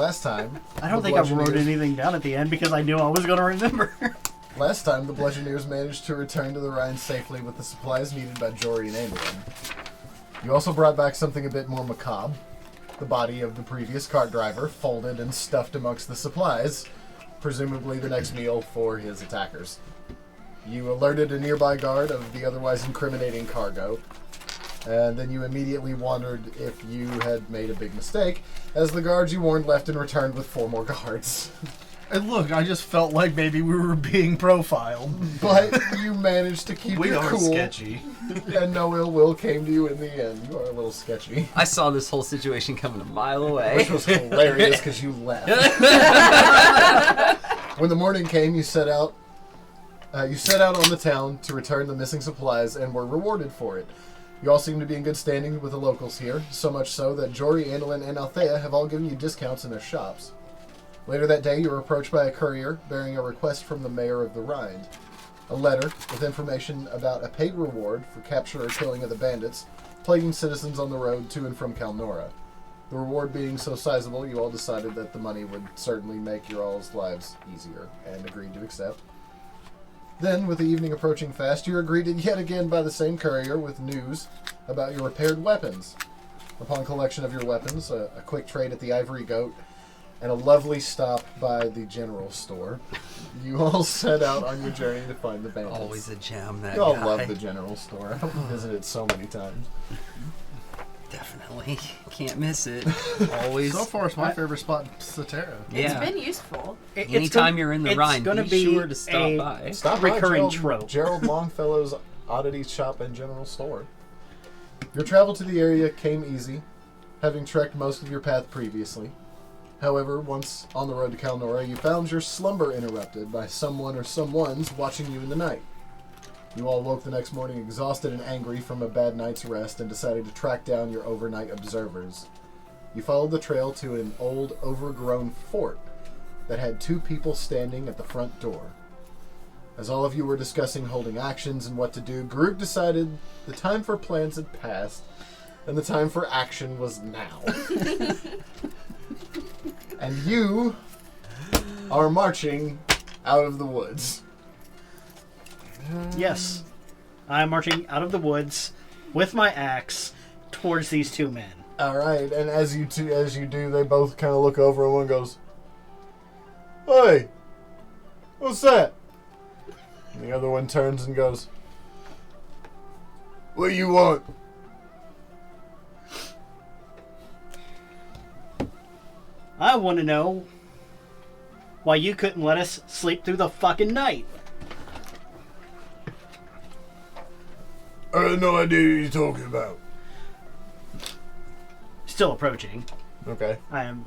last time... I don't think I wrote anything down at the end because I knew I was going to remember. Last time, the Bludgeoneers managed to return to the Rhine safely with the supplies needed by Jory and Amelin. You also brought back something a bit more macabre. The body of the previous cart driver, folded and stuffed amongst the supplies, presumably the next meal for his attackers. You alerted a nearby guard of the otherwise incriminating cargo, and then you immediately wondered if you had made a big mistake, as the guards you warned left and returned with 4 more guards. And look, I just felt like maybe we were being profiled. But you managed to keep We your are cool, sketchy. and no ill will came to you in the end. You are a little sketchy. I saw this whole situation coming a mile away. Which was hilarious because you left. When the morning came, you set out on the town to return the missing supplies and were rewarded for it. You all seem to be in good standing with the locals here, so much so that Jory, Andalin, and Althea have all given you discounts in their shops. Later that day, you were approached by a courier bearing a request from the mayor of the Rhine. A letter with information about a paid reward for capture or killing of the bandits plaguing citizens on the road to and from Kalnora. The reward being so sizable, you all decided that the money would certainly make your all's lives easier, and agreed to accept. Then, with the evening approaching fast, you are greeted yet again by the same courier with news about your repaired weapons. Upon collection of your weapons, a quick trade at the Ivory Goat, and a lovely stop by the general store, you all set out on your journey to find the bandits. Always a gem, that You all guy. love the general store. I've visited so many times. Definitely. Can't miss it. Always. So far, it's my favorite spot in Cetera. It's Yeah. been useful. Anytime you're in the Rhine, be sure to stop by. Stop by recurring Gerald, trope. Gerald Longfellow's Oddities Shop and General Store. Your travel to the area came easy, having trekked most of your path previously. However, once on the road to Kalnora, you found your slumber interrupted by someone or someones watching you in the night. You all woke the next morning exhausted and angry from a bad night's rest and decided to track down your overnight observers. You followed the trail to an old, overgrown fort that had 2 people standing at the front door. As all of you were discussing holding actions and what to do, Garuk decided the time for plans had passed and the time for action was now. And you are marching out of the woods. Yes. I am marching out of the woods with my axe towards these 2 men. All right, and as you do, they both kind of look over, and one goes, "Hey, what's that?" And the other one turns and goes, "What do you want?" I want to know why you couldn't let us sleep through the fucking night. I have no idea what you're talking about. Still approaching. Okay. I am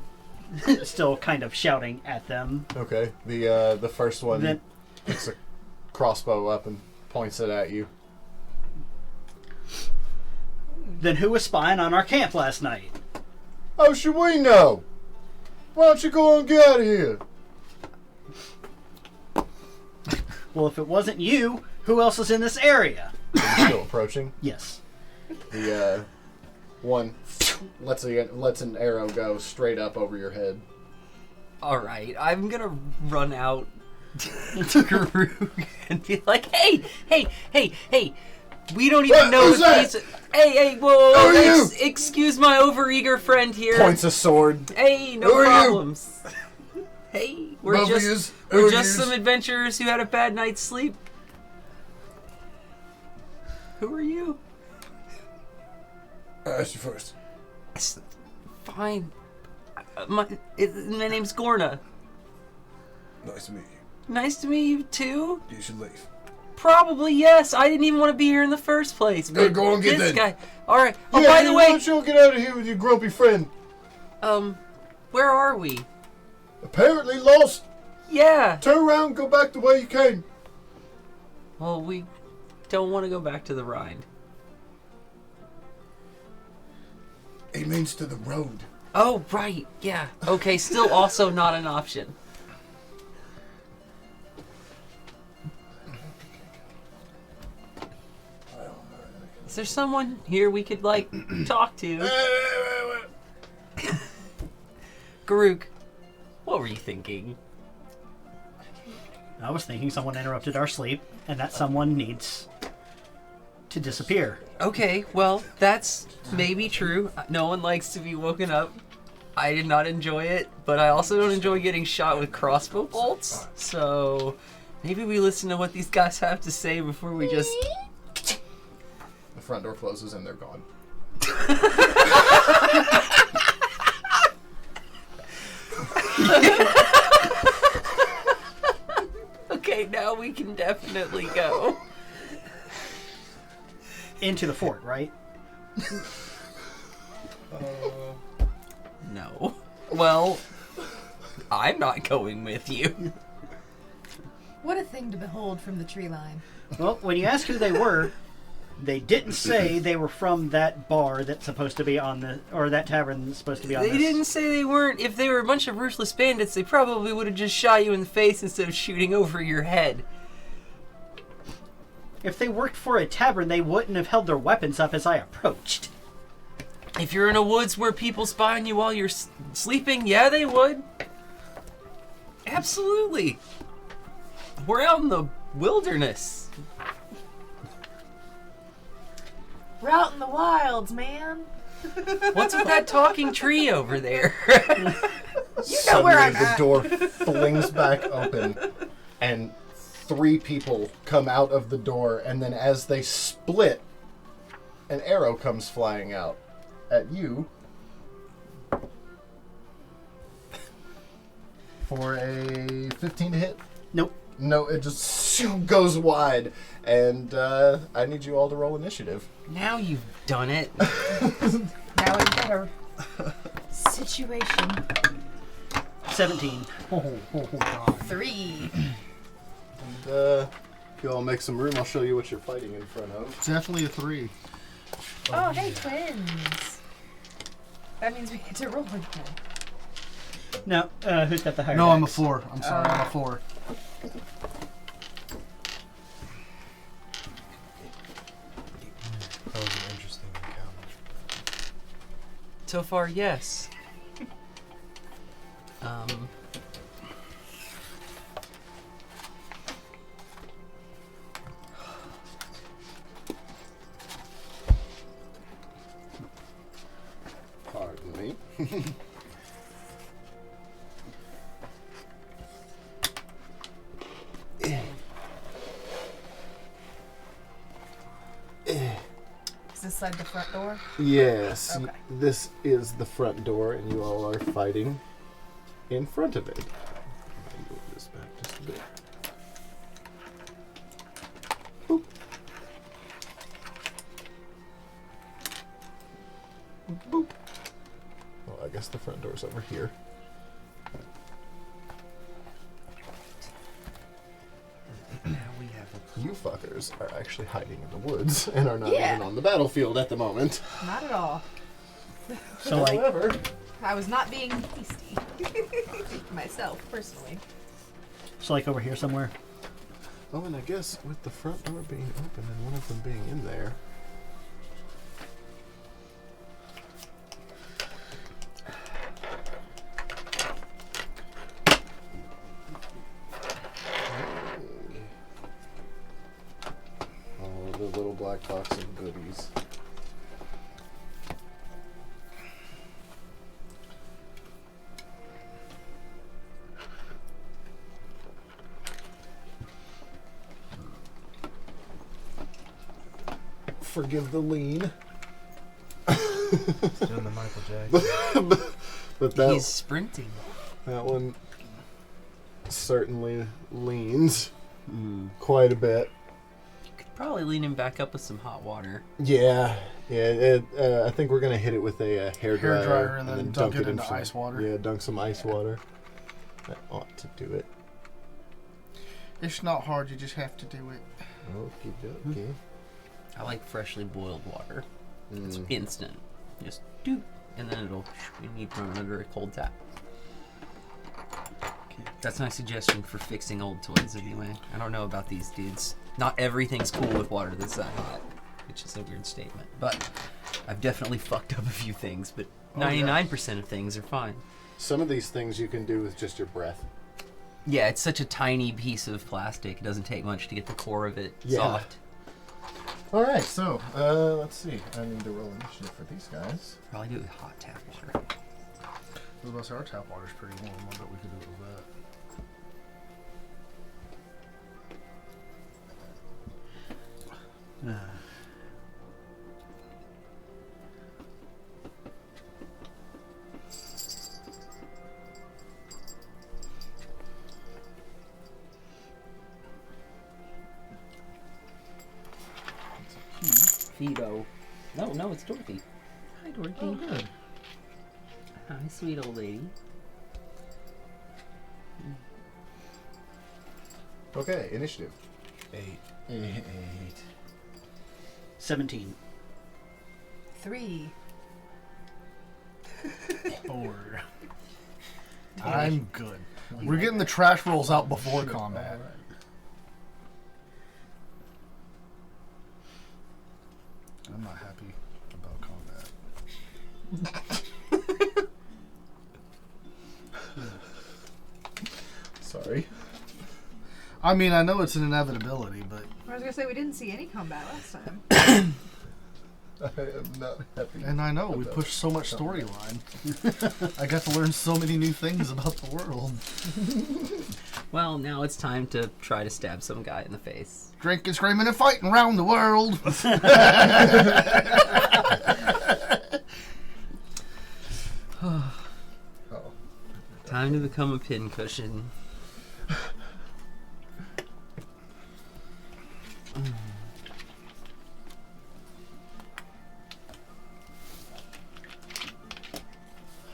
still kind of shouting at them. Okay. The first one Then, picks a crossbow up and points it at you. then who was spying on our camp last night? How should we know? Why don't you go and get out of here? Well, if it wasn't you, who else is in this area? Still approaching. Yes. The one lets an arrow go straight up over your head. Alright, I'm gonna run out to Garuk and be like, hey, we don't even know who's that? he's... Hey, whoa, Who are you? excuse my overeager friend here. Points a sword. Hey, no Who are you? problems. Hey, we're Mobius, just some adventurers who had a bad night's sleep. Who are you? Ask you first. It's fine. My name's Gorna. Nice to meet you. Nice to meet you too. You should leave. Probably yes. I didn't even want to be here in the first place. Good, go and get this that. guy. All right. Oh, Yeah, by the way, why don't you get out of here with your grumpy friend? where are we? Apparently lost. Yeah. Turn around and go back the way you came. Well, we don't want to go back to the Rhine. He means to the road. Oh, right. Yeah. Okay. Still, also not an option. Is there someone here we could, like, talk to? Garuk, were you thinking? I was thinking someone interrupted our sleep, and that someone needs to disappear. Okay, well, that's maybe true. No one likes to be woken up. I did not enjoy it, but I also don't enjoy getting shot with crossbow bolts. So maybe we listen to what these guys have to say before we just... The front door closes and they're gone. Okay, now we can definitely go. Into the fort, right? No. Well, I'm not going with you. What a thing to behold from the tree line. Well, when you ask who they were, they didn't say they were from that bar that's supposed to be on the... Or that tavern that's supposed to be on They this. didn't say they weren't. If they were a bunch of ruthless bandits, they probably would have just shot you in the face instead of shooting over your head. If they worked for a tavern, they wouldn't have held their weapons up as I approached. If you're in a woods where people spy on you while you're sleeping, yeah, they would. Absolutely. We're out in the wilderness. We're out in the wilds, man. What's with that talking tree over there? You know where I'm the at. door flings back open, and 3 people come out of the door, and then as they split, an arrow comes flying out at you for a 15 to hit. Nope. No, it just goes wide, and I need you all to roll initiative. Now you've done it. Now we've got a situation. 17. Oh, God. 3. And if you all make some room, I'll show you what you're fighting in front of. Definitely a 3. Oh, hey, twins. That means we get to roll again. No, who's got the higher No, I'm a dex? 4. I'm sorry, I'm a 4. That was an interesting encounter. So far, yes. Pardon me. Is this side the front door? Yes, Okay. this is the front door, and you all are fighting in front of it. I'll move this back just a bit. Boop. Boop. Well, I guess the front door's over here. Now we have You fuckers are actually hiding in the woods and are not Yeah. even on the battlefield at the moment. Not at all. So, like, However, I was not being hasty. Myself, personally. so like over here somewhere. oh, and I guess with the front door being open and one of them being in there. Oh, the little black box of goodies. Forgive the lean. He's doing the Michael Jackson. But that, He's sprinting. that one certainly leans quite a bit. You could probably lean him back up with some hot water. Yeah. I think we're gonna hit it with a hair dryer, Hairdryer and then dunk it in into some ice water. Yeah, dunk some ice water. That ought to do it. It's not hard, you just have to do it. Okie dokie. I like freshly boiled water. It's Mm. instant. Just doop, and then it'll you need to run under a cold tap. That's my suggestion for fixing old toys anyway. I don't know about these dudes. Not everything's cool with water that's that hot, which is a weird statement. But I've definitely fucked up a few things, but Oh, yeah. 99% of things are fine. Some of these things you can do with just your breath. Yeah, it's such a tiny piece of plastic. It doesn't take much to get the core of it soft. All right, so let's see. I need to roll initiative for these guys. Probably do it with hot tap water. I was about to say, our tap water's pretty warm. I bet we could do it with that. Fido. No, it's Dorothy. Hi, Dorothy. Oh, good. Hi, sweet old lady. Okay, initiative. 8. 17. 3. 4. I'm good. We're getting the trash rolls out before combat. I'm not happy about combat. Sorry. I mean, I know it's an inevitability, but... I was gonna say we didn't see any combat last time. I am not happy. And I know, we about pushed so much storyline. I got to learn so many new things about the world. Well, now it's time to try to stab some guy in the face. Drinking, screaming, and fighting around the world. Oh. Time to become a pincushion.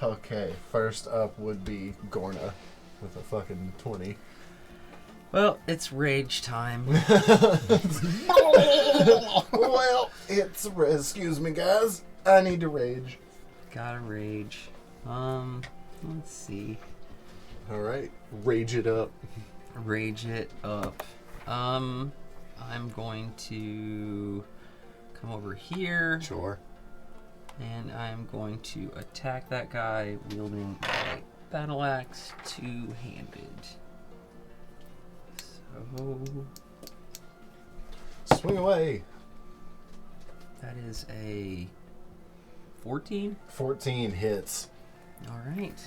Okay, first up would be Gorna with a fucking 20. Well, it's rage time. Well, excuse me, guys. I need to rage. Gotta rage. Let's see. All right, rage it up. Rage it up. I'm going to come over here. Sure. And I'm going to attack that guy wielding my battle axe two-handed. So Swing away. that is a 14. 14 hits. All right.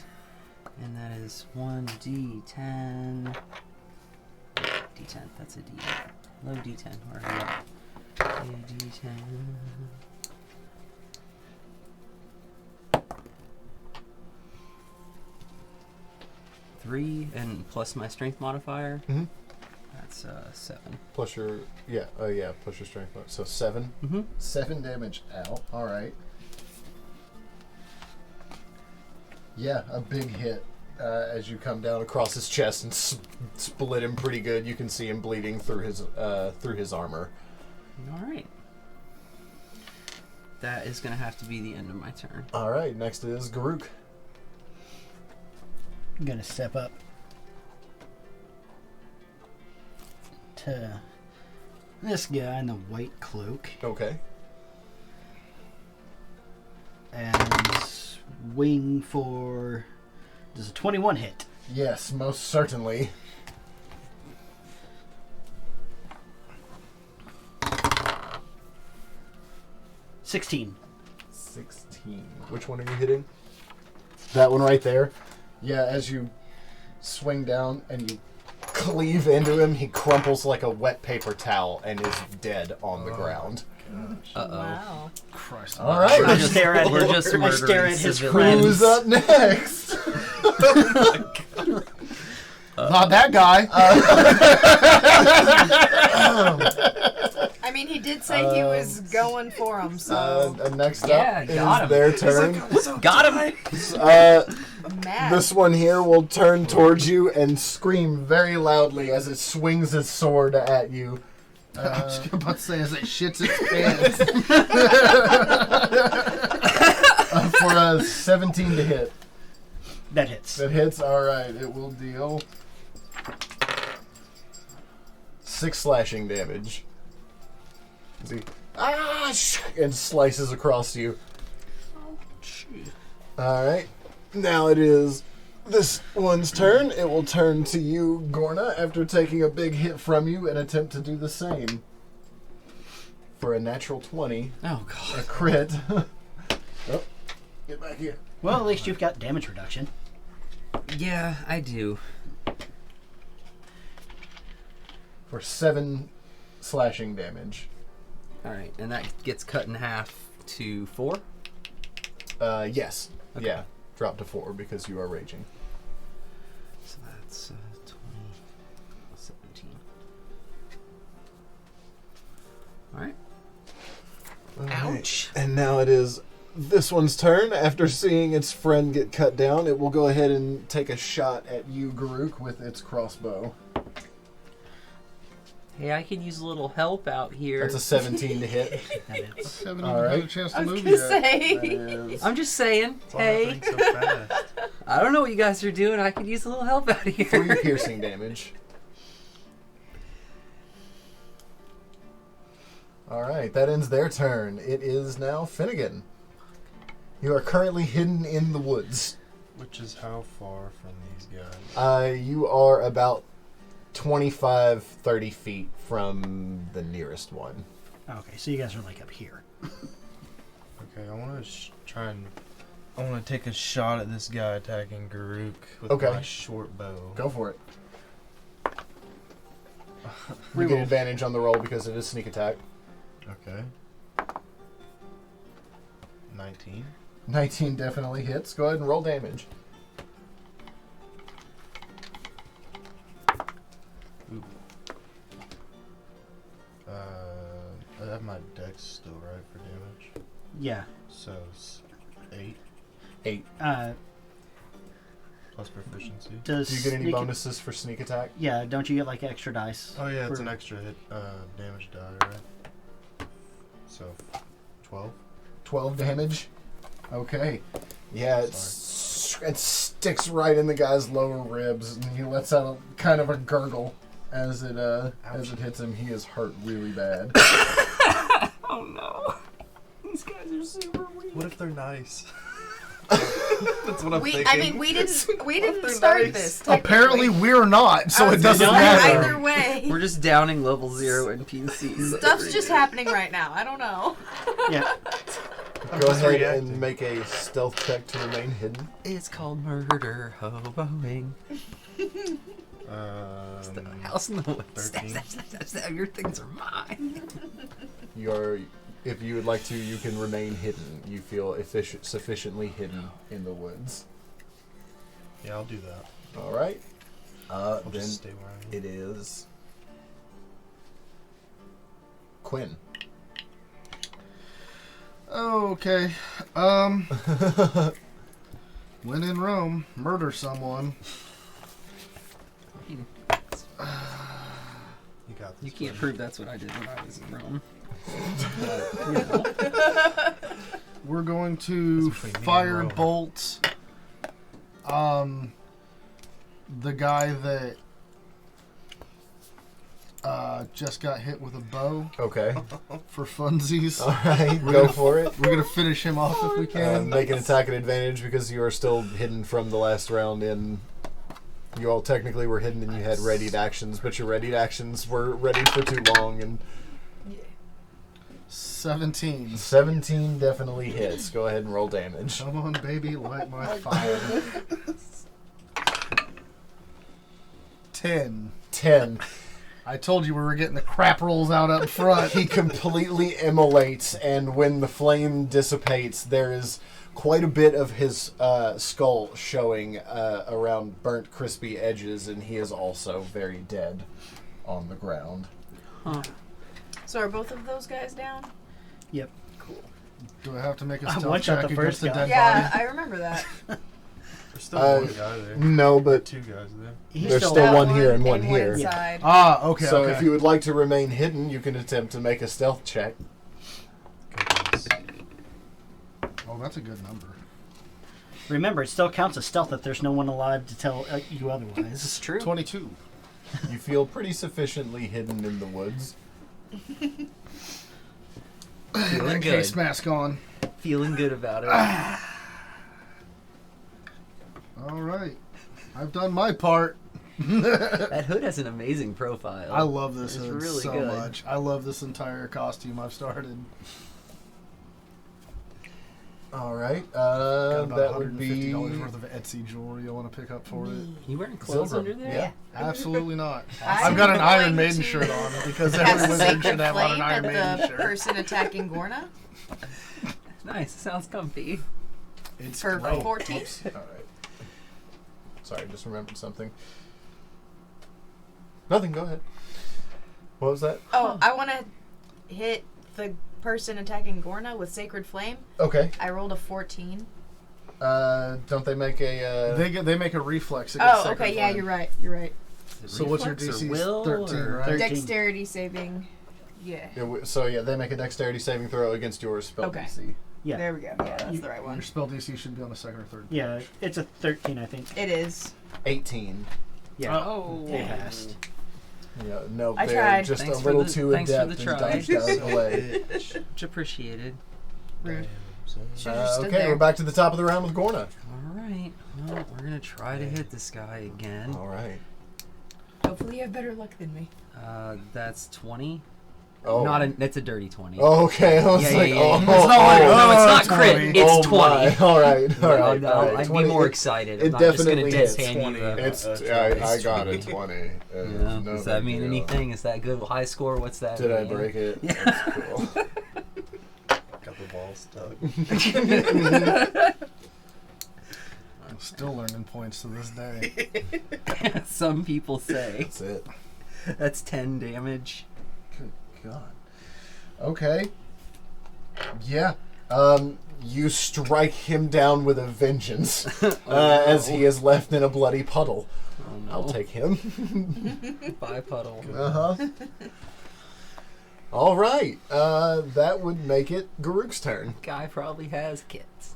And that is 1d10. D10. That's a D. Low D10. Where are you at? A D10. Three and plus my strength modifier. Mhm. That's 7. Plus your plus your strength. So 7. Mm-hmm. 7 damage out. All right. Yeah, a big hit as you come down across his chest and split him pretty good. You can see him bleeding through his armor. All right. That is going to have to be the end of my turn. All right, next is Garuk. I'm gonna step up to this guy in the white cloak Okay. and swing for. Does a 21 hit? Yes, most certainly. $16. 16. Which one are you hitting? That one right there. Yeah, as you swing down and you cleave into him, he crumples like a wet paper towel and is dead on the ground. Uh-oh. Wow. Christ. All right. I stare at We're his, just I stare at his murdering friends. Who's up next? Not that guy. I mean, he did say he was going for him, so Next Yeah, up got is him. their turn. Got him! mad. This one here will turn towards you and scream very loudly as it swings its sword at you. I was about to say, as it shits its pants. For a 17 to hit. That hits. That hits, alright. It will deal 6 slashing damage. See, and slices across you. Alright. Now it is this one's turn. It will turn to you, Gorna, after taking a big hit from you and attempt to do the same. For a natural 20. Oh, A God. crit. Oh, get back here. Well, at least you've got damage reduction. Yeah, I do. For 7 slashing damage. Alright, and that gets cut in half to 4? Yes. Okay. Yeah. Drop to 4 because you are raging. So that's 20, 17. Alright. Ouch. And now it is this one's turn. After seeing its friend get cut down, it will go ahead and take a shot at you, Garuk, with its crossbow. Hey, I could use a little help out here. That's a 17 to hit. That is. Haven't All even had right. a chance to I was move gonna yet. say. That is I'm just saying, It's all hey, happening so fast. I don't know what you guys are doing. I could use a little help out here. 3 piercing damage. Alright, that ends their turn. It is now Finnegan. You are currently hidden in the woods. Which is how far from these guys? You are about 25, 30 feet from the nearest one. Okay, so you guys are like up here. Okay, I want to try and... I want to take a shot at this guy attacking Garuk with Okay. my short bow. Go for it. You get Reroll. advantage on the roll because it is sneak attack. Okay. 19. 19 definitely hits. Go ahead and roll damage. Ooh. I have my dex still right for damage. Yeah. So it's 8 8. plus proficiency. Does Do you get any sneak- bonuses for sneak attack? Yeah, don't you get like extra dice? Oh yeah, it's for- an extra hit damage die, right? So 12. 12 damage. Okay. Yeah, it sticks right in the guy's lower ribs, and he lets out a kind of a gurgle as it hits him. He is hurt really bad. Oh no. These guys are super weird. What if they're nice? That's what I'm thinking. I mean, we didn't They're start nice. this. Apparently we're not, so it doesn't No, matter. Either way, We're just downing level 0 NPCs. stuff's just happening right now. I don't know. Yeah. Go just ahead reacting. and make a stealth check to remain hidden. It's called murder hoboing. House in the woods. 13. Your things are mine. If you would like to, you can remain hidden. You feel sufficiently hidden in the woods. Yeah, I'll do that. All right. I'll Then just stay where I am. it is Quinn. Okay. When in Rome, murder someone. You got this. You can't buddy. prove that's what I did when I was in Rome. We're going That's to between me and fire Rome. bolts. The guy that just got hit with a bow Okay. for funsies. All right. Go for it. We're gonna finish him off if we can. Make an attack at advantage because you are still hidden from the last round. You all technically were hidden and you had readied actions, but your readied actions were readied for too long. And 17. 17 definitely hits. Go ahead and roll damage. Come on, baby, light my fire. 10. 10. I told you we were getting the crap rolls out up front. He completely immolates, and when the flame dissipates, there is quite a bit of his skull showing around burnt, crispy edges, and he is also very dead on the ground. Huh. So are both of those guys down? Yep. Do I have to make a I stealth one-shot check the against first the guy. dead Yeah, body? I remember that. There's still one guy there. No, but 2 guys there. He's There's still, still one here and one here. inside. Ah, okay, so okay. if you would like to remain hidden, you can attempt to make a stealth check. Oh, that's a good number. Remember, it still counts as stealth if there's no one alive to tell you otherwise. This is true. 22. You feel pretty sufficiently hidden in the woods. Feeling That case good. mask on. Feeling good about it. All right. I've done my part. That hood has an amazing profile. I love this It's hood really so good. much. I love this entire costume I've started. All right. Got about That would be $150 worth of Etsy jewelry I want to pick up for it. You wearing clothes Zilgrim. under there? Yeah. Absolutely not. I'm I've got an going Iron Maiden to shirt on because Cast every a wizard sacred should have on an flame Iron at Maiden the shirt. person attacking Gorna Nice. Sounds comfy. It's for great. 14. Oops. All right. Sorry, just remembered something. Nothing. Go ahead. What was that? Oh, I want to hit the person attacking Gorna with Sacred Flame. Okay. I rolled a 14. Don't they make a? They make a reflex against Oh, Sacred okay, yeah, Flame. you're right. You're right. So what's your Reflex or DC? will 13, or- right? 13. Dexterity saving. Yeah. So yeah, they make a dexterity saving throw against your spell Okay. DC. Yeah. There we go. Yeah, that's the right Your one. spell DC should be on the second or third. Yeah, it's a 13, I think. It is. 18. Yeah. Oh. They passed. Yeah, no, I they're tried. just Thanks a for little the- too thanks for adept the and try. dodged out of the way. Much appreciated. Rude. Should've just stood Okay, there. we're back to the top of the round with Gorna. All right. Well, we're gonna try to hit this guy again. All right. Hopefully you have better luck than me. That's 20. Oh. That's a dirty 20. Oh, okay. I was Yeah, like, yeah, oh, yeah. oh, It's not, oh, no, it's not 20. crit. It's oh 20. my. All right. All right. No, all right. I'd 20, be more excited. it I'm not just gonna definitely dead hits. hand 20. you. It's That's I got it 20. Yeah. No Does that big mean deal. anything? Is that good? High score? What's that? Did I mean? break it? Yeah. That's cool. Got the ball stuck. I'm still learning points to this day. Some people say That's it. that's 10 damage. Good God. Okay. Yeah. You strike him down with a vengeance as he is left in a bloody puddle. Oh, no. I'll take him. Bye, puddle. Uh-huh. All right. That would make it Garuk's turn. Guy probably has kids.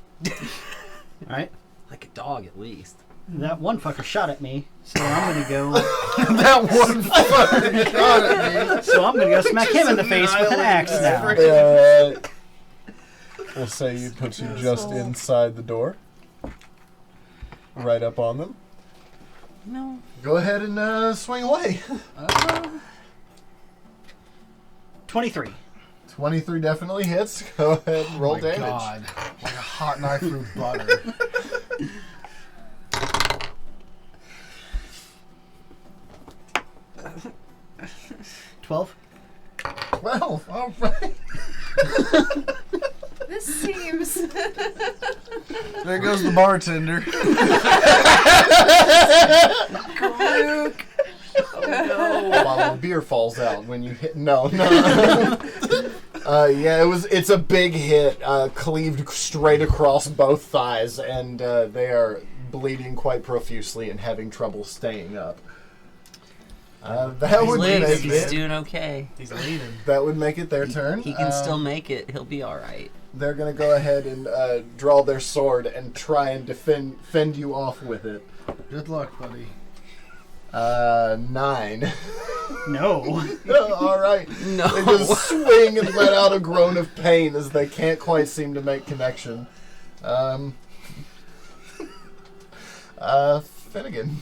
Alright. Like a dog, at least. That one fucker shot at me, so I'm gonna go. That one fucking shot at me. So I'm gonna go smack him in the face with an axe now. We'll say you put you just inside the door. Right up on them. No. Go ahead and swing away. 23. 23 definitely hits. Go ahead and roll My damage. God. Like a hot knife through butter. 12. 12. All right. This seems. There goes the bartender. While the beer falls out when you hit. No. Yeah, it's a big hit, cleaved straight across both thighs, and they are bleeding quite profusely and having trouble staying up. That He would lives. make He's it. doing okay. He's leaning. That would make it their turn. He can still make it. He'll be all right. They're gonna go ahead and draw their sword and try and fend you off with it. Good luck, buddy. 9. No. All right. No. They just swing and let out a groan of pain as they can't quite seem to make connection. Finnegan.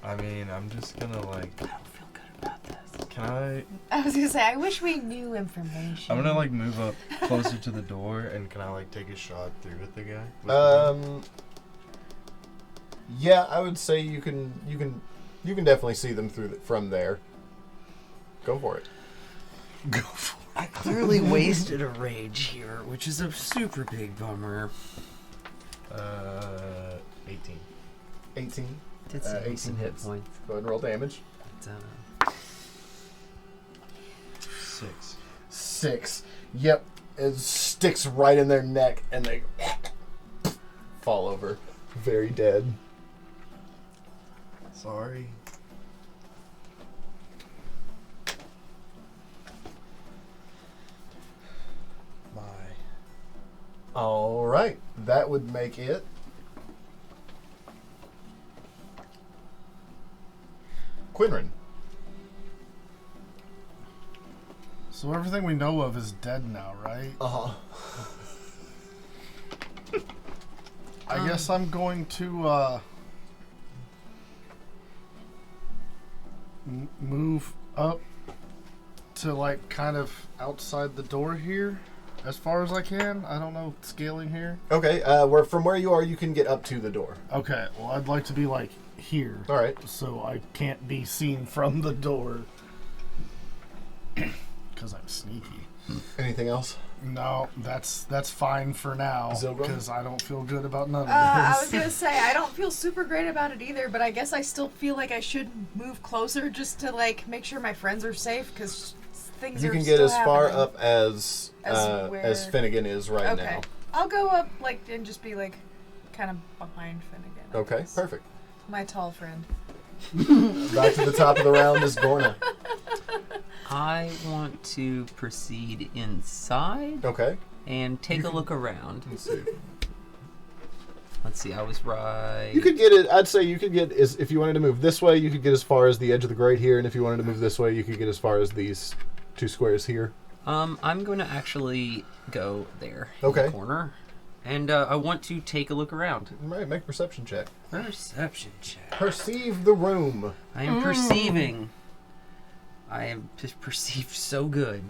I mean, I'm just gonna like. I don't feel good about this. Can I? I was gonna say, I wish we knew information. I'm gonna like move up closer to the door, and can I like take a shot through with the guy? With the Yeah, I would say you can definitely see them from there. Go for it. Go for it. I clearly wasted a rage here, which is a super big bummer. 18. 18. Did some 18 hit hits. points. Go ahead and roll damage. But, 6. 6. Yep. It sticks right in their neck and they fall over. Very dead. Sorry. Bye. All right. That would make it Quinrin. So everything we know of is dead now, right? Uh-huh. I guess I'm going to move up to like kind of outside the door here as far as I can. I don't know scaling here. Okay, from where you are, you can get up to the door. Okay, well I'd like to be like here. All right. So I can't be seen from the door. Because I'm sneaky. Anything else? No, that's fine for now. Zilgrim? Because I don't feel good about none of this. I was gonna say I don't feel super great about it either, but I guess I still feel like I should move closer just to like make sure my friends are safe because things You are can still get as far happening. up as where- Finnegan is right Okay, now. I'll go up like and just be like kind of behind Finnegan. I Okay, guess. perfect. My tall friend. Back to the top of the round is Gorna. I want to proceed inside Okay. and take a look around. Let's see. Let's see, I was right. You could get it. I'd say you could get if you wanted to move this way, you could get as far as the edge of the grate here, and if you wanted to move this way, you could get as far as these 2 squares here. I'm going to actually go there Okay. in the corner, and I want to take a look around. All right, make a perception check. Perception check. Perceive the room. I am perceiving. I am just perceived so good.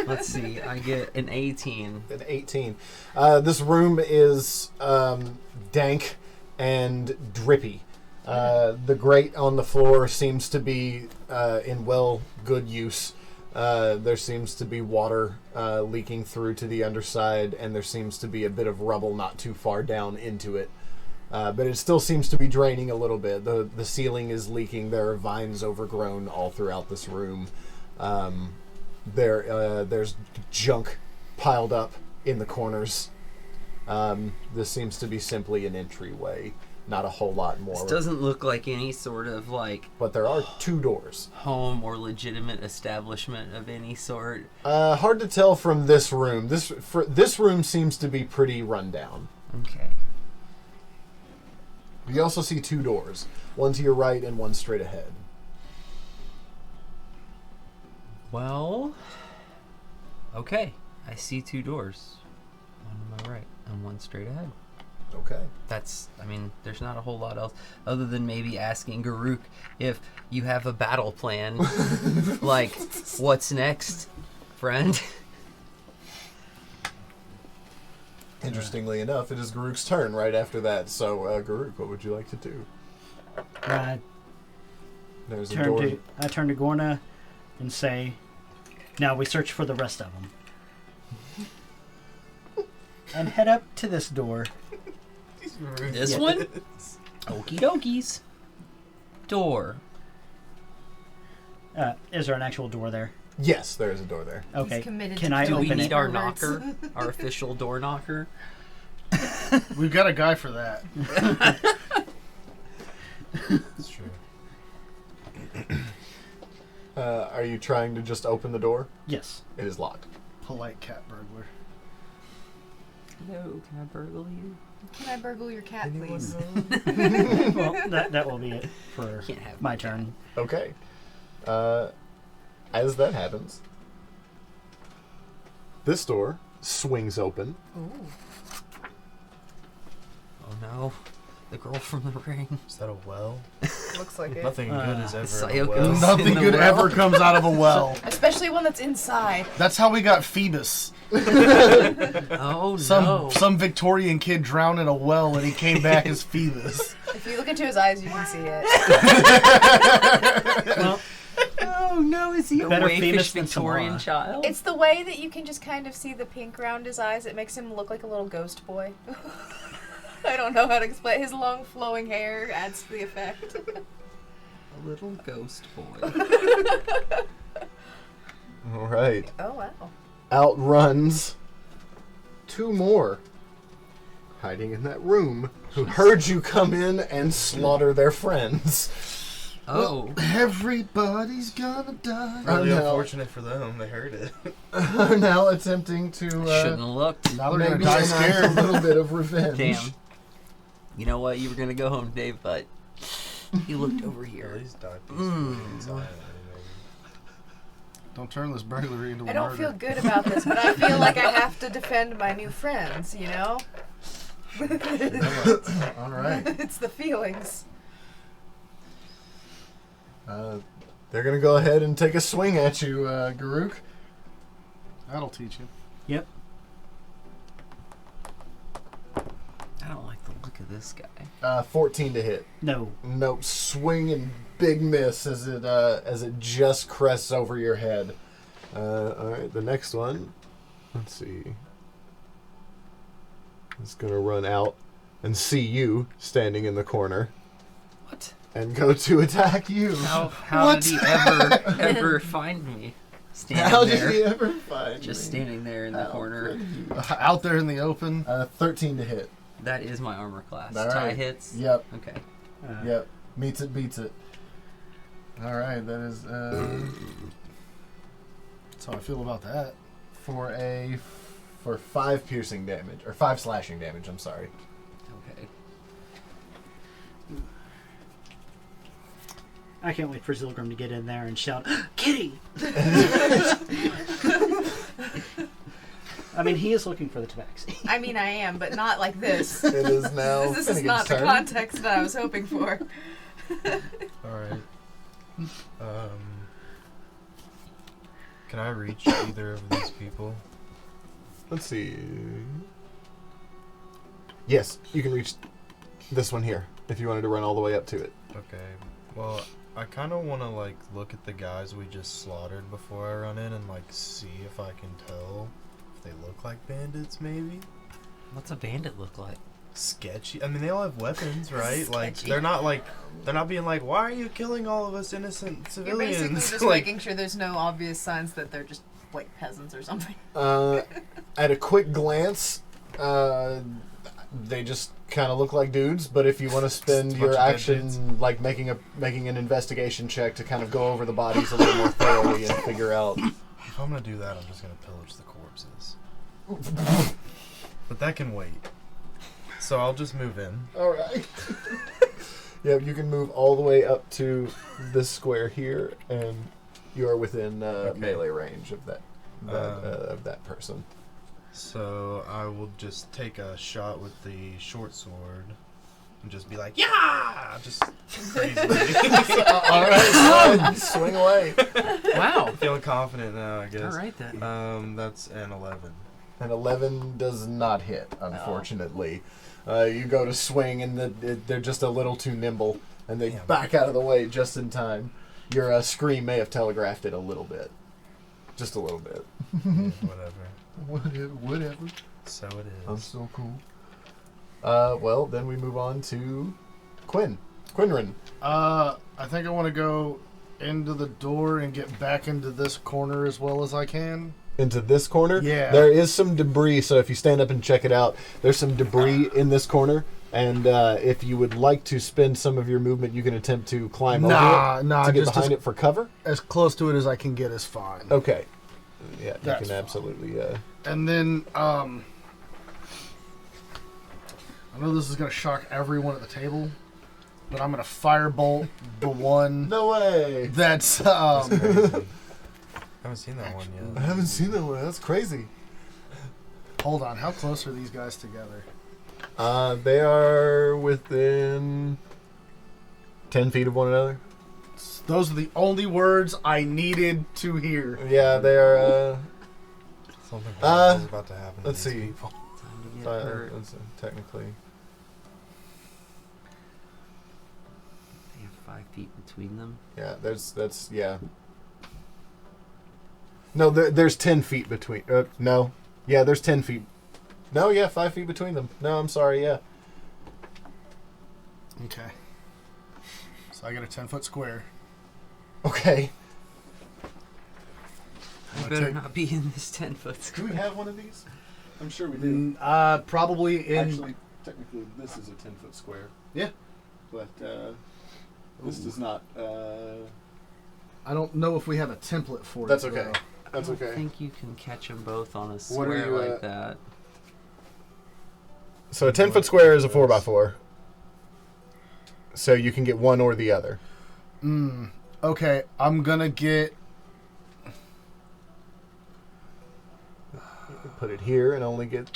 Let's see. I get an 18. An 18. This room is dank and drippy. The grate on the floor seems to be in good use. There seems to be water leaking through to the underside, and there seems to be a bit of rubble not too far down into it. But it still seems to be draining a little bit. The ceiling is leaking. There are vines overgrown all throughout this room. There's junk piled up in the corners. This seems to be simply an entryway, not a whole lot more. This doesn't look like any sort of like But there are 2 doors. home or legitimate establishment of any sort. Hard to tell from this room. This room seems to be pretty rundown. Okay. You also see 2 doors, one to your right and one straight ahead. Well, okay. I see 2 doors. One to my right and one straight ahead. Okay. There's not a whole lot else other than maybe asking Garuk if you have a battle plan. Like, what's next, friend? Interestingly enough, it is Garuk's turn right after that. So, Garuk, what would you like to do? There's a door. I turn to Gorna and say, now we search for the rest of them. And head up to this door. This Yeah. one? Okie dokies. Door. Is there an actual door there? Yes, there is a door there. Okay. He's committed Can to I Do we open need it? our Perverts. knocker? Our official door knocker? We've got a guy for that. That's true. Are you trying to just open the door? Yes. It is locked. Polite cat burglar. Hello, can I burgle you? Can I burgle your cat, please? Well, that will be it for Can't have my turn. Okay. As that happens, this door swings open. Oh no. The girl from the ring. Is that a well? Looks like it. Nothing good is ever in a Sayoko. well. Nothing in the good well. ever comes out of a well. Especially one that's inside. That's how we got Phoebus. Oh no. Some Victorian kid drowned in a well and he came back as Phoebus. If you look into his eyes, you can see it. Well, Oh no, is he a Better wayfish Phoebus than Victorian Samara. child? It's the way that you can just kind of see the pink around his eyes. It makes him look like a little ghost boy. I don't know how to explain. His long flowing hair adds to the effect. A little ghost boy. All right. Oh, wow. Outruns 2 more hiding in that room who heard you come in and slaughter their friends. Oh. Everybody's gonna die. Really no. unfortunate for them. They heard it. Are now attempting to Shouldn't have looked. Now they're gonna maybe die enact scared. a little bit of revenge. Damn. You know what? You were gonna go home, Dave, but you looked over At here. least die peacefully inside. Don't turn this burglary into a I don't murder. feel good about this, but I feel like I have to defend my new friends, you know? All right. It's the feelings. They're gonna go ahead and take a swing at you, Garuk. That'll teach you. Yep. I don't like the look of this guy. 14 to hit. No. Nope. Swing and big miss as it just crests over your head. All right. The next one. Let's see. It's gonna run out and see you standing in the corner What? and go to attack you. How What? did he ever find me? Standing How there. did he ever find Just me? standing there in the How corner. could you? Out there in the open. 13 to hit. That is my armor class. All Tie right. hits. Yep. Okay. Yep. Meets it, beats it. All right. That is That's how I feel about that. for 5 piercing damage or 5 slashing damage. I'm sorry. Okay. I can't wait for Zilgrim to get in there and shout, "Kitty!" I mean, he is looking for the tabaxi. I mean, I am, but not like this. It is now. This is Finnegan's not the turn. context that I was hoping for. Alright. Can I reach either of these people? Let's see. Yes, you can reach this one here if you wanted to run all the way up to it. Okay. Well, I kind of want to, like, look at the guys we just slaughtered before I run in and, like, see if I can tell if they look like bandits, maybe? What's a bandit look like? Sketchy. I mean, they all have weapons, right? Like, Sketchy. they're not being like, why are you killing all of us innocent You're civilians? basically just like, making sure there's no obvious signs that they're just like peasants or something. At a quick glance, they just kind of look like dudes. But if you want to spend Just a bunch your of dead action, dudes. like making an investigation check to kind of go over the bodies a little more thoroughly and figure out. if I'm gonna do that, I'm just gonna pillage the corpses. But that can wait. So I'll just move in. All right. Yeah, you can move all the way up to this square here, and you are within melee range of that person. So I will just take a shot with the short sword and just be like, yeah! Just crazy. All right, swing away. Wow. Feeling confident now, I guess. All right then. That's an 11. An 11 does not hit, unfortunately. You go to swing, and they're just a little too nimble, and they Damn. back out of the way just in time. Your scream may have telegraphed it a little bit. Just a little bit. Yeah, whatever. Whatever. So it I'm is. so cool. Well, then we move on to Quinrin. I think I want to go into the door and get back into this corner as well as I can. Into this corner. Yeah. There is some debris, so if you stand up and check it out, there's some debris in this corner. And if you would like to spend some of your movement, you can attempt to climb over it to get just behind it for cover. as close to it as I can get is fine. Okay. Yeah, you That's can fine. absolutely. And then, I know this is going to shock everyone at the table, but I'm going to firebolt the one No way. that's, Crazy. I haven't seen that one I yet. haven't seen that one. That's crazy. hold on, how close are these guys together? They are within 10 feet of one another. Those are the only words I needed to hear. Yeah, they are. Something horrible is about to happen to let's these see. people. Time to get hurt. Technically. They have 5 feet between them. Yeah, yeah. No, there's 10 feet between. No. Yeah, there's 10 feet. No, yeah, 5 feet between them. No, I'm sorry, yeah. Okay. So I get a 10-foot square. Okay. I better not be in this 10-foot Do square. we have one of these? I'm sure we Probably in... Actually, technically, this is a 10-foot square. Yeah. But this does not. I don't know if we have a template for That's it. okay. though. That's I don't okay. think you can catch them both on a What are square you, like that. So a 10-foot square is a 4x4. So you can get one or the other. Okay, I'm gonna get... Put it here and only get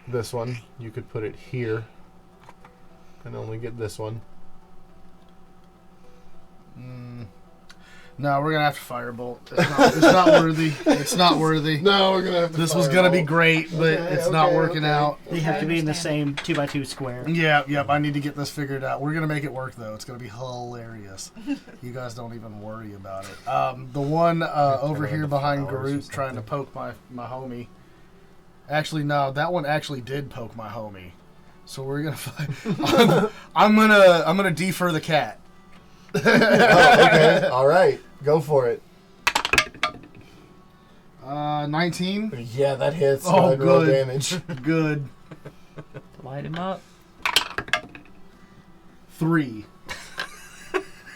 this one, you could put it here and only get this one. No, we're gonna have to firebolt. It's not worthy. It's not worthy. No, we're gonna have to. This was gonna be great, but it's not working out. They have to be in the same 2x2 square. Yeah, yep. I need to get this figured out. We're gonna make it work though. It's gonna be hilarious. You guys don't even worry about it. The one over here behind Garut trying to poke my homie. Actually, no, that one actually did poke my homie. So we're gonna fight. I'm gonna defer the cat. Oh, okay. All right. Go for it. 19. Yeah, that hits. Oh, Roll good. damage. Good. Light him up. 3.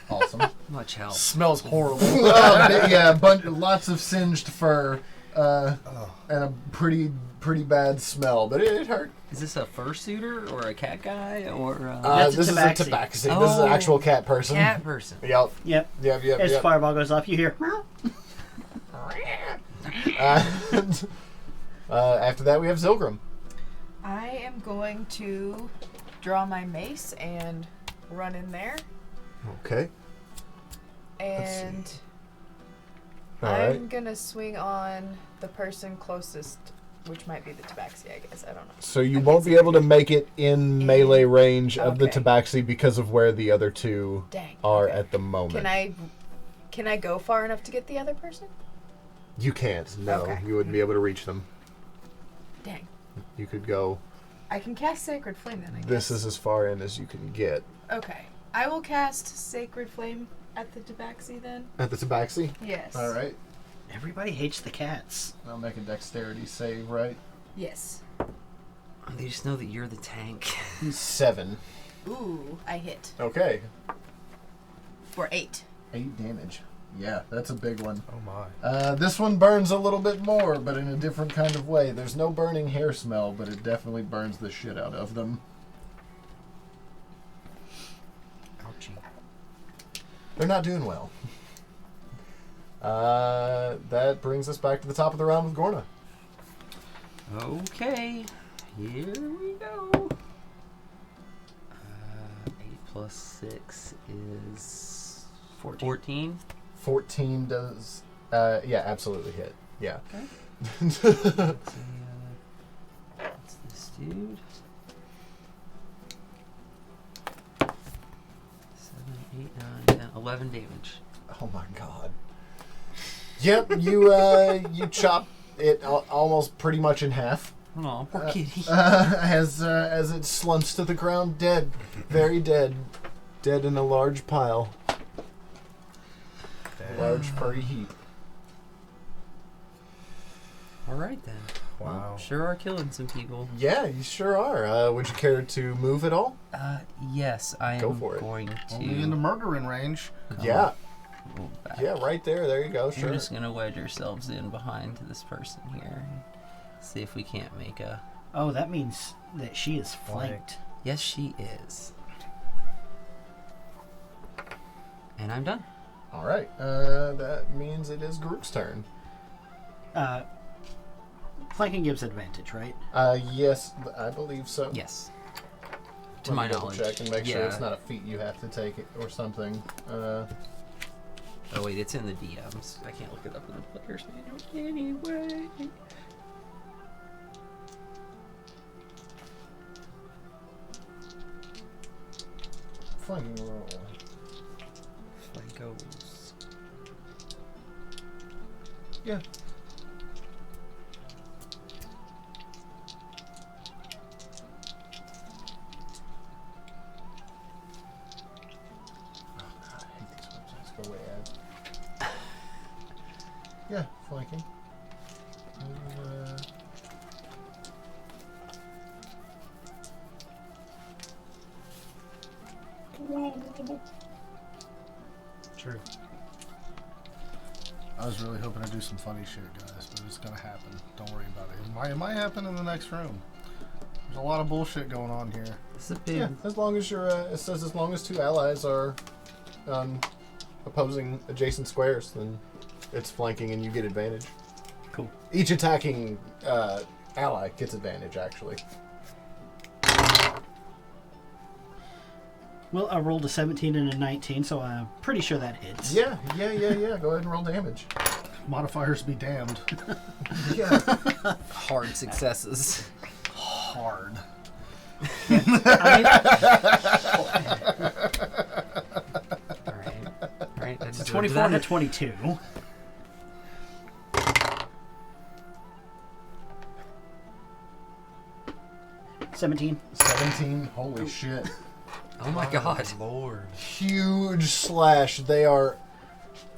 Awesome. Much help. Smells horrible. Yeah, lots of singed fur and a pretty bad smell, but it hurt. Is this a fursuiter or a cat guy or That's a This is a tabaxi. tabaxi. This is an actual cat person. cat person? Yep. Yep. As fireball goes off, you hear. Meow. After that, we have Zilgrim. I am going to draw my mace and run in there. Okay. And All I'm right. gonna swing on the person closest, which might be the tabaxi, I guess. I don't know. So you won't be able to make it in melee range of the Okay. tabaxi because of where the other two Dang. are okay. at the moment. Can I go far enough to get the other person? You can't. No, Okay. you wouldn't be able to reach them. Dang. You could go. I can cast Sacred Flame then, I guess. This is as far in as you can get. Okay. I will cast Sacred Flame at the tabaxi then. At the tabaxi? Yes. All right. Everybody hates the cats. I'll make a dexterity save, right? Yes. They just know that you're the tank. 7. Ooh, I hit. Okay. For 8. 8 damage. Yeah, that's a big one. Oh my. This one burns a little bit more, but in a different kind of way. There's no burning hair smell, but it definitely burns the shit out of them. Ouchie. They're not doing well. That brings us back to the top of the round with Gorna. Okay, here we go. 8 plus 6 is 14. 14 does... yeah, absolutely hit. Yeah. Let's see, what's this dude? 7, 8, 9, 10, 11 damage. Oh my god. Yep, you chop it almost pretty much in half. Oh, poor kitty. As it slumps to the ground, dead. Very dead. Dead in a large pile. Large furry heap. All right then. Wow. Well, sure are killing some people. Yeah, you sure are. Would you care to move at all? Yes, I Go am for it. going to. Only in the murdering range. Yeah. Go back. Yeah, right there. There you go. We're Sure. just gonna wedge ourselves in behind this person here and see if we can't make a. Oh, that means that she is flanked. Yes, she is. And I'm done. All right. That means it is Group's turn. Flanking gives advantage, right? Yes, I believe so. Yes. To Let my me double knowledge. check and make sure Yeah. it's not a feat you have to take or something. Oh wait, it's in the DMs. I can't look it up in the player's manual anyway. Flanking roll. Flankos. Yeah. Oh god, I hate these websites. Go away, ad. Yeah, flanking. True. I was really hoping to do some funny shit, guys, but it's gonna happen. Don't worry about it. It might happen in the next room. There's a lot of bullshit going on here. This is a big. Yeah, as long as you're, it says as long as 2 allies are opposing adjacent squares, then it's flanking and you get advantage. Cool. Each attacking ally gets advantage, actually. Well, I rolled a 17 and a 19, so I'm pretty sure that hits. Yeah. Go ahead and roll damage. Modifiers be damned. Yeah. Hard successes. Hard. Alright, It's 24 and a 22. $17. 17. Holy shit. Oh my god. Lord. Huge slash. They are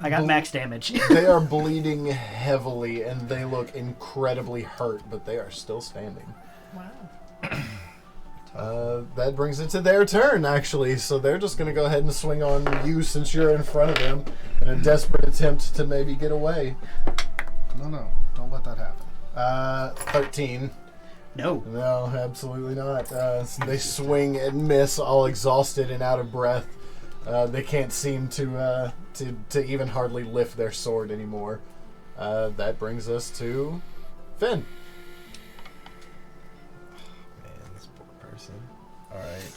I got max damage. they are bleeding heavily and they look incredibly hurt, but they are still standing. Wow. That brings it to their turn, actually. So they're just going to go ahead and swing on you since you're in front of them in a desperate attempt to maybe get away. No. Don't let that happen. 13. No. No, absolutely not. They swing and miss, all exhausted and out of breath. They can't seem to even hardly lift their sword anymore. That brings us to Finn. Man, this poor person. Alright.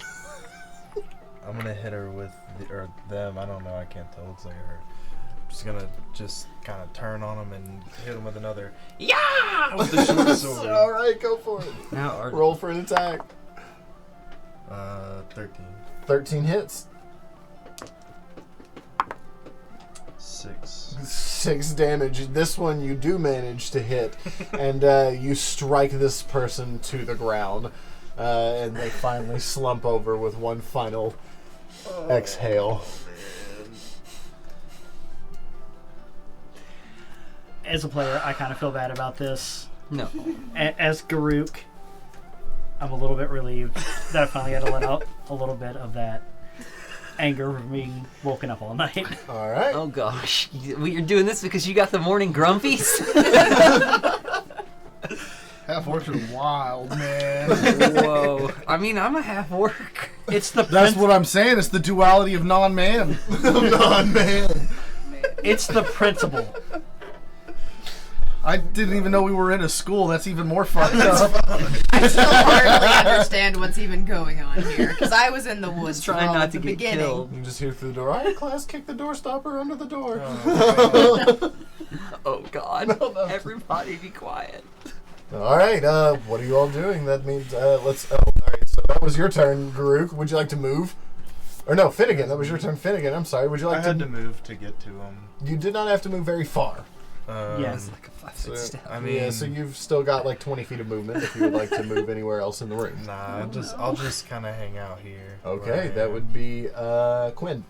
I'm gonna hit her with or them. I don't know. I can't tell. Looks like her. Just gonna kind of turn on them and hit them with another. Yeah! With the short sword. All right, go for it. Now, Roll for an attack. 13. 13 hits. 6. 6 damage. This one you do manage to hit, and you strike this person to the ground, and they finally slump over with one final exhale. As a player, I kind of feel bad about this. no. As Garuk, I'm a little bit relieved that I finally got to let out a little bit of that anger from being woken up all night. All right. Oh gosh. You're doing this because you got the morning grumpies? Half-orcs are wild, man. Whoa. I mean, I'm a half-orc. It's the That's what I'm saying. It's the duality of non-man. Non-man. It's the principle. I didn't even know we were in a school. That's even more fucked up. I still hardly understand what's even going on here because I was in the woods Just trying all not at to the get beginning. killed. You just hear through the door. All right, class, kick the door stopper under the door. Oh god. Everybody be quiet. All right. What are you all doing? That means let's. Oh, all right. So that was your turn, Garuk. Would you like to move? Or no, Finnegan. That was your turn, Finnegan. I'm sorry. Would you I like had to move to get to him. You did not have to move very far. Yes. Like a 5-foot So, step. I mean, yeah, so you've still got like 20 feet of movement if you would like to move anywhere else in the room. nah. I'll just kind of hang out here. Okay, where I that am. would be Quinn.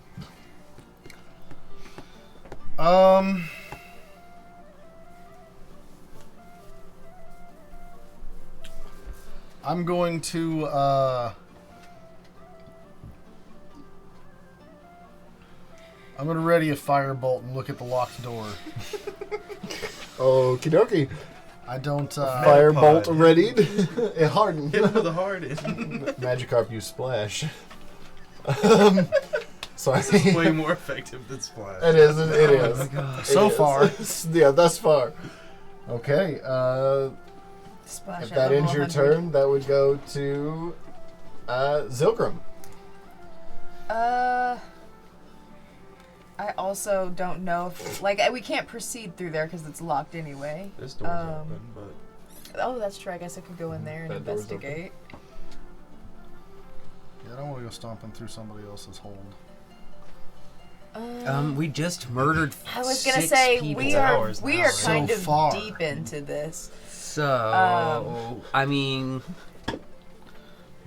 I'm going to I'm gonna ready a firebolt and look at the locked door. Okie dokie. I don't Firebolt readied. It hardened. Hit him with a hard in. Magikarp used splash. So This is way more effective than splash. It is. It is. So It is. far. Yeah, thus far. Okay. Splash If at that level ends your 100. turn, that would go to Zilgrim. I also don't know if we can't proceed through there because it's locked anyway. This door's open, but Oh, that's true. I guess I could go in there and That door's investigate. Yeah, I don't want to go stomping through somebody else's hold. We just murdered I was gonna 6 say people. we are Hours now. kind So of far. deep into this. So, I mean,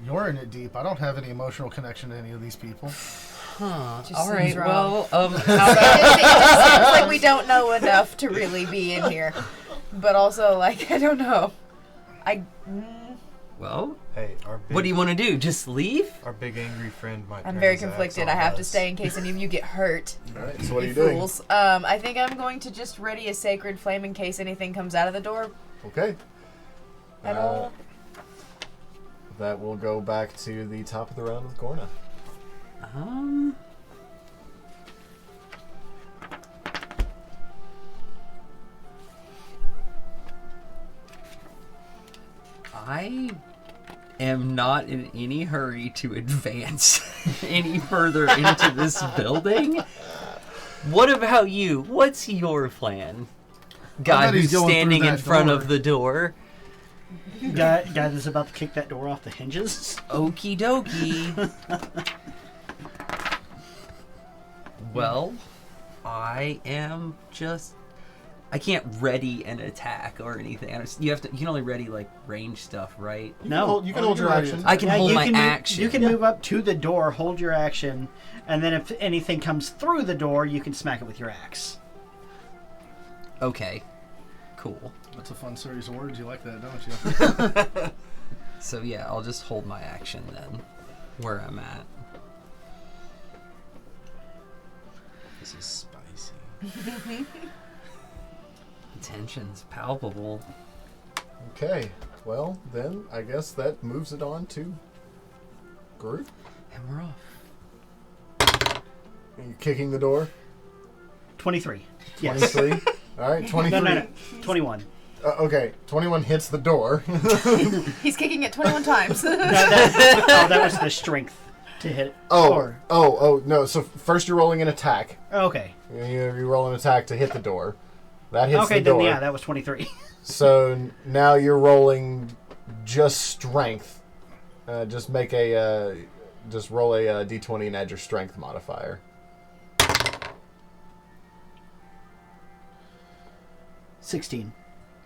You're in it deep. I don't have any emotional connection to any of these people. Just all seems right. wrong. Well, It just seems like we don't know enough to really be in here, but also I don't know. well, hey, our big, what do you want to do? Just leave? Our big angry friend might. I'm turn very his axe conflicted. on I have to us. stay in case any of you get hurt. Alright, so what are You you doing? fools. I think I'm going to just ready a sacred flame in case anything comes out of the door Okay. at all. That will go back to the top of the round with Gorna. I am not in any hurry to advance any further into this building. What about you? What's your plan? Guy bet he's who's going standing through in that front door. of the door. Guy that's about to kick that door off the hinges. Okie dokie. Well, I am just... I can't ready an attack or anything. You can only ready like range stuff, right? No. You can hold your action. I can hold you my can move- action. You can move up to the door, hold your action, and then if anything comes through the door, you can smack it with your axe. Okay. Cool. That's a fun series of words. You like that, don't you? So yeah, I'll just hold my action then, where I'm at. This is spicy. Tension's palpable. Okay. Well, then I guess that moves it on to Groot. And we're off. Are you kicking the door? 23. Yes. 23. All right, 23. No. 21. Okay, 21 hits the door. He's kicking it 21 times. That was the strength to hit it. Oh, no. So first you're rolling an attack. Okay. You roll an attack to hit the door. That hits Okay, the door. then yeah, that was 23. So now you're rolling just strength. Just roll a d20 and add your strength modifier. 16.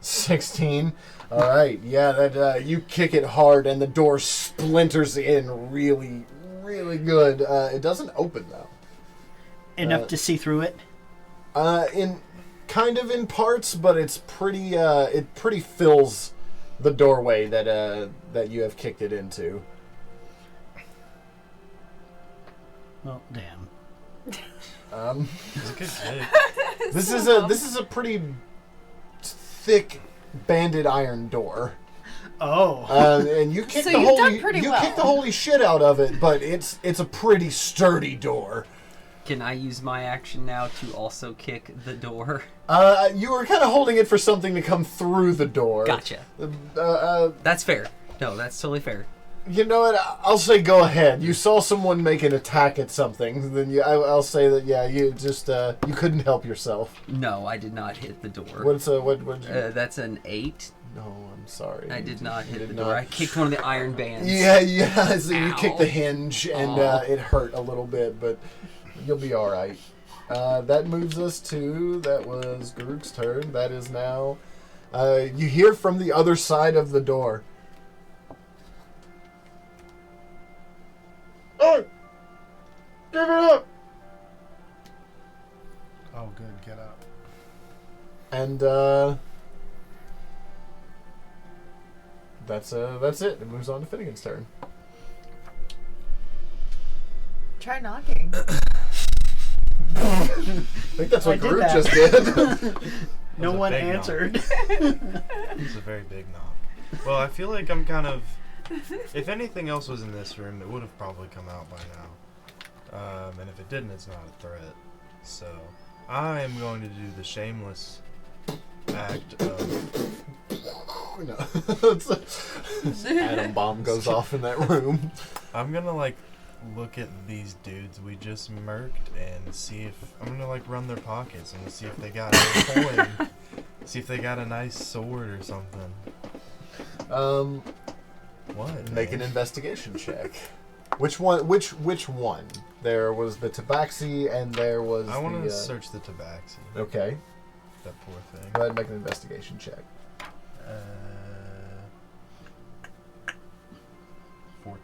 16. All right. Yeah, that you kick it hard and the door splinters in really, really good. It doesn't open though. Enough to see through it? In kind of in parts, but it's pretty. It pretty fills the doorway that you have kicked it into. Well, damn. It's a good kick. This is a pretty thick banded iron door. Oh. And you kick So the you've holy done pretty you well. kick the holy shit out of it, but it's a pretty sturdy door. Can I use my action now to also kick the door? You were kind of holding it for something to come through the door. Gotcha. That's fair. No, that's totally fair. You know what? I'll say go ahead. You saw someone make an attack at something, then I'll say that you just you couldn't help yourself. No, I did not hit the door. What did you? That's an 8. No, I'm sorry. I did not hit did the not. door. I kicked one of the iron bands. Yeah. So you Ow. kicked the hinge, and Aw. it hurt a little bit, but you'll be all right. That moves us to that was Garuk's turn. That is now. You hear from the other side of the door. Oh! Give it up! Oh, good. Get up. And that's it. It moves on to Finnegan's turn. Try knocking. I think that's I what did Garuk that. just did. No was a one big knock. answered. It's a very big knock. Well, I feel like I'm kind of... If anything else was in this room, it would have probably come out by now. And if it didn't, it's not a threat. So, I am going to do the shameless act of... Atom bomb goes off in that room. I'm gonna, look at these dudes we just murked and see if... I'm gonna, run their pockets and see if they got a coin. See if they got a nice sword or something. What? Make an investigation check. Which one? Which one? There was the tabaxi and there was I want the, to search the tabaxi. Okay. That poor thing. Go ahead and make an investigation check. 14?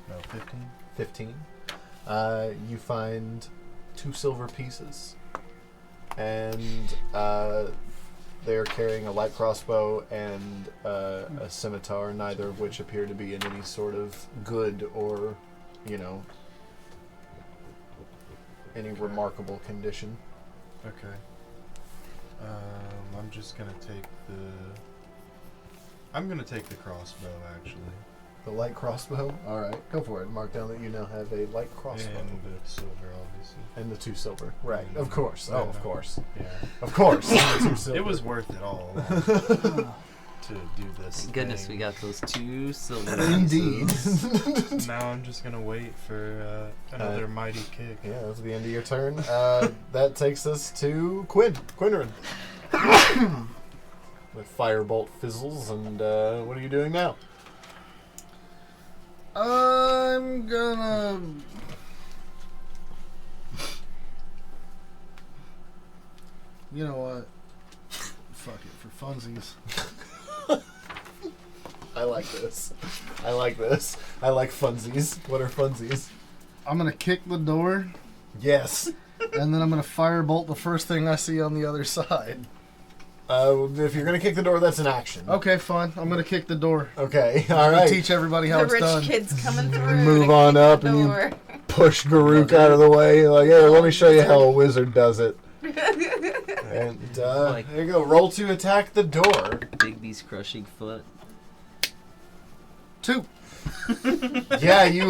No, 15? 15. You find 2 silver pieces. And they are carrying a light crossbow and a scimitar, neither of which appear to be in any sort of good or, any remarkable condition. Okay. I'm just gonna take I'm gonna take the crossbow, actually. The light crossbow? Alright, go for it. Mark down that you now have a light crossbow. And the silver, obviously. And the 2 silver. Right, Yeah. of course. Yeah, Oh, of no. course. Yeah. Of course. The 2 silver. It was worth it all along. to do this. Thank goodness we thing. got those 2 silver. Indeed. Now I'm just gonna wait for another mighty kick. Yeah, that's the end of your turn. That takes us to Quinrin. With firebolt fizzles, and what are you doing now? I'm gonna. You know what? Fuck it, for funsies. I like this. I like funsies. What are funsies? I'm gonna kick the door, Yes. and then I'm gonna firebolt the first thing I see on the other side. If you're gonna kick the door, that's an action. Okay, fine. I'm gonna kick the door. Okay. All I'm gonna right. teach everybody how The it's rich done. kids coming through. Move to on kick up the and you- door. Push Garuk out of the way. Like, here, let me show you how a wizard does it. And Like- there you go. Roll to attack the door. Digby's crushing foot. 2. Yeah, you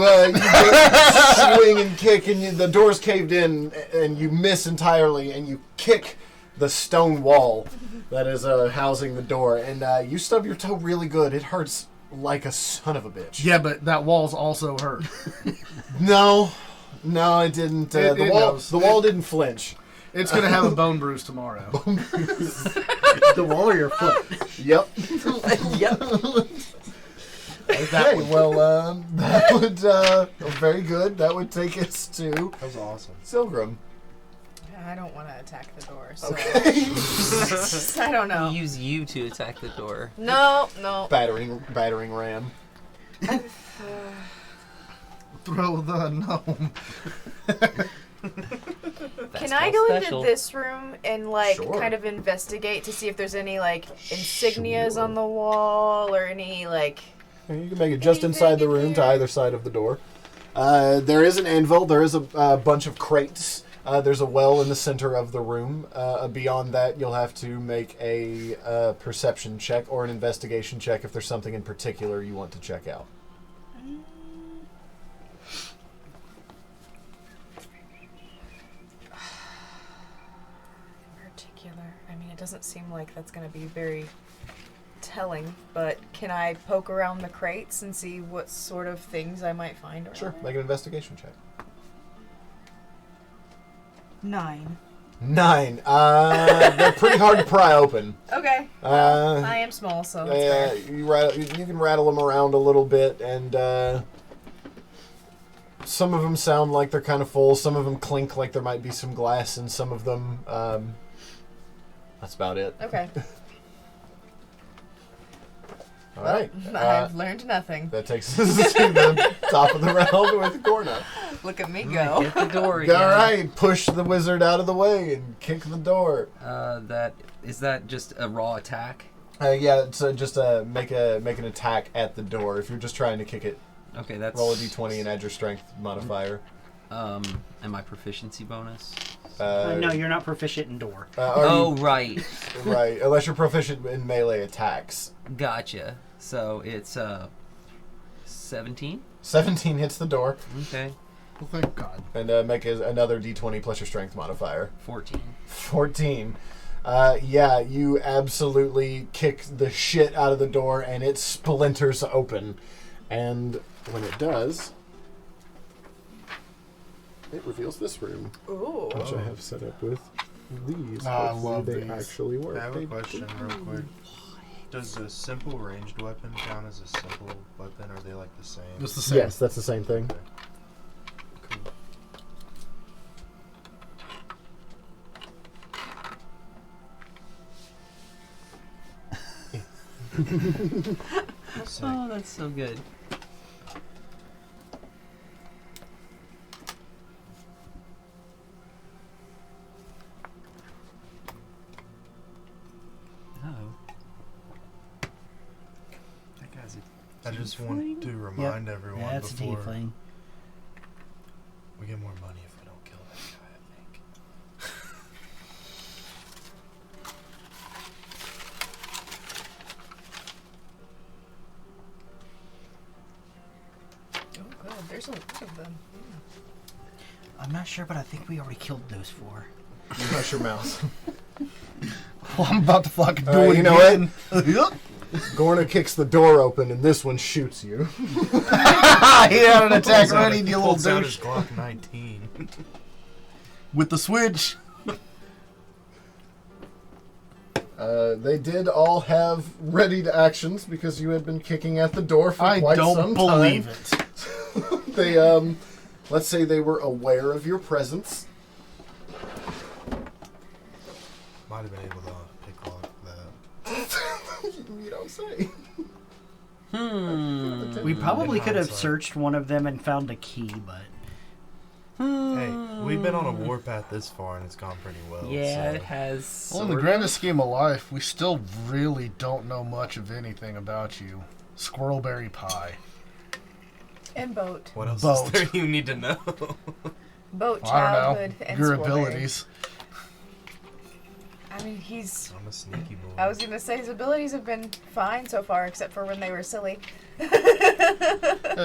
swing and kick, and the door's caved in, and you miss entirely, and you kick the stone wall that is housing the door, and you stub your toe really good. It hurts like a son of a bitch. Yeah, but that wall's also hurt. No, it didn't. It The wall didn't flinch. It's gonna have a bone bruise tomorrow. The wall or your foot? Yep. Yep. Okay, well, that would very good. That would take us to That was awesome. Zilgrim. I don't want to attack the door, so Okay. I don't know. Use you to attack the door. No. battering ram. Throw the gnome. Can I go special. into this room and Sure. kind of investigate to see if there's any insignias on the wall or any You can make it just Anything inside the in room to there? either side of the door. There is an anvil. There is a bunch of crates. There's a well in the center of the room. Beyond that, you'll have to make a perception check or an investigation check if there's something in particular you want to check out. in particular. I mean, it doesn't seem like that's going to be very telling, but can I poke around the crates and see what sort of things I might find around Sure, there? make an investigation check. 9. 9. They're pretty hard to pry open. Okay. Uh, I am small, so that's fair. you can rattle them around a little bit, and some of them sound like they're kind of full. Some of them clink like there might be some glass in some of them. That's about it. Okay. All right. I've learned nothing. That takes us to the top of the round with Gorna. Look at me Hit go. the door All again. right, push the wizard out of the way and kick the door. Is that just a raw attack? Yeah, it's just make an attack at the door. If you're just trying to kick it, Okay, that's roll a d20 and add your strength modifier. and my proficiency bonus. No, you're not proficient in door. Right. Right, unless you're proficient in melee attacks. Gotcha. So it's 17. 17 hits the door, Okay. Well, thank God. and make another d20 plus your strength modifier. 14. 14. Yeah, you absolutely kick the shit out of the door, and it splinters open. And when it does, it reveals this room, Ooh. which I have set up with these. I Hopefully love they these. actually work. I have They a question real quick. Does a simple ranged weapon count as a simple weapon? Are they like the same? Just the same. Yes, that's the same thing. Cool. Sick. Oh, that's so good. Oh. That guy's a I just want to remind everyone That's a before tiefling. we get more money if we don't kill that guy, I think. Oh, good. There's a lot of them. I'm not sure, but I think we already killed those 4. You hush your mouth. Well, I'm about to fucking do Alright, it you know again. Gorna kicks the door open, and this one shoots you. He had an attack ready, you little Pulls out his douche. Glock 19. With the switch. They did all have readied actions because you had been kicking at the door for I quite don't some believe time. it. They, let's say they were aware of your presence. Might have been able to pick lock that. You don't say. We probably In could have hindsight. searched one of them and found a key, but Hey, we've been on a warpath this far and it's gone pretty well. Yeah, so. it has. Well, in the sort grandest scheme of life, we still really don't know much of anything about you. Squirrelberry pie. And boat. What else Boat. is there you need to know? Boat, I childhood, don't know. and Your Squirrelberry. abilities. I mean, he's... I'm a sneaky boy. I was going to say his abilities have been fine so far, except for when they were silly. Yeah,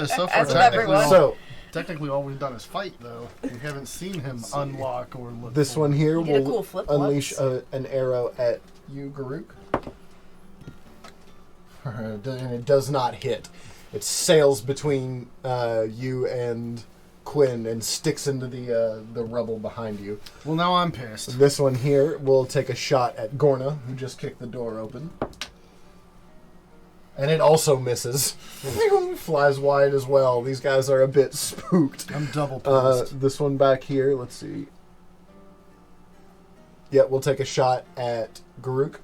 so far, As with technically, everyone. So, technically all we've done is fight, though. We haven't seen him unlock or look this for one here You did a will cool flip unleash once. an arrow at you, Garuk. And it does not hit. It sails between you and Quinn and sticks into the rubble behind you. Well, now I'm pissed. This one here will take a shot at Gorna, who just kicked the door open. And it also misses. Flies wide as well. These guys are a bit spooked. I'm double pissed. This one back here, let's see. Yeah, we'll take a shot at Garuk.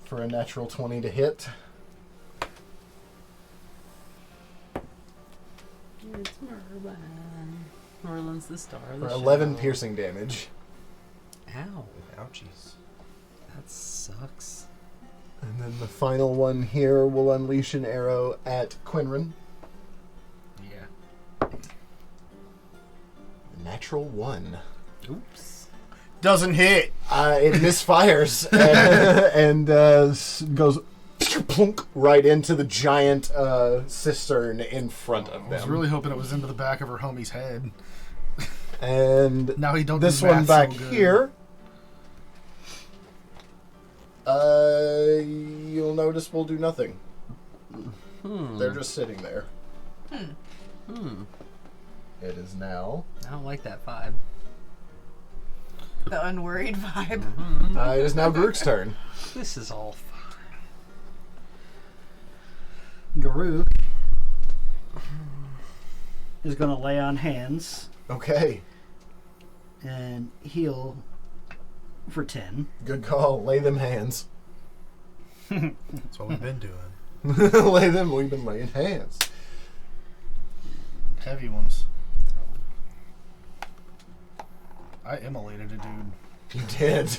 For a natural 20 to hit. It's Merlin. Merlin's the star of the For show. 11 piercing damage. Ow. Ouchies. That sucks. And then the final one here will unleash an arrow at Quinrin. Yeah. Natural 1. Oops. Doesn't hit. It misfires and goes plunk right into the giant cistern in front of I was them. really hoping it was into the back of her homie's head. And Now he don't this do one math back so good. here, you'll notice will do nothing. They're just sitting there. It is now. I don't like that vibe. The unworried vibe. It is now Grook's turn. This is all fine. Garuk is going to lay on hands Okay, and heal for 10. good call. Lay them hands. That's what we've been doing. Lay them. We've been laying hands. Heavy ones. I immolated a dude. You did.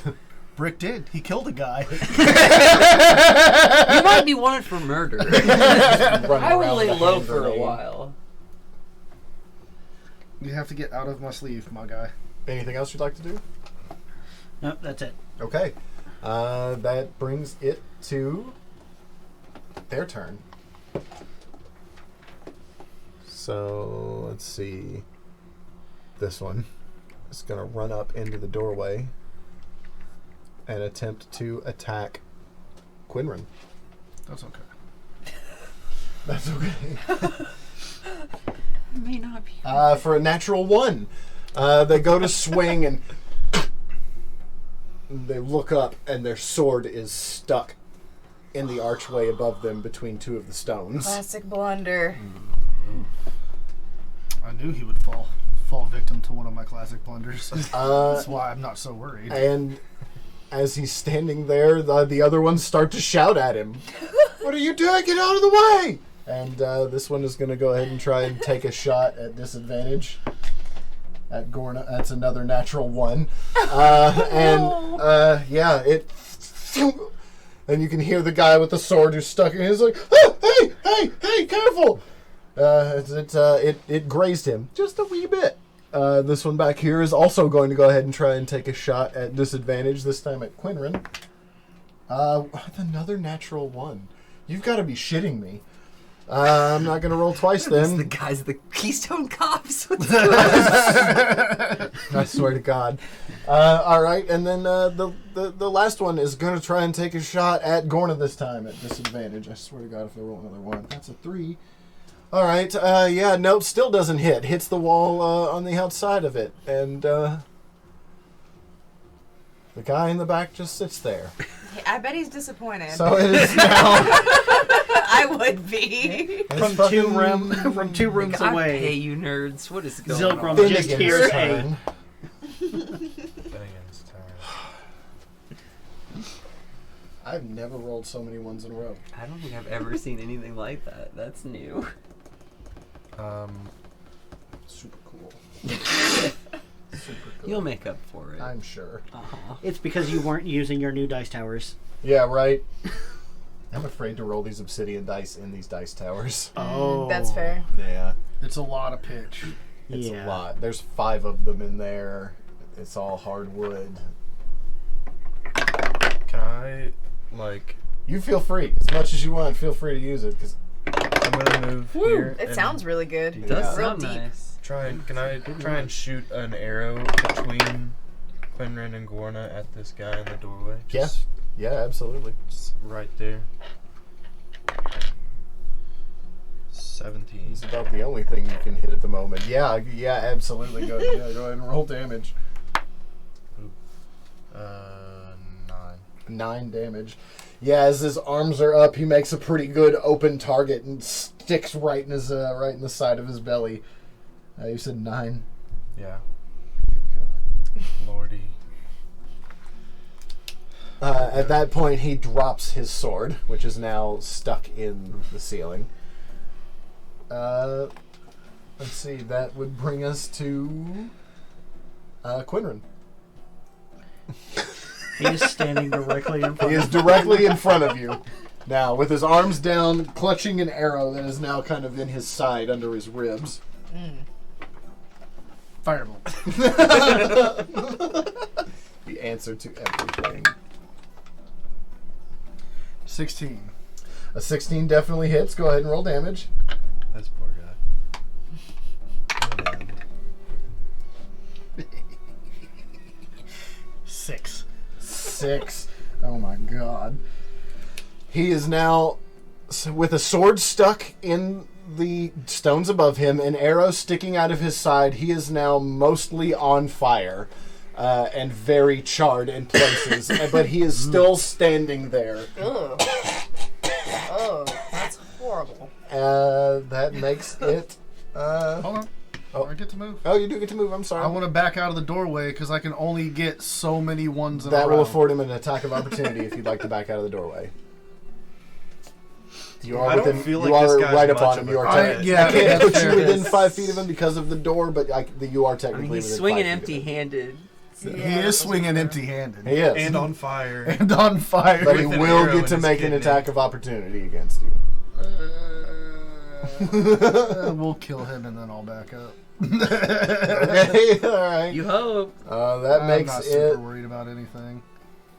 Brick did. He killed a guy. You might be wanted for murder. I will lay low for a while. You have to get out of my sleeve, my guy. Anything else you'd like to do? Nope, that's it. Okay. That brings it to their turn. So, let's see. This one is going to run up into the doorway and attempt to attack Quinrin. That's okay. That's okay. May not be. For a natural 1. They go to swing and they look up and their sword is stuck in the archway above them between two of the stones. Classic blunder. I knew he would fall victim to one of my classic blunders. That's why I'm not so worried. And as he's standing there, the other ones start to shout at him. What are you doing? Get out of the way! And this one is going to go ahead and try and take a shot at disadvantage at Gorna. That's another natural 1. Yeah, it... And you can hear the guy with the sword who's stuck in. He's like, oh, hey, careful! It grazed him just a wee bit. This one back here is also going to go ahead and try and take a shot at disadvantage, this time at Quinrin. Another natural 1. You've got to be shitting me. I'm not going to roll twice It's the then. guys, the Keystone Cops. I swear to God. All right, and then the last one is going to try and take a shot at Gorna this time at disadvantage. I swear to God, if I roll another one. That's a 3. All right, yeah, nope, still doesn't hit. Hits the wall on the outside of it, and the guy in the back just sits there. I bet he's disappointed. So it is now... I would be. From two rooms I away. pay you nerds. What is going Zilgrim on? just Finnegan's hears a turn. Finnegan's turn. I've never rolled so many ones in a row. I don't think I've ever seen anything like that. That's new. Super cool. You'll make up for it. I'm sure. It's because you weren't using your new dice towers. Yeah, right. I'm afraid to roll these obsidian dice in these dice towers. Oh. That's fair. Yeah, It's a lot of pitch. it's Yeah. a lot. There's 5 of them in there. It's all hardwood. Can I, like, You feel free. As much as you want, feel free to use it. Because I'm gonna move here. It and sounds really good. It does Yeah. Real sound deep. nice. Can I try and shoot an arrow between Quinrin and Gorna at this guy in the doorway? Just, yeah, absolutely. just right there. 17. He's about the only thing you can hit at the moment. Yeah, absolutely. Go ahead and roll damage. 9. 9 damage. Yeah, as his arms are up, he makes a pretty good open target and sticks right in his right in the side of his belly. You said 9. Yeah. Lordy. At that point, he drops his sword, which is now stuck in the ceiling. Let's see. That would bring us to Quinrin. He is standing directly in front He is of you. directly in front of you. Now, with his arms down, clutching an arrow that is now kind of in his side under his ribs. Firebolt. The answer to everything. 16. A 16 definitely hits. Go ahead and roll damage. This poor guy. And 6. 6. Oh my god. He is now with a sword stuck in the stones above him, an arrow sticking out of his side. He is now mostly on fire and very charred in places, but he is still standing there. Ugh. Oh, that's horrible. That makes it... Hold on. Oh. I get to move. Oh, you do get to move. I'm sorry. I want to back out of the doorway because I can only get so many ones in a That row. will afford him an attack of opportunity if you'd like to back out of the doorway. You are I don't within. feel You like this are guy's right much upon of him. a You are. threat. Yeah, I can't that's put fair. you within 5 feet of him because of the door, but you are I technically mean, he's within swinging 5 feet of him. empty-handed. He is swinging empty-handed. He is. and on fire. And on fire. But he with an will arrow get in to his make an kidney. attack of opportunity against you. We'll kill him and then I'll back up. Okay, all right. You hope. That I'm makes not super it worried about anything.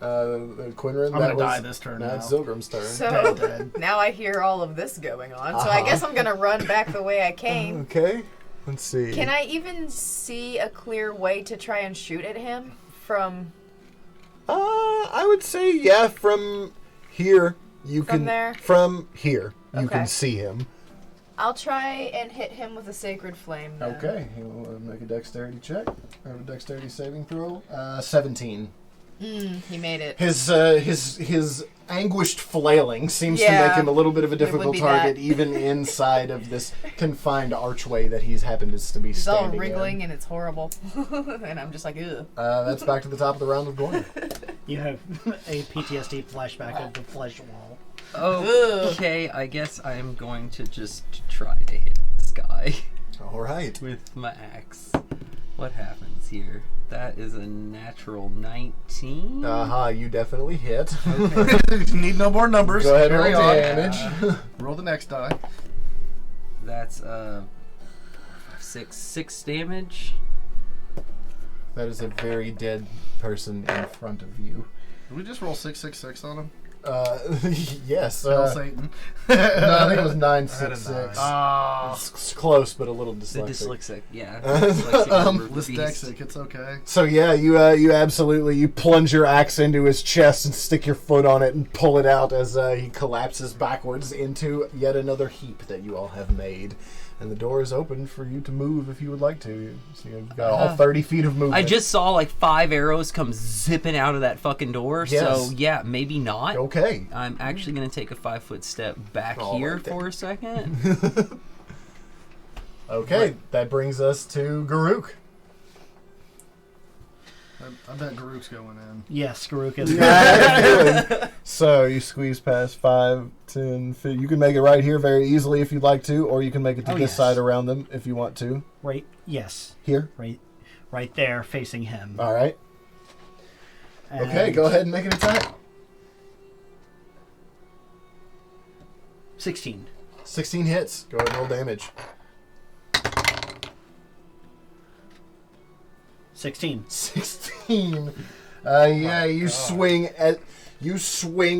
Quinrin. I'm gonna die this turn Now now. it's Zilgrim's turn. So Dead. now I hear all of this going on. So I guess I'm gonna run back the way I came. Okay. Let's see. Can I even see a clear way to try and shoot at him from I would say yeah. From here, you From can. there? From here, you Okay. can see him. I'll try and hit him with a sacred flame. Then. Okay, he'll make a dexterity check. Or a dexterity saving throw. 17. He made it. His anguished flailing seems to Yeah, make him a little bit of a it would difficult be target, that. even inside of this confined archway that he's happened to be It's all standing wriggling in. and it's horrible. And I'm just like, ugh. That's back to the top of the round of Gorn. You have a PTSD flashback of the flesh wall. Okay, I guess I'm going to just try to hit this guy All right. with my axe. What happens here? That is a natural 19. You definitely hit. Need no more numbers. Go ahead and Carry roll on. damage. Roll the next die. That's 6 damage. That is a very dead person in front of you. Did we just roll 666 on him? Yes. Hell Satan. No, I think it was I had a 966. Ah, It's close, but a little The dyslexic. dyslexic, yeah. dyslexic. It's okay. So yeah, you absolutely you plunge your axe into his chest and stick your foot on it and pull it out as he collapses backwards into yet another heap that you all have made. And the door is open for you to move if you would like to. So you've got all 30 feet of movement. I just saw like 5 arrows come zipping out of that fucking door, Yes. so yeah, maybe not. Okay. I'm actually going to take a 5-foot step back All here right, then. for a second. Okay, that brings us to Garuk. I bet Garuk's going in. Yes, Garuk is. So you squeeze past 5, 10 feet. You can make it right here very easily if you'd like to, or you can make it to Oh, this yes. side around them if you want to. Right. Yes. Here. Right there, facing him. All right. Okay, And go ahead and make an attack. 16. 16 hits. Go ahead and roll damage. 16. 16. Yeah, you swing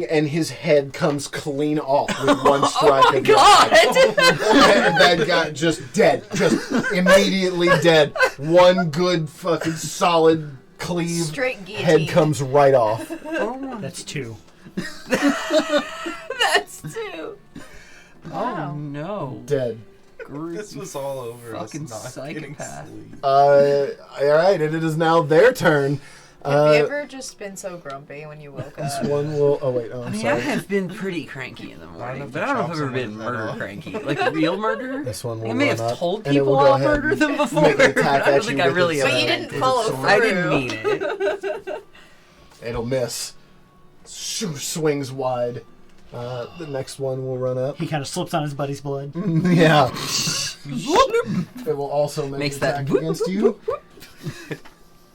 and his head comes clean off with one strike. Oh my of your god! and that guy just dead. Just immediately dead. One good fucking solid cleave. Straight guillotine. Head comes right off. That's 2. That's 2. Wow. Oh no. Dead. This was all over. Fucking us not getting psychopath. sleep. Alright, and it is now their turn. Have you ever just been so grumpy when you woke This up? one will. Oh, wait. Oh, I I'm mean, sorry. I have been pretty cranky in the morning, enough but to I don't know if chop I've ever been someone's head murder off. cranky. Like real murder? This one will I may run have up, told and it will people go I'll ahead murder and them before, make an but attack I at don't think you I with really its, But have. you didn't with follow its through. sword. I didn't mean it. It'll miss. Swings wide. The next one will run up. He kind of slips on his buddy's blood. Yeah. It will also make Makes an that attack against you.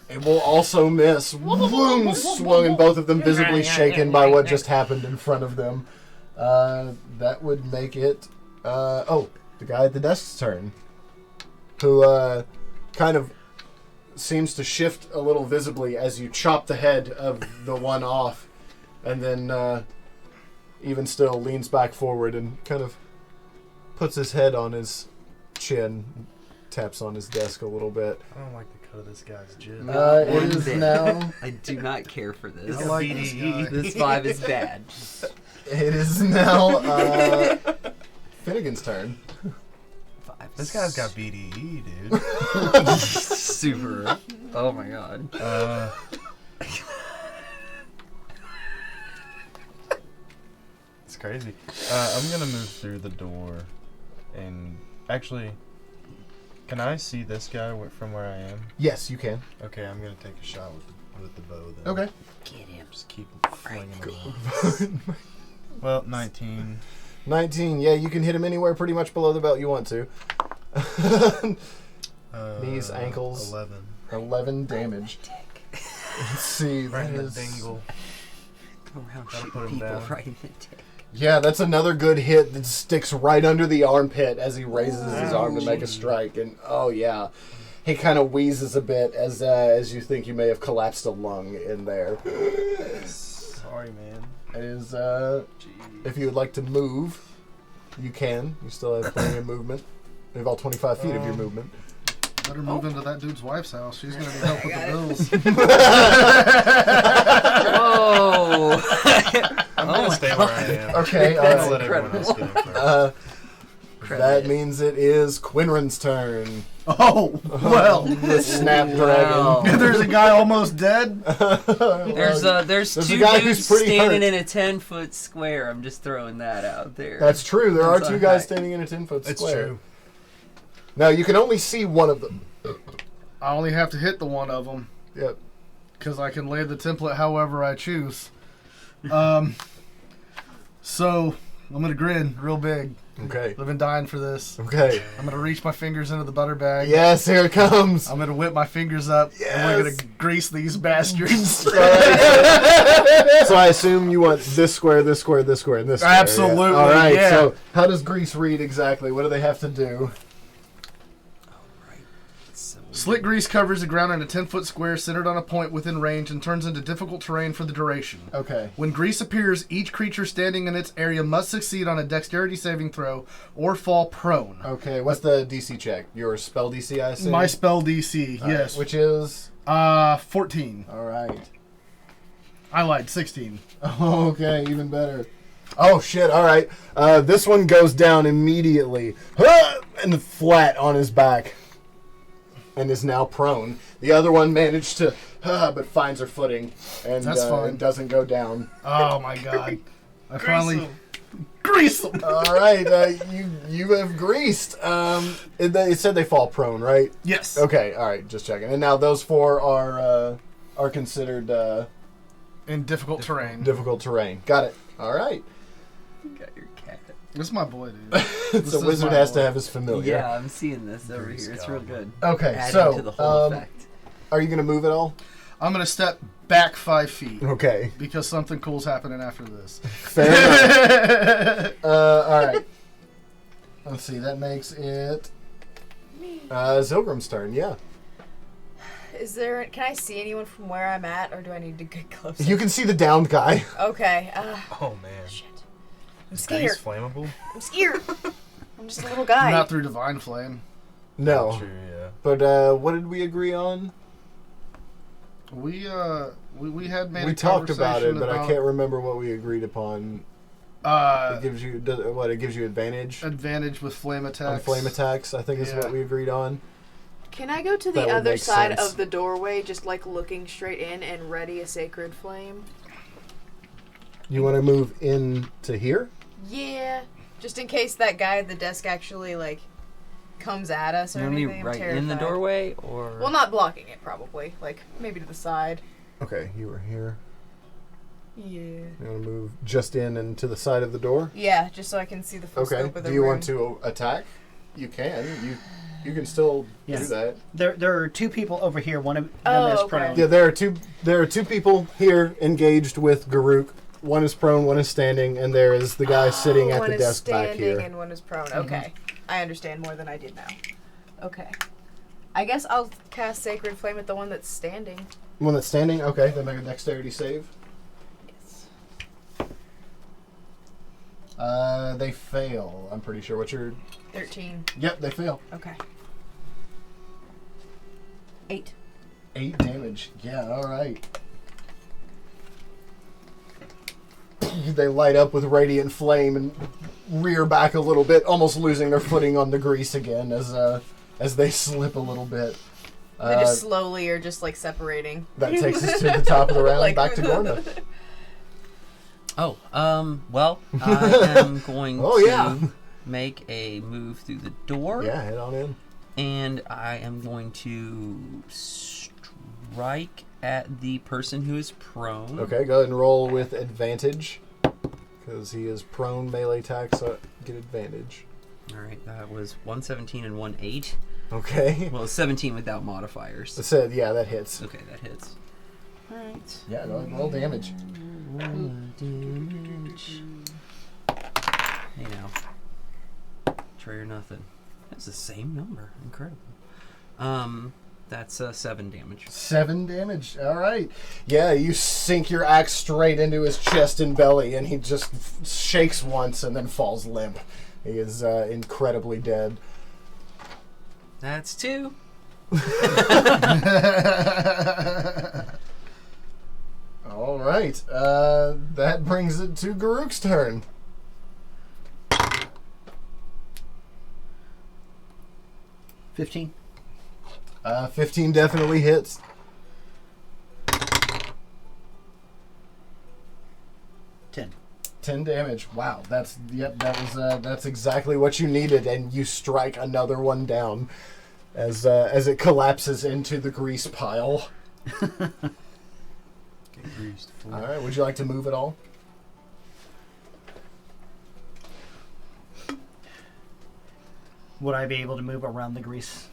It will also miss. Boom! Swung, and both of them visibly shaken by what just happened in front of them. That would make it. The guy at the desk's turn, who kind of seems to shift a little visibly as you chop the head of the one off, and then even still leans back forward and kind of puts his head on his chin, taps on his desk a little bit. I don't like the cut of this guy's jib. Not It one is bit. now. I do not care for this. I like this guy. This 5 is bad. It is now Finnegan's turn. 5. This guy's got BDE, dude. Super. Oh my god. It's crazy. I'm gonna move through the door, and actually, can I see this guy from where I am? Yes, you can. Okay, I'm gonna take a shot with the bow then. Okay. Get him. Just keep flinging them. Well, 19. 19. Yeah, you can hit him anywhere pretty much below the belt you want to. Knees, ankles. 11. 11 damage. Let's see. Right That in the is... dingle. Go around That'll shooting put him people down. right in the dick. Yeah, that's another good hit that sticks right under the armpit as he raises his arm to make a strike. And oh yeah, he kind of wheezes a bit as you think you may have collapsed a lung in there. Sorry, man. It is if you would like to move, you can. You still have plenty of movement. You have all 25 feet of your movement. Better move into that dude's wife's house. She's gonna need help with the bills. Whoa! I'm gonna stay where I am. Okay, I'm That's gonna let everyone else get in first. that means it is Quinran's turn. Oh, well. The Snapdragon. Wow. There's a guy almost dead. There's There's a two guy dudes who's pretty standing hurt. in a 10-foot square. I'm just throwing that out there. That's true. There are That's two on guys high. standing in a 10-foot It's square. true. Now you can only see one of them. I only have to hit the one of them Yep. because I can lay the template however I choose. So I'm gonna grin real big. Okay. I've been dying for this. Okay. I'm gonna reach my fingers into the butter bag. Yes, here it comes. I'm gonna whip my fingers up, and we're Yes. gonna grease these bastards. So I assume you want this square, this square, this square, and this square. Absolutely, All right. yeah. So how does grease read exactly? What do they have to do? So Slick grease covers the ground in a 10-foot square centered on a point within range and turns into difficult terrain for the duration. Okay. When grease appears, each creature standing in its area must succeed on a dexterity saving throw or fall prone. Okay, what's the DC check? Your spell DC, I assume? My spell DC, All right, yes. which is? 14. All right. I lied, 16. Okay, even better. Oh, shit, all right. This one goes down immediately. And flat on his back. And is now prone. The other one managed to, but finds her footing. And, That's fine. and doesn't go down. Oh, my God. I finally... Grease them! All right, you have greased. It said they fall prone, right? Yes. Okay, all right, just checking. And now those 4 are considered In difficult terrain. difficult terrain. Got it. All right. You got your cat. This is my boy, dude. So is wizard my has boy. to have his familiar. Yeah, I'm seeing this over Grease here. It's real good. Okay, Adding so to the whole effect. are you going to move at all? I'm going to step back 5 feet. Okay. Because something cool's happening after this. Fair enough. All right. Let's see. That makes it Zilgrim's turn. Yeah. Can I see anyone from where I'm at, or do I need to get closer? You can see the downed guy. Okay. Oh man. Shit. I'm Is scared. grease flammable? I'm scared. I'm just a little guy. Not through Divine Flame. No. True, yeah. But what did we agree on? We had made We a talked about it, conversation but I can't remember what we agreed upon. It gives you It gives you advantage advantage with flame attacks. on flame attacks. I think is Yeah. what we agreed on. Can I go to That the would other make side sense. of the doorway, just like looking straight in and ready a sacred flame? You want to move in to here? Yeah. Just in case that guy at the desk actually, like, comes at us or You want me anything. I'm right in the terrified. doorway, or? Well, not blocking it, probably. Like, maybe to the side. Okay, you were here. Yeah. You want to move just in and to the side of the door? Yeah, just so I can see the full Okay. scope of the Do you room. want to attack? You can. You can still Yes. do that. There are 2 people over here. One of them Oh, is okay. prone. Yeah, there are two people here engaged with Garuk. One is prone, one is standing, and there is the guy sitting at one the is desk back standing here. and one is prone. Okay. I understand more than I did now. Okay. I guess I'll cast Sacred Flame at the one that's standing. One that's standing? Okay, then make a dexterity save. Yes. They fail. I'm pretty sure. What's your... 13. Yep, they fail. Okay. 8. 8 damage. Yeah, alright. They light up with radiant flame and rear back a little bit, almost losing their footing on the grease again as they slip a little bit. They just slowly are just like separating. That takes us to the top of the round, Like- back to Gorna. Oh, well, I am going Oh, to yeah. make a move through the door. Yeah, head on in. And I am going to strike at the person who is prone. Okay, go ahead and roll with advantage. Because he is prone melee attack, so get advantage. Alright, that was 117 and 18. Okay. Well, 17 without modifiers. It said, yeah, that hits. Okay, that hits. Alright. Yeah, go ahead and roll damage. Damage. Hey now. Try or nothing. That's the same number. Incredible. That's 7 damage. 7 damage. All right. Yeah, you sink your axe straight into his chest and belly, and he just shakes once and then falls limp. He is incredibly dead. That's 2. All right. That brings it to Garuk's turn. 15. 15 definitely hits. 10. 10 damage. Wow, that's exactly what you needed, and you strike another one down as it collapses into the grease pile. Get greased. All right, would you like to move at all? Would I be able to move around the grease?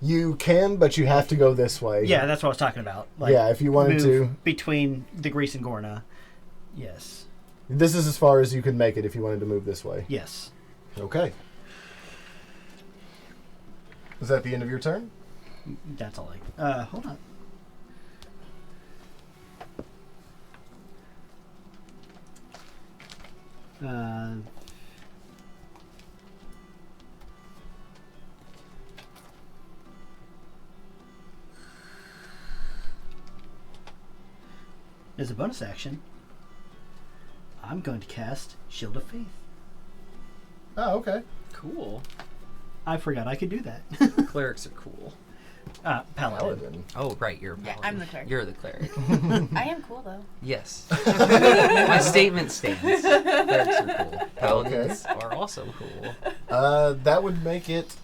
You can, but you have to go this way. Yeah, that's what I was talking about. Like, Yeah, if you wanted move to. between the grease and Gorna. Yes. This is as far as you can make it if you wanted to move this way. Yes. Okay. Is that the end of your turn? That's all hold on. As a bonus action, I'm going to cast Shield of Faith. Oh, okay. Cool. I forgot I could do that. Clerics are cool. Paladin. Paladin. Oh, right, you're a Yeah, paladin. I'm the cleric. You're the cleric. I am cool though. Yes. My statement stands. Clerics are cool. Paladins are also cool. That would make it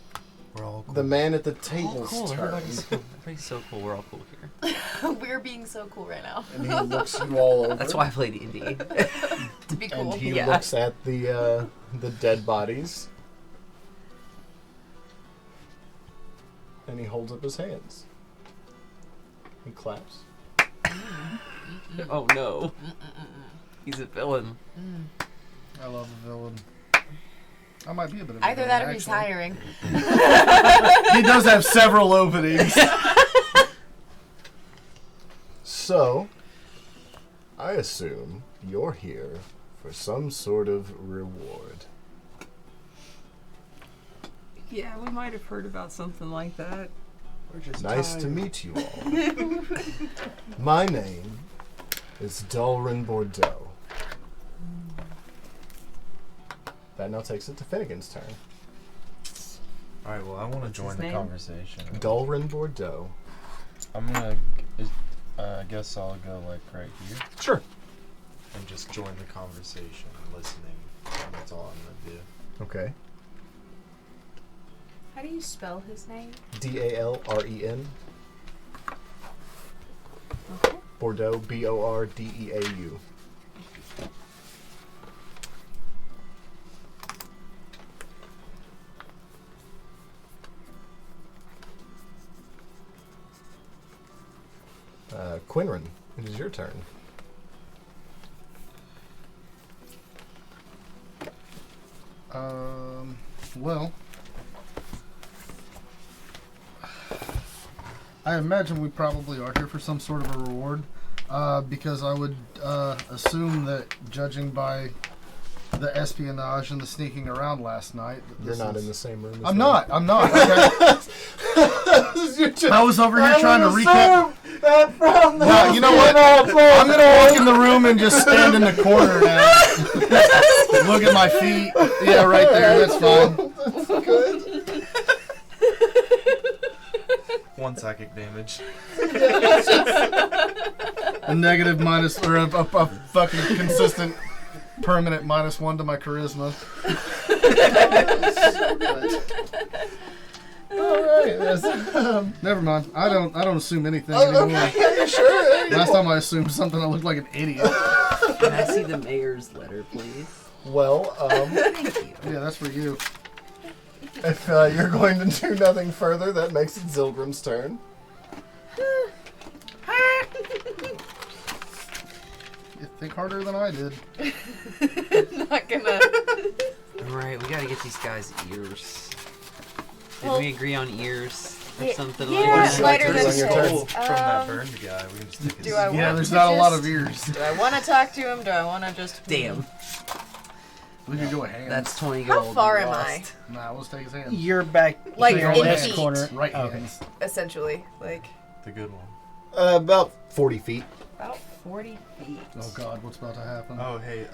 We're all cool. the man at the Oh, table's cool. turn. Everybody's cool. Everybody's so cool. We're all cool here. We're being so cool right now. And he looks you all over. That's why I play D&D. To be cool. And he Yeah. looks at the dead bodies. And he holds up his hands. He claps. Oh no. He's a villain. I love a villain. I might be a bit of a Either villain, that or he's actually. hiring. He does have several openings. So, I assume you're here for some sort of reward. Yeah, we might have heard about something like that. We're just Nice to meet you all. My name is Dalren Bordeaux. That now takes it to Finnegan's turn. Alright, well, I want to join his the name? conversation. Dalren Bordeaux. I'm gonna. I guess I'll go like right here Sure. and just join the conversation, listening. That's all I'm gonna do. Okay. How do you spell his name? Dalren. Okay. Bordeaux, Bordeau. Quinrin, it is your turn. Well, I imagine we probably are here for some sort of a reward, because I would assume that, judging by the espionage and the sneaking around last night, that You're this not is- in the same room as I'm me. not. Okay. I was over here trying to recap. No, you know what? I'm gonna walk in the room and just stand in the corner now. Look at my feet. Yeah, right there. That's fine. That's good. 1 psychic damage. A negative minus, or a fucking consistent, permanent -1 to my charisma. Alright, yes. Never mind. I don't assume anything anymore. Okay, sure. Last time I assumed something, I looked like an idiot. Can I see the mayor's letter, please? Well, Yeah, that's for you. if you're going to do nothing further, that makes it Zilgrim's turn. You think harder than I did. Not gonna. Alright, we gotta get these guys ears. Did Well- we agree on ears or Yeah, something yeah, like What that? would you like to lighter do than on your six. turn? From that burned guy, we can just take his. Do I Yeah, want there's to not a lot just- of ears. Do I want to talk to him? Do I want to just? Damn, We could go a hand. that's 20 How gold. far we am lost. Nah, let's take his hand. You're back Like here in in this feet. corner. Right Okay. hands. Essentially, like The good one. About 40 feet. about 40 feet. Oh God, what's about to happen? Oh, hey,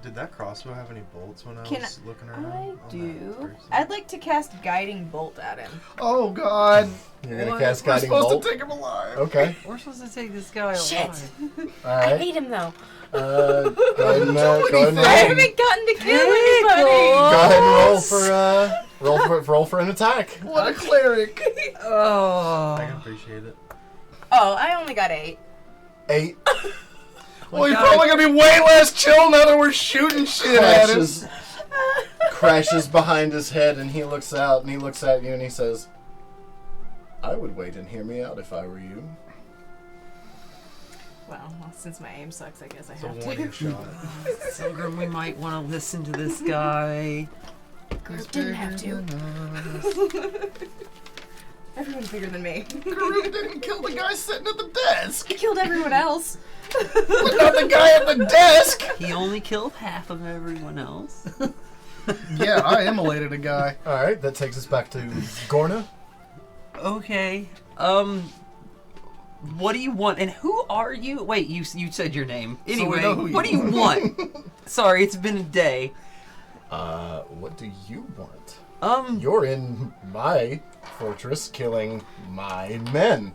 did that crossbow have any bolts when I Can was looking around? I on that do. person? I'd like to cast Guiding Bolt at him. Oh God. You're going What? to cast We're Guiding supposed Bolt. to take him alive. Okay. We're supposed to take this guy Shit. alive. I Alright. hate him though. Go ahead and, go ahead and I haven't gotten to kill anybody. Go ahead and roll for an attack. What a cleric. Oh. I can appreciate it. Oh, I only got 8. 8 Well, he's probably gonna be way less chill now that we're shooting shit at him. crashes behind his head, and he looks out and he looks at you and he says, "I would wait and hear me out if I were you." Well, since my aim sucks, I guess I It's a have warning to. shot. Zilgrim, we might want to listen to this guy. Didn't have to. Everyone's bigger than me. Garuk didn't kill the guy sitting at the desk. He killed everyone else. But not the guy at the desk. He only killed half of everyone else. Yeah, I immolated a guy. All right, that takes us back to Gorna. Okay. What do you want? And who are you? Wait, you said your name. Anyway, know who you what do you want? Sorry, it's been a day. What do you want? You're in my fortress killing my men.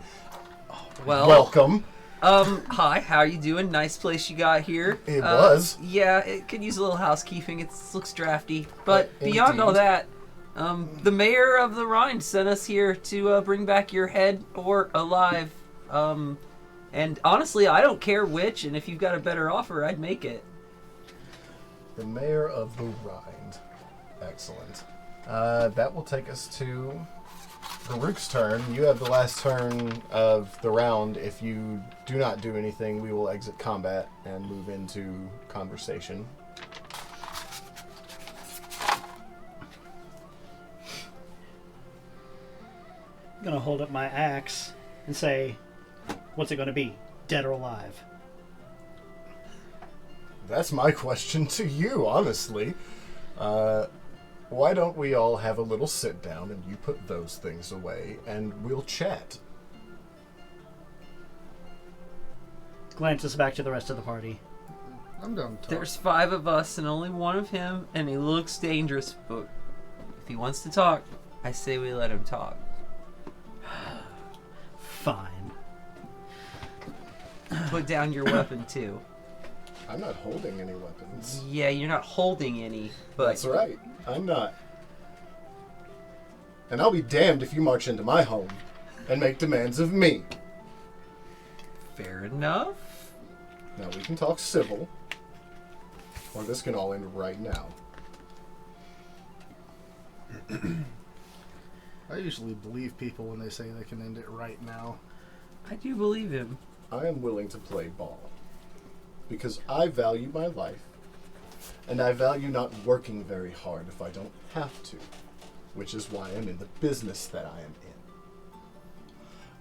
Well, Welcome. Hi, how you doing? Nice place you got here. It was. Yeah, it could use a little housekeeping. It looks drafty. But beyond all Indeed. that, the mayor of the Rhine sent us here to bring back your head or alive. And honestly, I don't care which, and if you've got a better offer, I'd make it. The mayor of the Rhine. Excellent. That will take us to Garuk's turn. You have the last turn of the round. If you do not do anything, we will exit combat and move into conversation. I'm gonna hold up my axe and say, what's it gonna be? Dead or alive? That's my question to you, honestly. Why don't we all have a little sit down and you put those things away and we'll chat? Glances back to the rest of the party. I'm done talking. There's 5 of us and only one of him, and he looks dangerous, but if he wants to talk, I say we let him talk. Fine. Put down your weapon, too. I'm not holding any weapons. Yeah, you're not holding any, but... That's right. I'm not. And I'll be damned if you march into my home and make demands of me. Fair enough. Now we can talk civil, or this can all end right now. I usually believe people when they say they can end it right now. I do believe him. I am willing to play ball because I value my life, and I value not working very hard if I don't have to, which is why I'm in the business that I am in.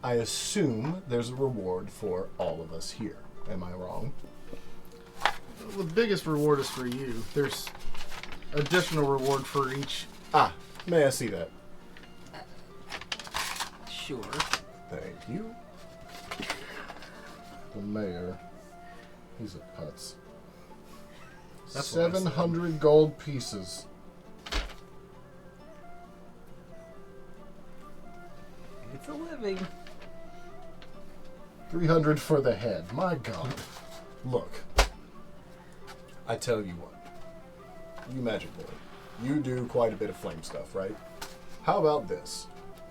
I assume there's a reward for all of us here. Am I wrong? The biggest reward is for you. There's additional reward for each. May I see that? Sure. Thank you. The mayor. He's a putz. That's what I said. 700 gold pieces. It's a living. 300 for the head. My God. Look. I tell you what. You magic boy. You do quite a bit of flame stuff, right? How about this?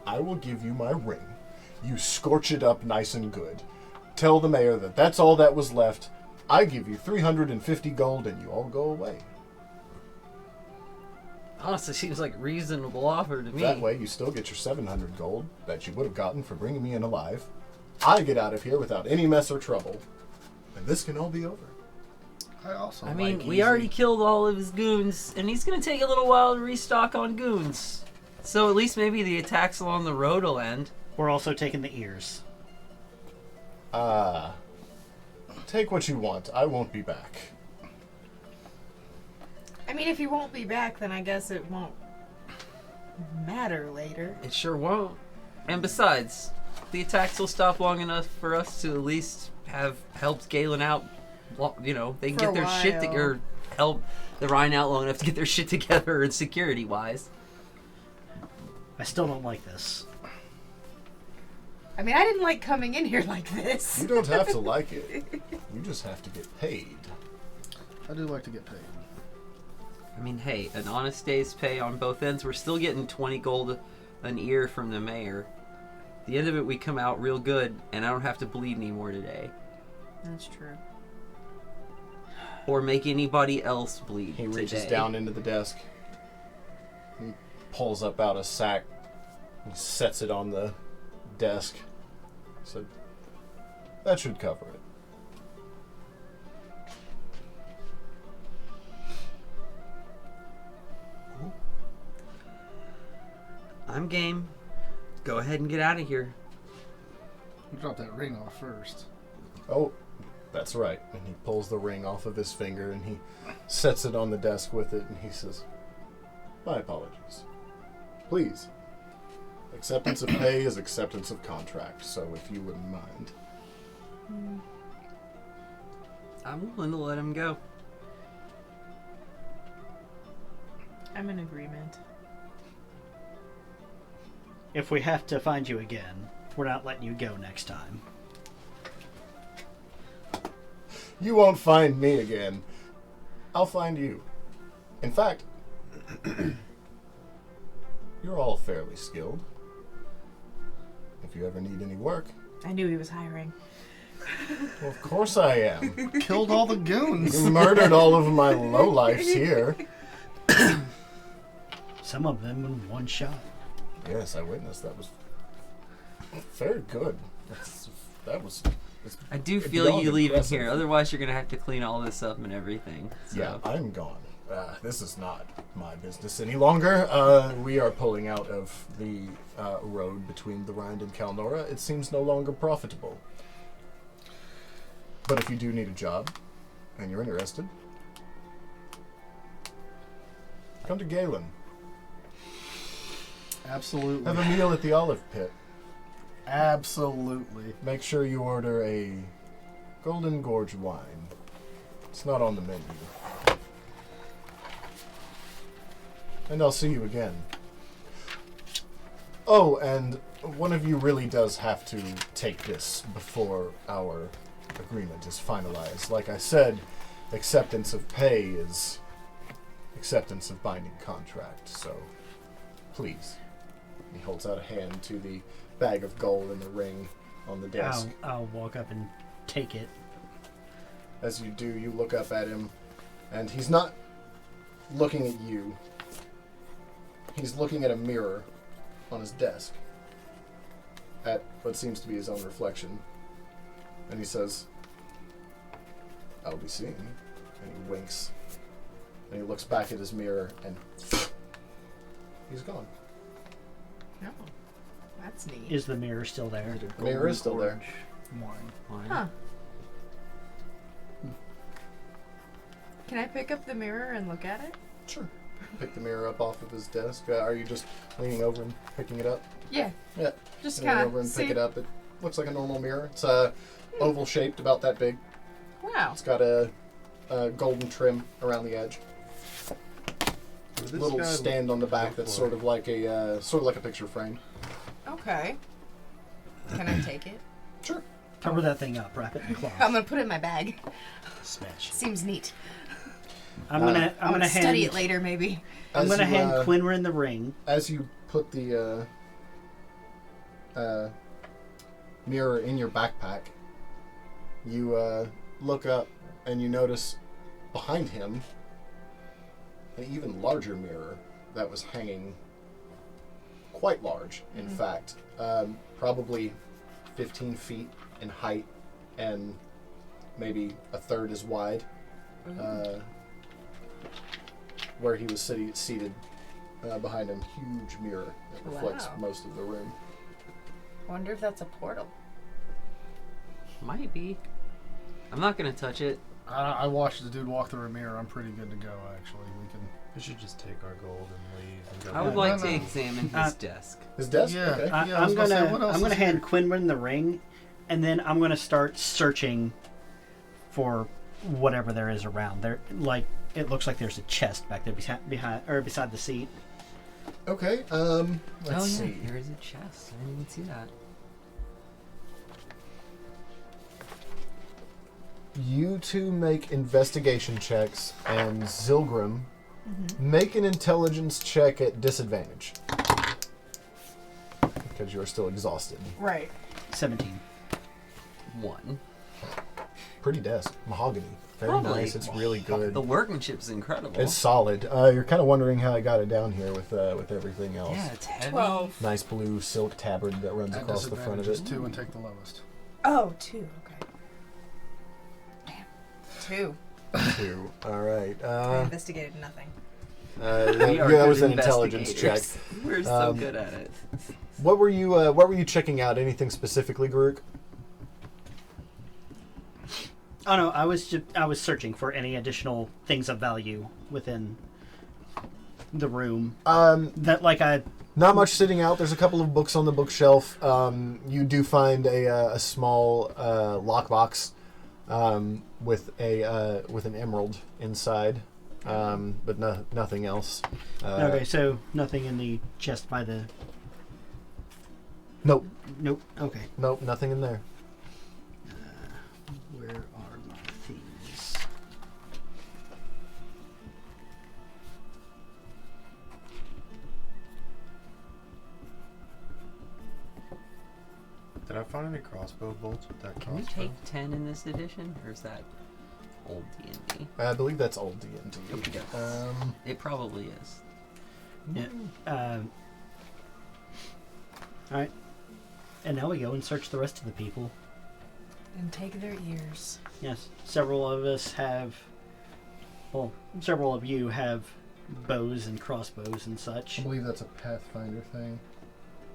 I will give you my ring. You scorch it up nice and good. Tell the mayor that that's all that was left. I give you 350 gold and you all go away. Honestly, seems like a reasonable offer to me. That way you still get your 700 gold that you would have gotten for bringing me in alive. I get out of here without any mess or trouble. And this can all be over. I mean, we already killed all of his goons, and he's going to take a little while to restock on goons. So at least maybe the attacks along the road will end. We're also taking the ears. Take what you want. I won't be back. I mean, if you won't be back, then I guess it won't matter later. It sure won't. And besides, the attacks will stop long enough for us to at least have helped Galen out. You know, they can For get a their shit while. or help the Rhine out long enough to get their shit together and security-wise. I still don't like this. I mean, I didn't like coming in here like this. You don't have to like it. You just have to get paid. I do like to get paid. I mean, hey, an honest day's pay on both ends. We're still getting 20 gold an ear from the mayor. At the end of it, we come out real good, and I don't have to bleed anymore today. That's true. Or make anybody else bleed He reaches today. down into the desk. He pulls up out a sack. He sets it on the desk. He said, that should cover it. I'm game. go ahead and get out of here. You drop that ring off first. Oh, that's right. And he pulls the ring off of his finger and he sets it on the desk with it and he says, "My apologies. Please. Acceptance of pay is acceptance of contract, so if you wouldn't mind." I'm willing to let him go. I'm in agreement. If we have to find you again, we're not letting you go next time. You won't find me again. I'll find you. In fact, you're all fairly skilled. If you ever need any work, I knew he was hiring. well, of course I am. Killed all the goons. You murdered all of my lowlifes here. Some of them in one shot. Yes, I witnessed. That was very good. That was. I do It's feel beyond you leaving impressive. here. Otherwise, you're going to have to clean all this up and everything. So. Yeah, I'm gone. This is not my business any longer. We are pulling out of the road between the Rind and Kalnora. It seems no longer profitable. But if you do need a job, and you're interested, come to Galen. Absolutely. Have a meal at the Olive Pit. Absolutely. Make sure you order a Golden Gorge wine. It's not on the menu. And I'll see you again. Oh, and one of you really does have to take this before our agreement is finalized. Like I said, acceptance of pay is acceptance of binding contract, so please. He holds out a hand to the bag of gold and the ring on the desk. I'll walk up and take it. As you do, you look up at him, and he's not looking at you. He's looking at a mirror on his desk at what seems to be his own reflection. And he says, "I'll be seeing you." And he winks. And he looks back at his mirror, and he's gone. No. That's neat. Is the mirror still there? The mirror is still there. Wine. Huh. Can I pick up the mirror and look at it? Sure. Pick the mirror up off of his desk. Are you just leaning over and picking it up? Yeah. Yeah. Just Lean kind over of and see. pick it up. It looks like a normal mirror. It's oval shaped, about that big. Wow. It's got a golden trim around the edge. This Little guy stand on the back look that's for? sort of like a picture frame. Okay. Can I take it? Sure. Cover that thing up, wrap it in cloth. I'm gonna put it in my bag. Smash. Seems neat. I'm gonna hand study it later, maybe. I'm gonna hand you, Quinrin the ring. as you put the mirror in your backpack. You look up and you notice behind him an even larger mirror that was hanging quite large, in fact. Probably 15 feet in height and maybe a third as wide. Where he was seated behind him, huge mirror that reflects Wow. most of the room. Wonder if that's a portal. Might be. I'm not going to touch it. I watched the dude walk through a mirror. I'm pretty good to go, actually. We can. We should just take our gold and leave. And go I would back. like no, to no. examine his desk. His desk? Yeah. Okay. I, Yeah, I was I'm gonna say, gonna what else I'm gonna is hand here? Quinrin the ring, and then I'm gonna start searching for whatever there is around there. Like it looks like there's a chest back there beside the seat. Okay. Let's Oh, yeah. see. There is a chest. I didn't even see that. You two make investigation checks, and Zilgrim, make an intelligence check at disadvantage. Because you are still exhausted. Right. 17. 1. Pretty desk. Mahogany. Very Lovely. nice. It's really good. The workmanship is incredible. It's solid. You're kind of wondering how I got it down here with everything else. yeah, it's heavy. 12. Nice blue silk tabard that runs At across the front of disadvantage it. is 2 and take the lowest. Oh, 2. Okay. Damn. 2. 2. All right. I investigated nothing. We are that good was an intelligence check. investigators. We're so Um, good at it. What were you checking out? Anything specifically, Garuk? Oh no, I was searching for any additional things of value within the room. Not much sitting out. There's a couple of books on the bookshelf. You do find a small lockbox with an emerald inside, but nothing else. Okay, so nothing in the chest by the. Nope. Nope. Okay. Nope. Nothing in there. Where are my things? Did I find any crossbow bolts with that Can we crossbow? take 10 in this edition, or is that old D&D? I believe that's old D&D. Okay. It probably is. Yeah. All right. And now we go and search the rest of the people. And take their ears. Yes, several of us have. Well, several of you have bows and crossbows and such. I believe that's a Pathfinder thing.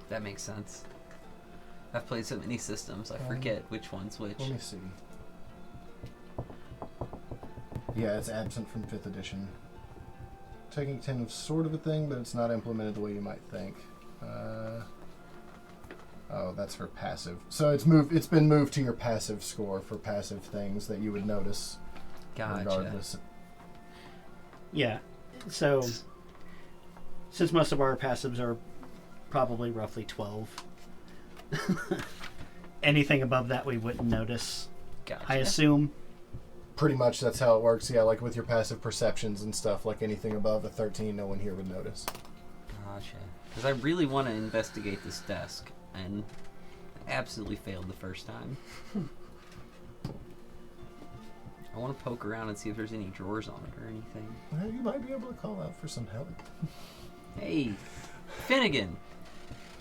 That makes sense. I've played so many systems, I forget which one's which. Let me see. Yeah, it's absent from 5th edition. Taking 10 of sort of a thing, but it's not implemented the way you might think. Oh, that's for passive. So it's been moved to your passive score for passive things that you would notice. Gotcha. Regardless. Yeah. So, since most of our passives are probably roughly 12, anything above that we wouldn't notice. Gotcha. I assume. Pretty much that's how it works. Yeah, like with your passive perceptions and stuff, like anything above a 13, no one here would notice. Gotcha. Because I really want to investigate this desk, and I absolutely failed the first time. I want to poke around and see if there's any drawers on it or anything. Well, you might be able to call out for some help. Hey, Finnegan,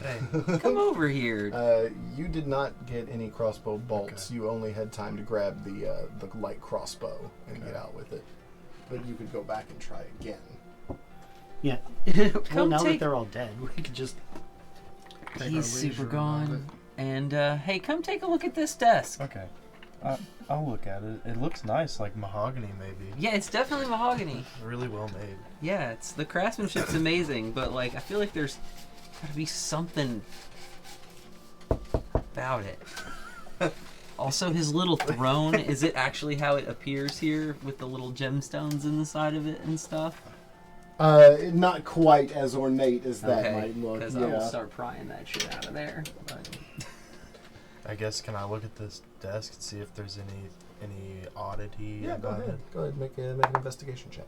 Hey, come over here. You did not get any crossbow bolts. Okay. You only had time to grab the light crossbow and get out with it. But you could go back and try again. Yeah. Well, now that they're all dead, we could just. He's super gone. And hey, come take a look at this desk. okay. I'll look at it. It looks nice, like mahogany maybe. Yeah, it's definitely mahogany. Really well made. Yeah, it's the craftsmanship's amazing, but like I feel like there's gotta be something about it. Also, his little throne, is it actually how it appears here with the little gemstones in the side of it and stuff? Not quite as ornate as that might look. Because I will start prying that shit out of there. But I guess, can I look at this desk and see if there's any oddity Yeah, go about ahead. it? Go ahead, make an investigation check.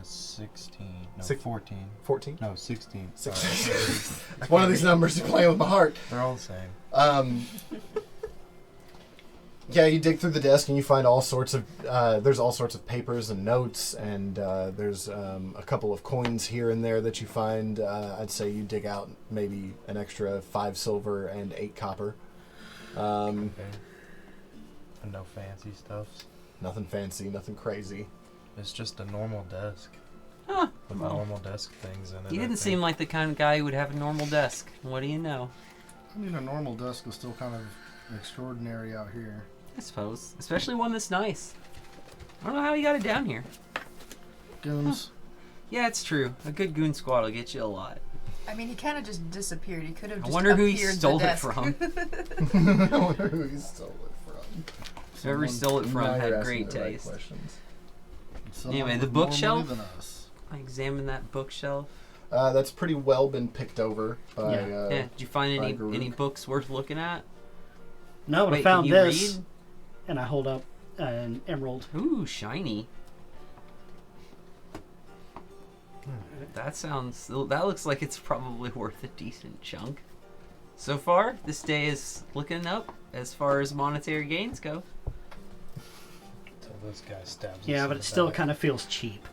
16. No, 14. 14. No, 16. 16. One of these numbers you're playing with my heart. They're all the same. Yeah, you dig through the desk and you find all sorts of there's all sorts of papers and notes, and there's a couple of coins here and there that you find. I'd say you dig out maybe an extra 5 silver and 8 copper. Okay. And no fancy stuff. Nothing fancy, nothing crazy. It's just a normal desk. Huh. With normal desk things in it. He didn't seem like the kind of guy who would have a normal desk. What do you know? I mean, a normal desk is still kind of extraordinary out here. I suppose. Especially one that's nice. I don't know how he got it down here. Goons. Yeah, it's true. A good goon squad will get you a lot. I mean, he kind of just disappeared. He could have just I wonder who he appeared stole the it desk. from. I wonder who he stole it from. Whoever he stole it from Now you're had great asking the right taste. questions. Someone Anyway, the with more bookshelf? money than us. I examined that bookshelf. That's pretty well been picked over by. Yeah. Yeah, did you find by any Garuk. books worth looking at? No, but Wait, I found can you this, read? and I hold up an emerald. Ooh, shiny. That looks like it's probably worth a decent chunk. So far, this day is looking up as far as monetary gains go. Until this guy stabs us Yeah, in but the it still back. kind of feels cheap.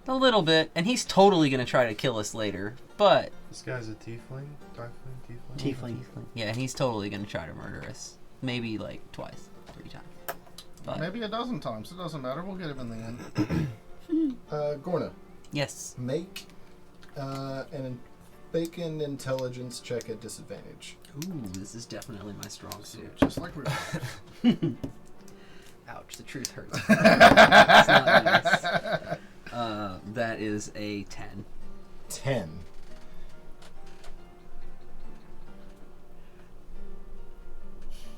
A little bit, and he's totally gonna try to kill us later. But This guy's a tiefling? Tiefling? yeah, and he's totally gonna try to murder us. Maybe like twice, 3 times. But Maybe a dozen times. It doesn't matter. We'll get him in the end. Gorna, yes, make an make an intelligence check at disadvantage. Ooh, this is definitely my strong suit. Just like we're. Ouch, the truth hurts. It's not nice. That is a 10. 10.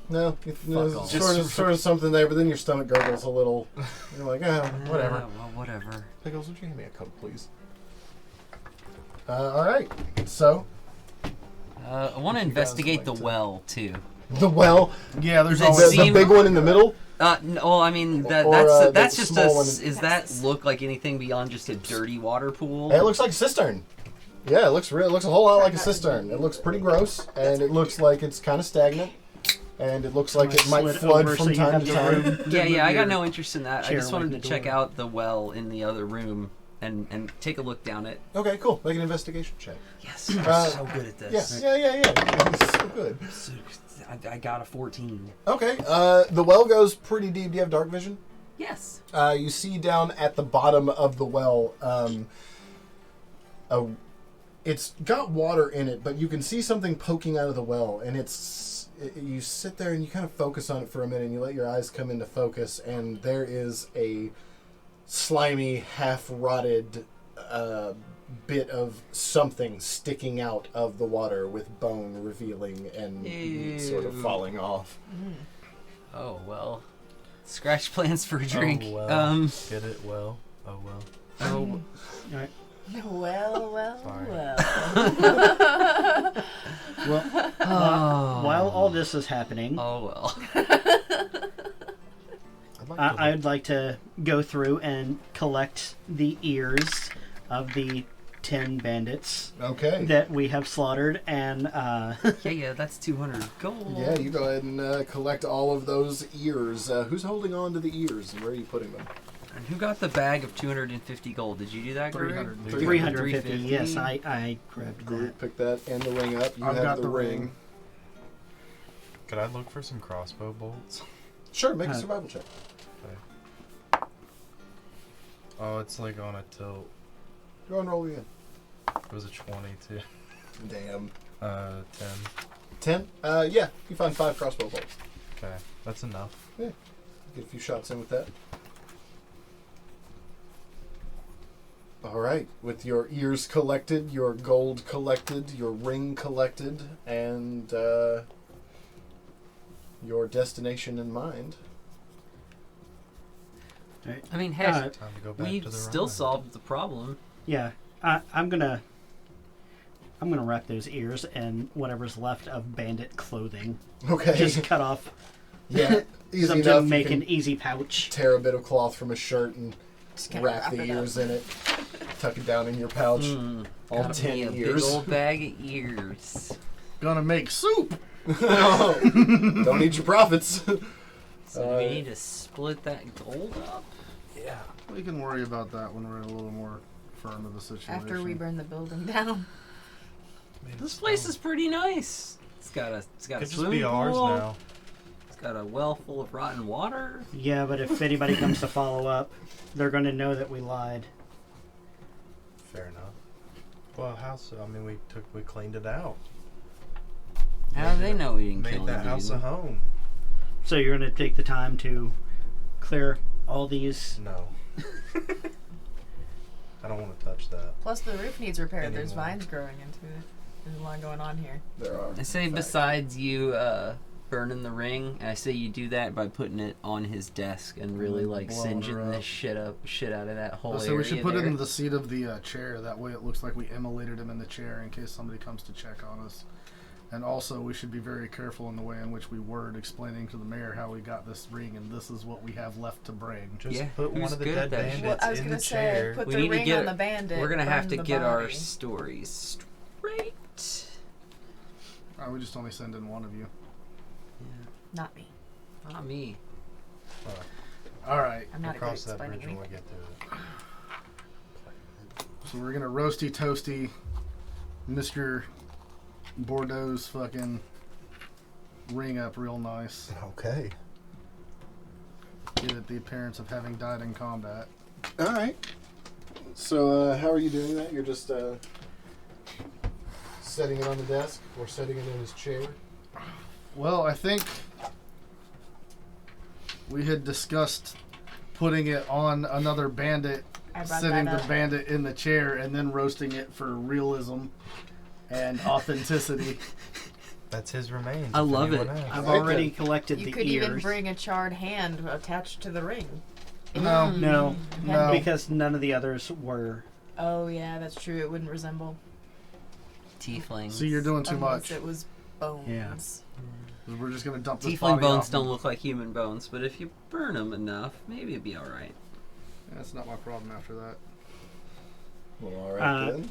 No, off. sort of something there, but then your stomach gurgles a little. You're like, whatever. Well, whatever. Pickles, would you hand me a Coke, please? All right. So I want to investigate the well, too. the well, Yeah, there's Does it always the seem- big one in the middle. No, well, I mean, Or, that's the just small one. Is that look like anything beyond just a dirty water pool? Hey, it looks like a cistern. Yeah, it looks a whole lot like a cistern. It looks pretty gross, and it looks like it's kind of stagnant, and it looks like it might Slid flood over from so you time have to the time. room. Yeah, I got no interest in that. I Chair just like wanted the to check door. out the well in the other room and take a look down it. Okay, cool. Make an investigation check. Yes, I'm Uh, so good at this. Yeah. It's so good. I got a 14. Okay, the well goes pretty deep. Do you have dark vision? Yes. You see down at the bottom of the well, it's got water in it, but you can see something poking out of the well, and you sit there and you kind of focus on it for a minute, and you let your eyes come into focus, and there is a slimy, half-rotted bit of something sticking out of the water with bone revealing and meat sort of Ew. falling off. Oh well. Scratch plans for a drink. Oh, well. Get it? Well. Oh, well. Oh, All right. Well. Sorry. Well, oh. while all this is happening, Oh well. I'd like to go through and collect the ears of the 10 bandits Okay. that we have slaughtered, and Yeah, that's 200 gold. Yeah, you go ahead and collect all of those ears. Who's holding on to the ears, and where are you putting them? And who got the bag of 250 gold? Did you do that, Greg? 300. 350. Yes, I grabbed Group, that. pick that and the ring up. You I've have got the the ring. ring. Could I look for some crossbow bolts? Sure, make a survival check. Oh, it's like on a tilt. Go and roll again. It was a 22. Damn. 10. 10? Yeah, you find 5 crossbow bolts. Okay, that's enough. Get a few shots in with that. Alright, with your ears collected, your gold collected, your ring collected, and your destination in mind. I mean, hey, Time to go back we've to the still ride. solved the problem. Yeah, I'm gonna wrap those ears in whatever's left of bandit clothing. Okay. Just cut off Yeah, easy something enough. to make you an can easy pouch. tear a bit of cloth from a shirt and Just kinda wrap the it ears up. in it. Tuck it down in your pouch. All Gotta 10 be a ears. big old bag of ears. Gonna make soup. Don't need your profits. So do we need to split that gold up? Yeah. We can worry about that when we're a little more firm of the situation. After we burn the building down. This place is pretty nice. It's got a Could just swimming be ours pool. now. It's got a well full of rotten water. Yeah, but if anybody comes to follow up, they're gonna know that we lied. Fair enough. Well, house. I mean, we cleaned it out. How do they know we didn't Made kill that the house a dude? home. So you're gonna take the time to clear all these. No. I don't want to touch that. Plus the roof needs repaired. There's Anymore. vines growing into it. There's a lot going on here. There are. I say in fact. besides you burning the ring, I say you do that by putting it on his desk and really like Blowing singeing her the up. shit out of that whole So area we should put there. it in the seat of the chair. That way it looks like we immolated him in the chair in case somebody comes to check on us. And also, we should be very careful in the way in which we word explaining to the mayor how we got this ring and this is what we have left to bring. Just Yeah, put one who's of the good dead at that shit? Well, bandits I was in gonna the say, chair. put We the need to ring get on the bandit. We're gonna have burn to the get our body. stories straight. We just only send in one of you. Not me. Not me. All right. I'm not We'll cross good at that bridge explaining when we get to it. So we're gonna roasty toasty Mr. Bordeaux's fucking ring up real nice. Okay. Give it the appearance of having died in combat. All right. So how are you doing that? You're just setting it on the desk or setting it in his chair? Well, I think we had discussed putting it on another bandit, I brought sitting that the up. bandit in the chair, and then roasting it for realism and authenticity. That's his remains. I if love anyone it. asks. I've Right already then. collected You the could ears. even bring a charred hand attached to the ring. No, No, no. because none of the others were. Oh yeah, that's true. It wouldn't resemble. Tieflings. See, you're doing too Unless much. it was bones. Yeah. We're just gonna dump this Tiefling body bones off. don't look like human bones, but if you burn them enough, maybe it'd be alright. That's not my problem after that. Well, all right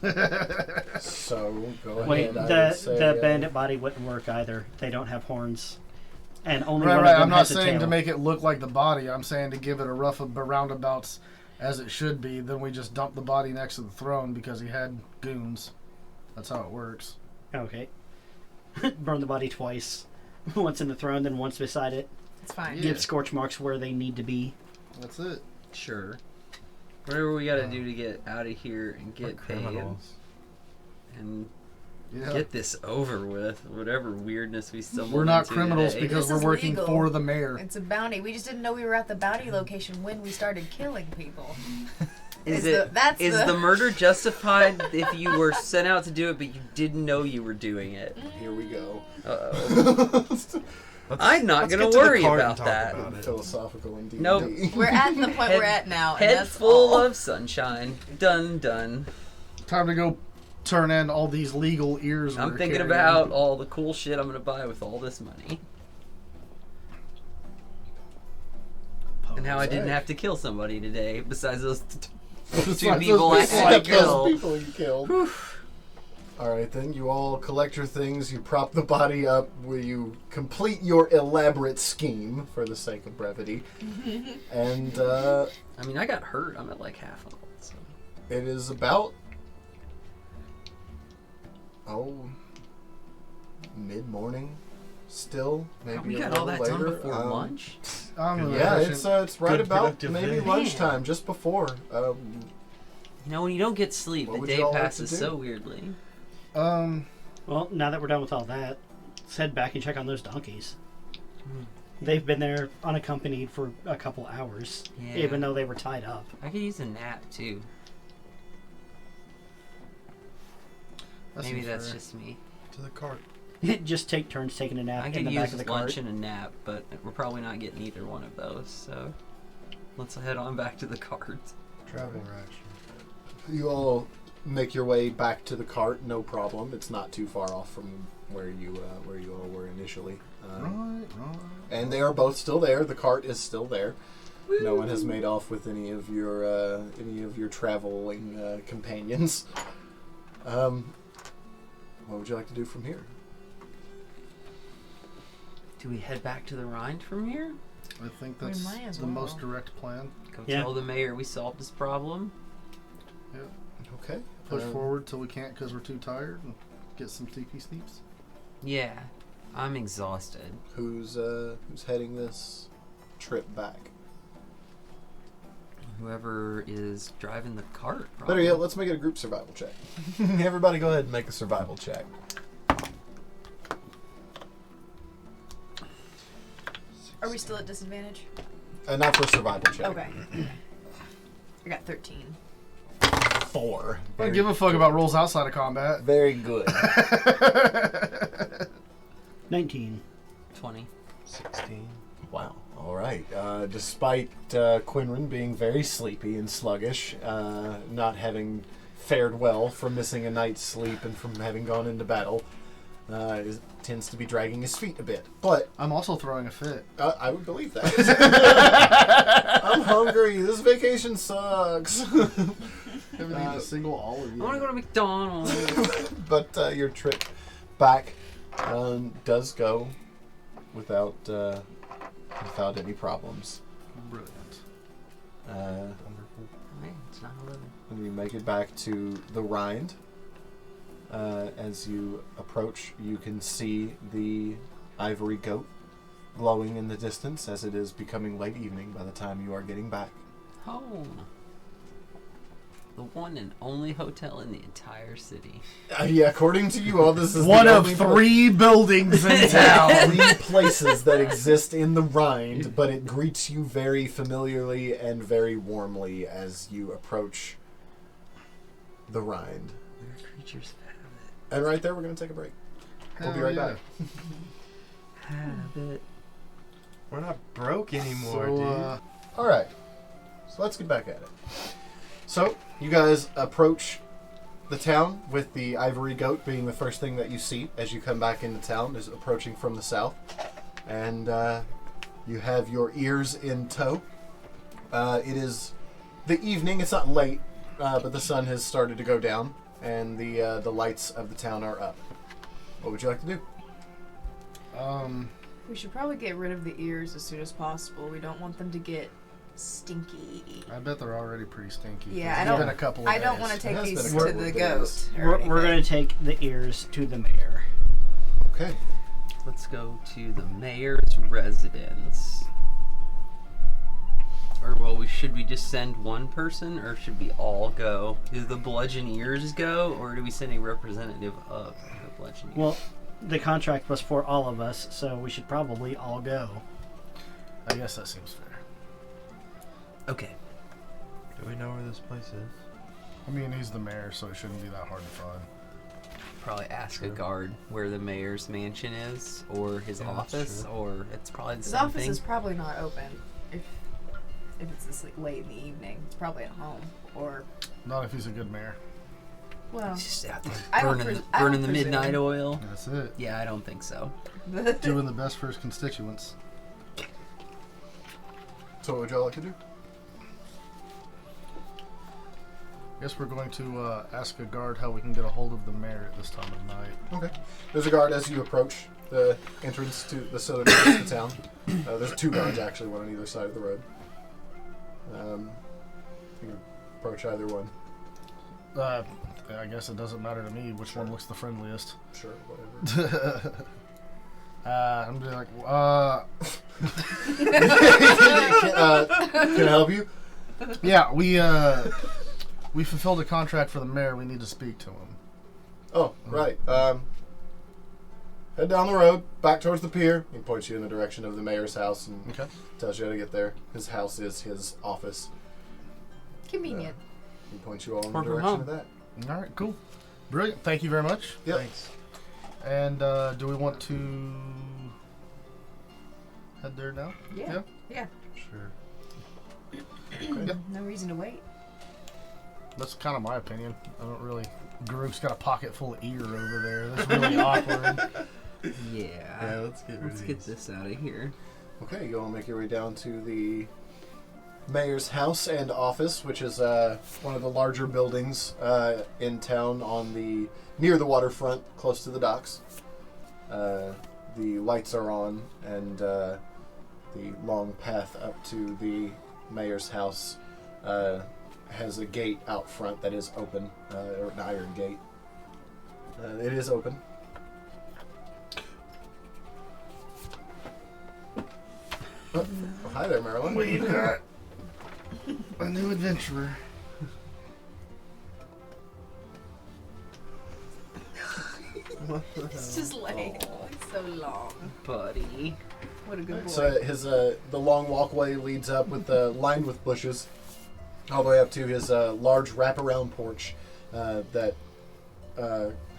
then. So go Wait, ahead. I would say, the bandit body wouldn't work either. They don't have horns, and only Right, one right. of them I'm not has a saying tail. to make it look like the body. I'm saying to give it a rough roundabouts as it should be. Then we just dump the body next to the throne because he had goons. That's how it works. Okay. Burn the body twice. Once in the throne, then once beside it. It's fine. Yeah. Give scorch marks where they need to be. That's it. Sure. Whatever we gotta do to get out of here and We're get paid criminals. and Yeah. get this over with, whatever weirdness we stumbled We're not into criminals today. because This we're is working legal. for the mayor. It's a bounty. We just didn't know we were at the bounty location when we started killing people. Is Is the murder justified if you were sent out to do it but you didn't know you were doing it? Here we go. Uh-oh. I'm not Let's gonna get to the worry card about and talk that. about it. Philosophical indeed. Nope. We're at the point we're at now, and Head that's full all. of sunshine. Done. Time to go turn in all these legal ears. I'm we're thinking carrying. about all the cool shit I'm gonna buy with all this money. And how I didn't have to kill somebody today besides those two people I had to Those kill. people you killed. All right, then you all collect your things. You prop the body up. Where you complete your elaborate scheme for the sake of brevity, and I mean, I got hurt. I'm at like half of it. So. it is about mid-morning. Still, maybe We a got all little that later. done before lunch. I'm Yeah, efficient. it's right Good about productive maybe day. lunchtime, just before. You know, when you don't get sleep, What the would day y'all like to passes do? so weirdly. Well, now that we're done with all that, let's head back and check on those donkeys. They've been there unaccompanied for a couple hours, Yeah. even though they were tied up. I could use a nap too. That Maybe seems that's fair. just me. To the cart. Just take turns taking a nap I in could the back use of the lunch cart. and a nap, but we're probably not getting either one of those. So let's head on back to the cart. Travel ration. You all make your way back to the cart, no problem. It's not too far off from where you all were initially. Right. And they are both still there. The cart is still there. No one has made off with any of your traveling companions. What would you like to do from here? Do we head back to the Rhine from here? I think We that's might as the well. most direct plan. Go Yeah. tell the mayor we solved this problem. Okay. Push forward till we can't because we're too tired and get some TP sleeps. Yeah, I'm exhausted. Who's heading this trip back? Whoever is driving the cart. Better Probably. yet, let's make it a group survival check. Everybody go ahead and make a survival check. Are we still at disadvantage? Not for a survival check. Okay. I got 13. 4. I don't give a fuck about rules outside of combat. Very good. 19. 20. 16. Wow. All right. Despite Quinrin being very sleepy and sluggish, not having fared well from missing a night's sleep and from having gone into battle, tends to be dragging his feet a bit. But I'm also throwing a fit. I would believe that. I'm hungry. This vacation sucks. Haven't eaten a single olive I want to go to McDonald's. But your trip back does go without any problems. Brilliant. Hey, it's 9/11. When you make it back to the Rhine, as you approach, you can see the ivory goat glowing in the distance as it is becoming late evening by the time you are getting back. Home. The one and only hotel in the entire city. Yeah, according to you all, this is One the of only 3 buildings in town. 3 places that exist in the Rind, but it greets you very familiarly and very warmly as you approach the Rind. Weird creatures And right there, we're going to take a break. We'll be right back. habit. We're not broke anymore, So, dude. All right, so let's get back at it. So, you guys approach the town with the ivory goat being the first thing that you see as you come back into town, is approaching from the south. And you have your ears in tow. It is the evening. It's not late, but the sun has started to go down, and the lights of the town are up. What would you like to do? We should probably get rid of the ears as soon as possible. We don't want them to get stinky. I bet they're already pretty stinky. Yeah, It's been a couple of I don't days. want to take It has these been a to couple the of goat. days. We're going to take the ears to the mayor. Okay. Let's go to the mayor's residence. Or, well, should we just send one person, or should we all go? Do the Bludgeoneers go, or do we send a representative of the Bludgeoneers? Well, the contract was for all of us, so we should probably all go. I guess that seems fair. Okay. Do we know where this place is? I mean, he's the mayor, so it shouldn't be that hard to find. Probably ask a guard where the mayor's mansion is, or his Yeah, that's office, true. or it's probably the His same office thing. is probably not open if it's this late in the evening. It's probably at home or Not if he's a good mayor. well. He's just out there I don't burning, I don't burning the presume. midnight oil. That's it. Yeah, I don't think so. Doing the best for his constituents. So what would y'all like to do? Guess we're going to ask a guard how we can get a hold of the mayor at this time of night. Okay. There's a guard as you approach the entrance to the southern entrance of the town. There's 2 guards, actually, one on either side of the road. You can approach either one. I guess it doesn't matter to me which one looks the friendliest. Sure, whatever. I'm just like, Can I help you? yeah, we fulfilled a contract for the mayor. We need to speak to him. Oh, right. Head down the road, back towards the pier. He points you in the direction of the mayor's house and Okay. tells you how to get there. His house is his office. Convenient. He points you all in the Or from direction home. of that. All right, cool. Brilliant. Thank you very much. Yep. Thanks. And do we want to head there now? Yeah. Yeah. Sure. No reason to wait. That's kind of my opinion. I don't really. Garuk's got a pocket full of ear over there. That's really awkward. Yeah. Let's get rid Let's of get these. this out of here. Okay, you all make your way down to the mayor's house and office, which is one of the larger buildings in town near the waterfront, close to the docks. The lights are on, and the long path up to the mayor's house has a gate out front that is open, or an iron gate. It is open. Oh, hi there, Marilyn. We've got a new adventurer. It's just like so long. Buddy. What a good boy. So his the long walkway leads up lined with bushes, all the way up to his large wraparound porch that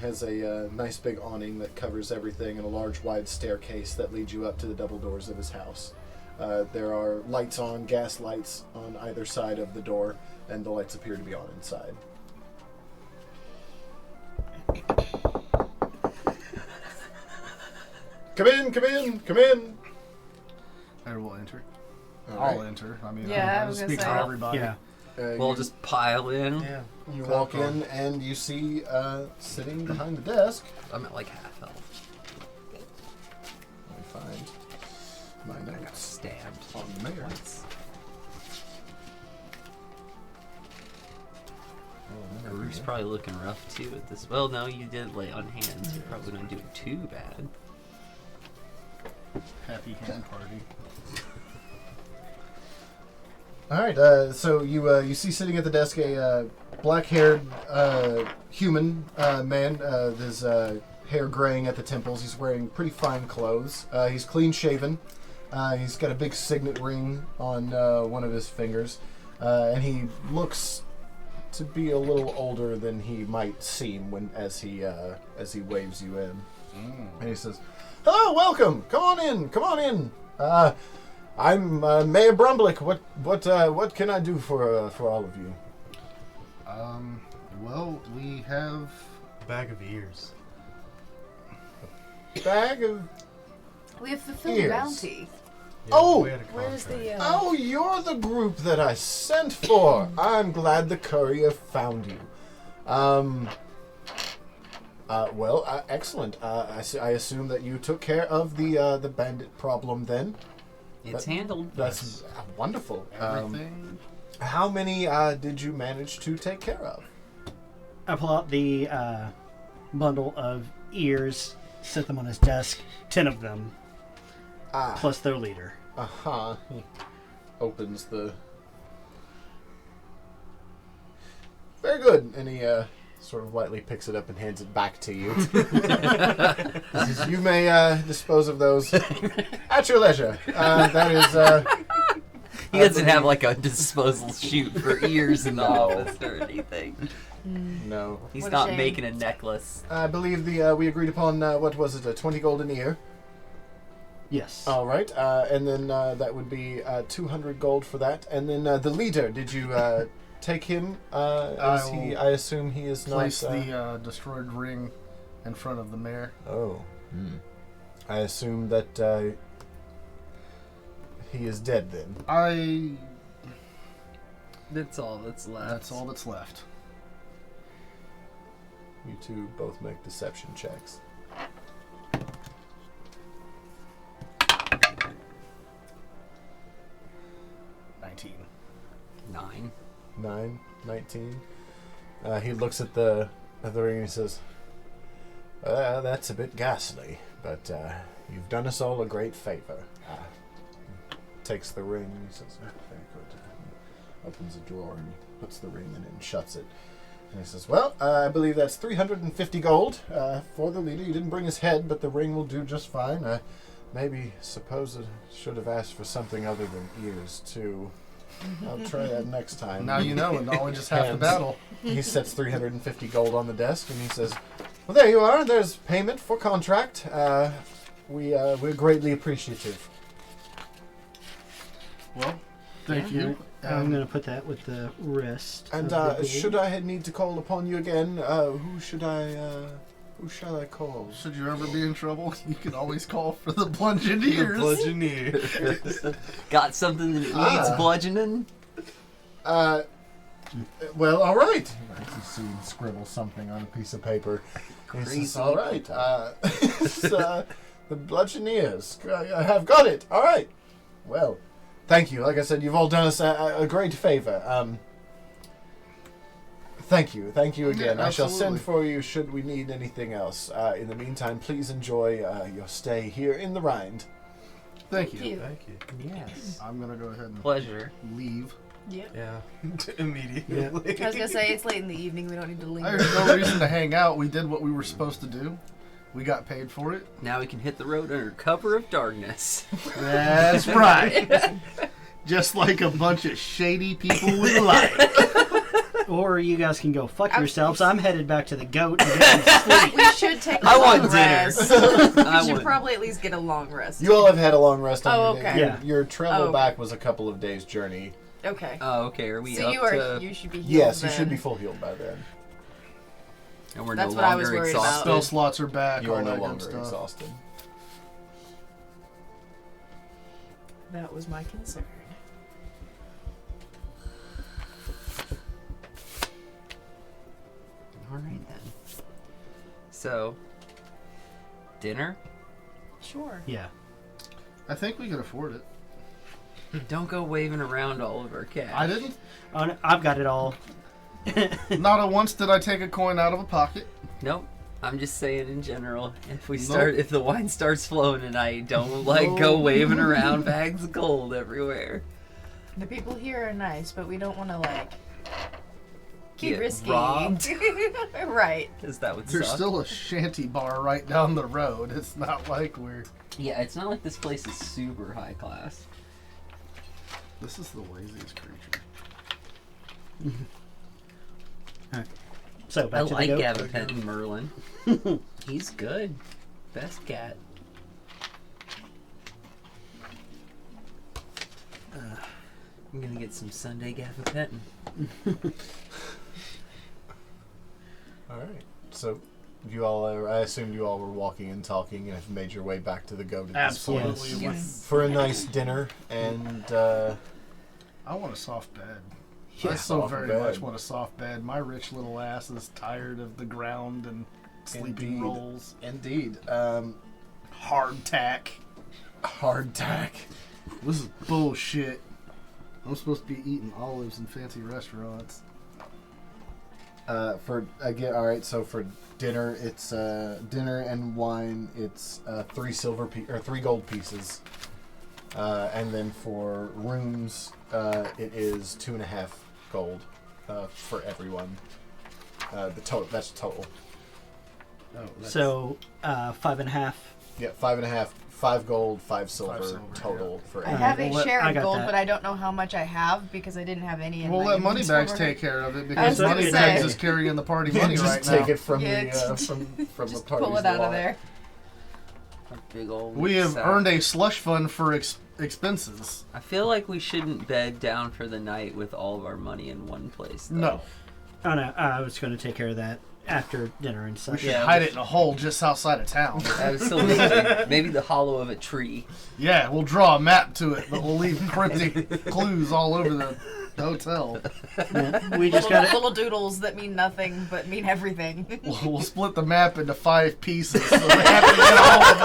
has a nice big awning that covers everything, and a large wide staircase that leads you up to the double doors of his house. There are lights on, gas lights on either side of the door, and the lights appear to be on inside. Come in, come in, come in. I will enter. All I'll right. enter. I mean, Yeah, I I'll was speak gonna for say. everybody. Yeah. We'll just pile in. Yeah. You walk in and you see sitting behind the desk. I'm at like half health. Let me find my I got notes stabbed. on the mayor. Bruce probably looking rough too at this. Well, no, you did lay on hands. You're probably not doing too bad. Happy hand party. All right. So you see sitting at the desk a black-haired human man. There's hair graying at the temples. He's wearing pretty fine clothes. He's clean-shaven. He's got a big signet ring on one of his fingers. And he looks to be a little older than he might seem as he waves you in. And he says, "Hello, welcome. Come on in. Come on in. I'm Mayor Brumblick. What can I do for all of you?" Well, we have Bag of ears. Bag of. We have fulfilled Ears. bounty. Yeah, Oh! we had a Where's contract. the? Oh, you're the group that I sent for. I'm glad the courier found you. Excellent. I assume that you took care of the bandit problem then. It's handled. That's wonderful. everything. How many did you manage to take care of? I pull out the bundle of ears, set them on his desk. 10 of them, plus their leader. Uh-huh. He opens the... Very good. And he sort of lightly picks it up and hands it back to you. He says, "You may dispose of those at your leisure." That is... He doesn't have like a disposal chute for ears in the No. office or anything. No. He's What a not shame. making a necklace. I believe we agreed upon, what was it, a 20 golden ear? Yes. All right. And then that would be 200 gold for that. And then the leader, did you take him? I assume he is Place not... the destroyed ring in front of the mayor. Oh. I assume that he is dead then. That's all that's left. That's all that's left. You two both make deception checks. 19. 9. 9, 19. He looks at the ring and he says, "That's a bit ghastly, but you've done us all a great favor." Takes the ring and he says, "Very good." He opens a drawer and he puts the ring in it and shuts it. And he says, "Well, I believe that's 350 gold for the leader. You didn't bring his head, but the ring will do just fine. Maybe suppose I should have asked for something other than ears, too. I'll try that next time." Now you know, and knowledge is half the Hands. battle. He sets 350 gold on the desk and he says, "Well, there you are. There's payment for contract. We're greatly appreciative." Well, thank you. I'm going to put that with the rest. And of the should gold. I need to call upon you again, who shall I call? Should you ever be in trouble, you can always call for the Bludgeoneers. Bludgeoneers. Got something that needs bludgeoning? Well, all right. You see him scribble something on a piece of paper. He says, Crazy. "All right. It's, the Bludgeoneers. I have got it. All right. Well, thank you. Like I said, you've all done us a great favor. Thank you. Thank you again. Yeah, I shall absolutely. send for you should we need anything else. In the meantime, please enjoy your stay here in the Rind." Thank you. Thank you. Yes. I'm going to go ahead and Pleasure. leave. Yep. Yeah. Immediately. I was gonna say it's late in the evening. We don't need to linger. There's no reason to hang out. We did what we were supposed to do. We got paid for it. Now we can hit the road under cover of darkness. That's right. Just like a bunch of shady people with light. Or you guys can go fuck yourselves. I'm headed back to the goat and get some sleep. We should take a I long want dinner. rest. I We should would. probably at least get a long rest. You all have had a long rest. Oh, your- okay. Yeah. Your travel Oh. back was a couple of days' journey. Okay. Oh, okay. Are we So up to... you should be healed Yes, you then. should be full healed by then. And we're That's no what I longer was worried exhausted. Spell slots are back. You are all no that good longer stuff. exhausted. That was my concern. All right then. So, dinner? Sure. Yeah. I think we can afford it. Don't go waving around all of our cash. I didn't. I've got it all. Not at once did I take a coin out of a pocket. Nope. I'm just saying in general. If we Nope. start, if the wine starts flowing tonight, don't go waving around bags of gold everywhere. The people here are nice, but we don't want to get risky. robbed? Right. Because that would There's suck. still a shanty bar right down the road. It's not like we're... Yeah, it's not like this place is super high class. This is the laziest creature. So I back to the like goat. Gabapentin Merlin. He's good. Best cat. I'm gonna get some Sunday Gabapentin. All right. So, you all, I assumed you all were walking and talking and have made your way back to the goat at this point Absolutely. Yes. for a nice dinner. And I want a soft bed. Yeah, I so soft very bed. much want a soft bed. My rich little ass is tired of the ground and sleeping Indeed. rolls. indeed, Hardtack. hardtack. This is bullshit. I'm supposed to be eating olives in fancy restaurants. For again, all right. So for dinner, it's dinner and wine. It's 3 gold pieces, and then for rooms, it is 2.5 gold for everyone. The total. That's total. Oh, that's So 5.5. Yeah, 5.5. 5 gold, 5 silver, silver, total for I everyone. have a We'll let- share I of got gold, that. but I don't know how much I have because I didn't have any in We'll my let Moneybags inventory. take care of it I was because gonna Moneybags say. is carrying the party Yeah, money just right take now. it from Yeah, the just- from the Just party's pull it out of wallet. there. A big old We have sack. earned a slush fund for expenses. I feel like we shouldn't bed down for the night with all of our money in one place. Though. No. Oh no, I was going to take care of that after dinner and We such. should Yeah, hide but- it in a hole just outside of town. Absolutely. Maybe the hollow of a tree. Yeah, we'll draw a map to it, but we'll leave cryptic clues all over the hotel. Yeah, we just got Little doodles that mean nothing but mean everything. We'll split the map into 5 pieces so we have to get all of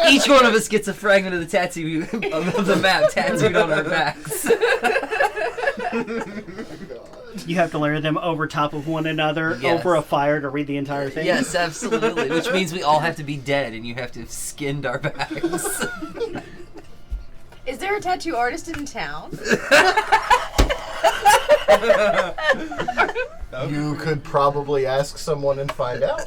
them. Each one of us gets a fragment of the tattoo of the map tattooed on our backs. You have to layer them over top of one another Yes. over a fire to read the entire thing. Yes, absolutely. Which means we all have to be dead, and you have to have skinned our backs. Is there a tattoo artist in town? You could probably ask someone and find out.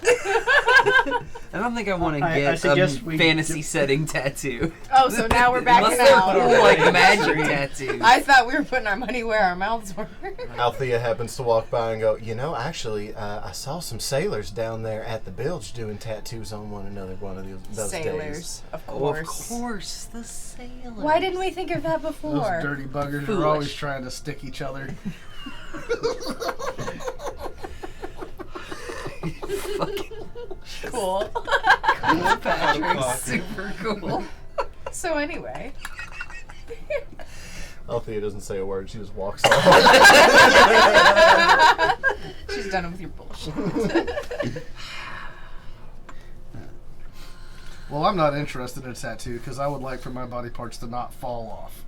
I don't think I want to I get a suggest we fantasy setting tattoo. Oh, so now we're Unless backing they're out. cool, like magic tattoos. I thought we were putting our money where our mouths were. Althea happens to walk by and go, actually, I saw some sailors down there at the bilge doing tattoos on one another one of those days. Sailors, of Oh, course. of course, the sailors. Why didn't we think of that Those before? dirty buggers Foolish. are always trying to stick each other. Cool. Cool, Patrick. Super cool. So anyway, Althea doesn't say a word. She just walks off. she's done with your bullshit. Well, I'm not interested in a tattoo because I would like for my body parts to not fall off.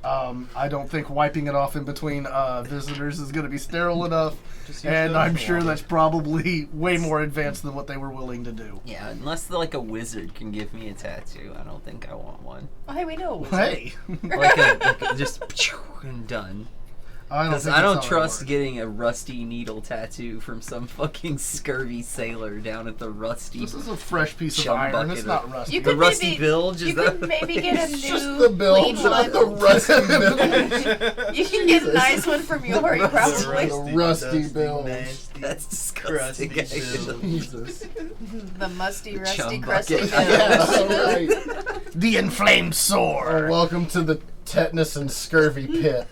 I don't think wiping it off in between visitors is going to be sterile enough, Just use and the I'm sure water. that's probably way more advanced than what they were willing to do. Yeah, unless like a wizard can give me a tattoo, I don't think I want one. Oh, hey, we know. Hey, Like just and done. I don't, Because think I that's don't how it trust works. getting a rusty needle tattoo from some fucking scurvy sailor down at the rusty. This is a fresh piece of Chum iron. bucket It's of- not rusty. You The could rusty maybe, bilge, you is could that? maybe get a new Just the bilge, clean not the one. rusty bilge. You can get a nice one from Yori, probably. The rusty bilge. nasty, That's disgusting. crusty actually. bilge. Jesus. The musty, rusty, Chum crusty bucket. bilge. Yeah, all right. The inflamed sore. Welcome to the tetanus and scurvy pit.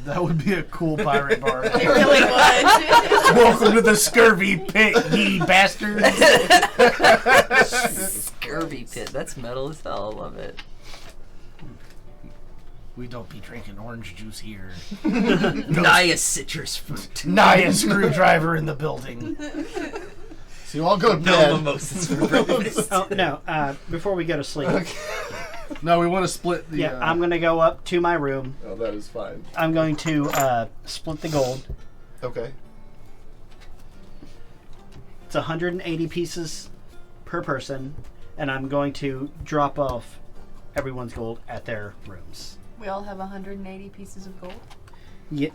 That would be a cool pirate bar. It really would. Welcome to the scurvy pit, ye bastards. Scurvy pit. That's metal as hell. I love it. We don't be drinking orange juice here. Naya citrus fruit. Naya screwdriver in the building. So you all go to No bed. mimosas for breakfast. Oh no! Before we go to sleep, No, we want to split the. yeah, I'm gonna go up to my room. Oh, that is fine. I'm going to split the gold. Okay. It's 180 pieces per person, and I'm going to drop off everyone's gold at their rooms. We all have 180 pieces of gold, Yeah,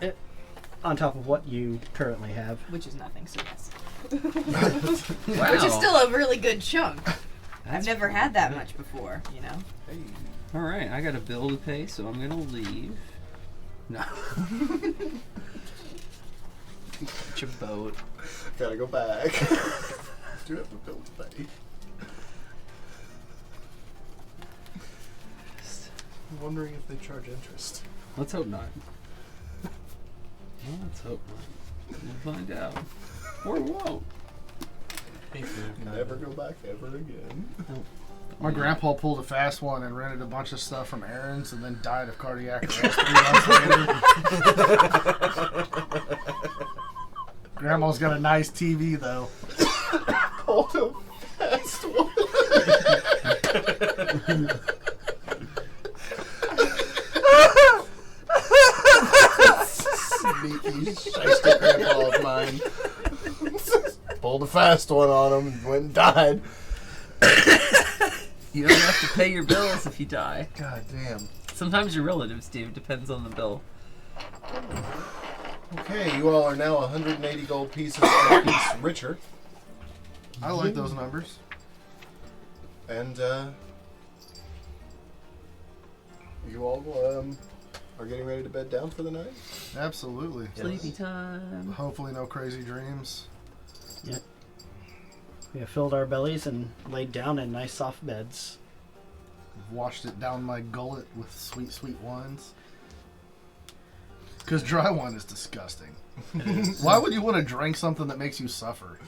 on top of what you currently have. which is nothing, so yes. Wow. Which is still a really good chunk. I've That's never had that much before, you know? All right, I got a bill to pay, so I'm gonna leave. No. Get your boat. Gotta go back. Do have a bill to pay. I'm wondering if they charge interest. Let's hope not. Well, let's hope not. We'll find out. Or we won't. Never go back ever again. My grandpa pulled a fast one and rented a bunch of stuff from Aaron's and then died of cardiac arrest 3 months later. Grandma's got a nice TV though. Hold a fast one. Sneaky shyster grandpa of mine. Pulled a fast one on him and went and died. You don't have to pay your bills if you die. God damn. Sometimes your relatives do. Depends on the bill. Okay, you all are now 180 gold pieces apiece richer. I like those numbers. And, you all, are getting ready to bed down for the night? Absolutely. Sleepy time. Hopefully no crazy dreams. Yep. We have filled our bellies and laid down in nice soft beds. Washed it down my gullet with sweet, sweet wines. Because dry wine is disgusting. Why would you want to drink something that makes you suffer?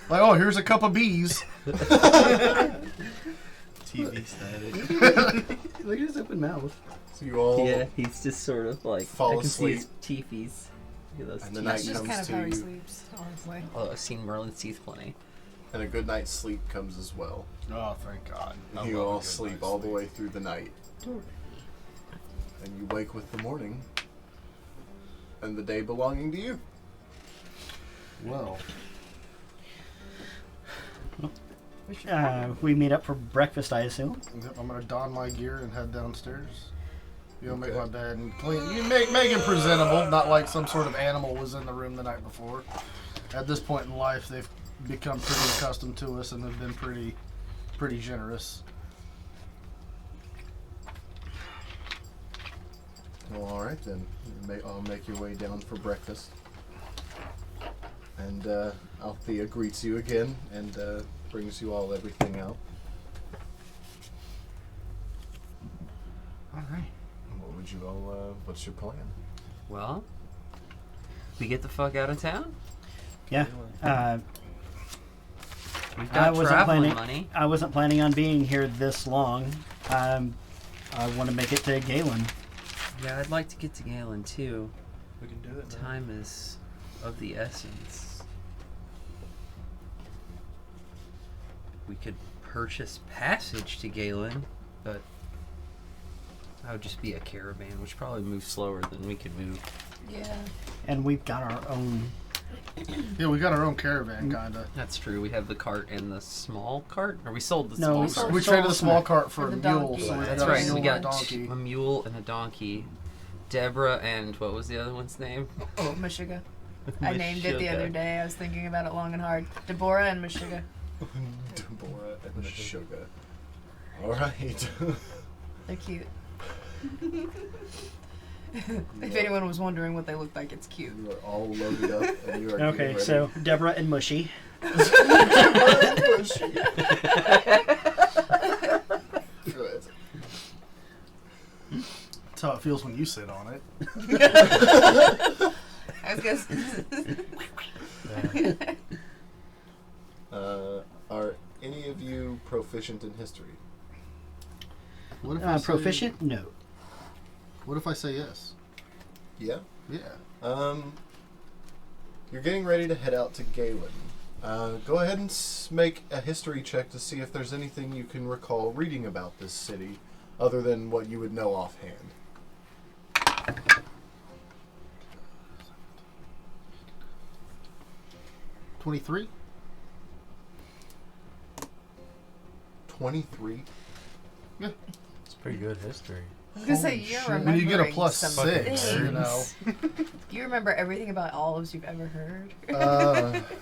Like, oh, here's a cup of bees. TV static. Look at his open mouth. So you all, Yeah, he's just sort of like Fall I can see his asleep. teethies. Look at those And the teeth. night That's just comes kind of to how he you. sleeps, honestly. Oh, I've seen Merlin's teeth plenty. And a good night's sleep comes as well. Oh, thank God. I You love a all good sleep night's all the sleep. way through the night. And you wake with the morning. And the day belonging to you. Well, We meet up for breakfast, I assume. yep, I'm gonna don my gear and head downstairs. You'll make Okay. my bed and clean. You make it presentable, not like some sort of animal was in the room the night before. At this point in life, they've become pretty accustomed to us and have been pretty generous. Well, alright then. I'll make your way down for breakfast. And Althea greets you again and brings you all everything out. All right. What would you all, what's your plan? Well, we get the fuck out of town. Yeah. We've I got wasn't traveling planning. money. I wasn't planning on being here this long. I want to make it to Galen. Yeah, I'd like to get to Galen too. We can do it. Time is of the essence. We could purchase passage to Galen, but that would just be a caravan, which probably moves slower than we could move. Yeah. And we've got our own. Yeah, we got our own caravan, kinda. That's true. We have the cart and the small cart, or we sold the No, small we cart. sold- We traded the small cart for For a the mule, donkey. so we've That's got right. a mule We and a got donkey. a mule and a donkey. Deborah and what was the other one's name? Oh, Meshuggah. I named it the other day. I was thinking about it long and hard. Deborah and Meshuggah. Deborah and Sugar. Alright. They're cute. If anyone was wondering what they look like, it's cute. You are all loaded up and you are Okay, getting ready. so Deborah and Mushy. Good. That's how it feels when you sit on it. I was gonna Are any of you proficient in history? What if I say, Proficient? No. What if I say yes? Yeah. Yeah. You're getting ready to head out to Galen. Go ahead and make a history check to see if there's anything you can recall reading about this city, other than what you would know offhand. 23? 23. It's pretty good history. I was gonna say, Holy you're shit. remembering When you get a plus some 6, you know. things. You remember everything about olives you've ever heard.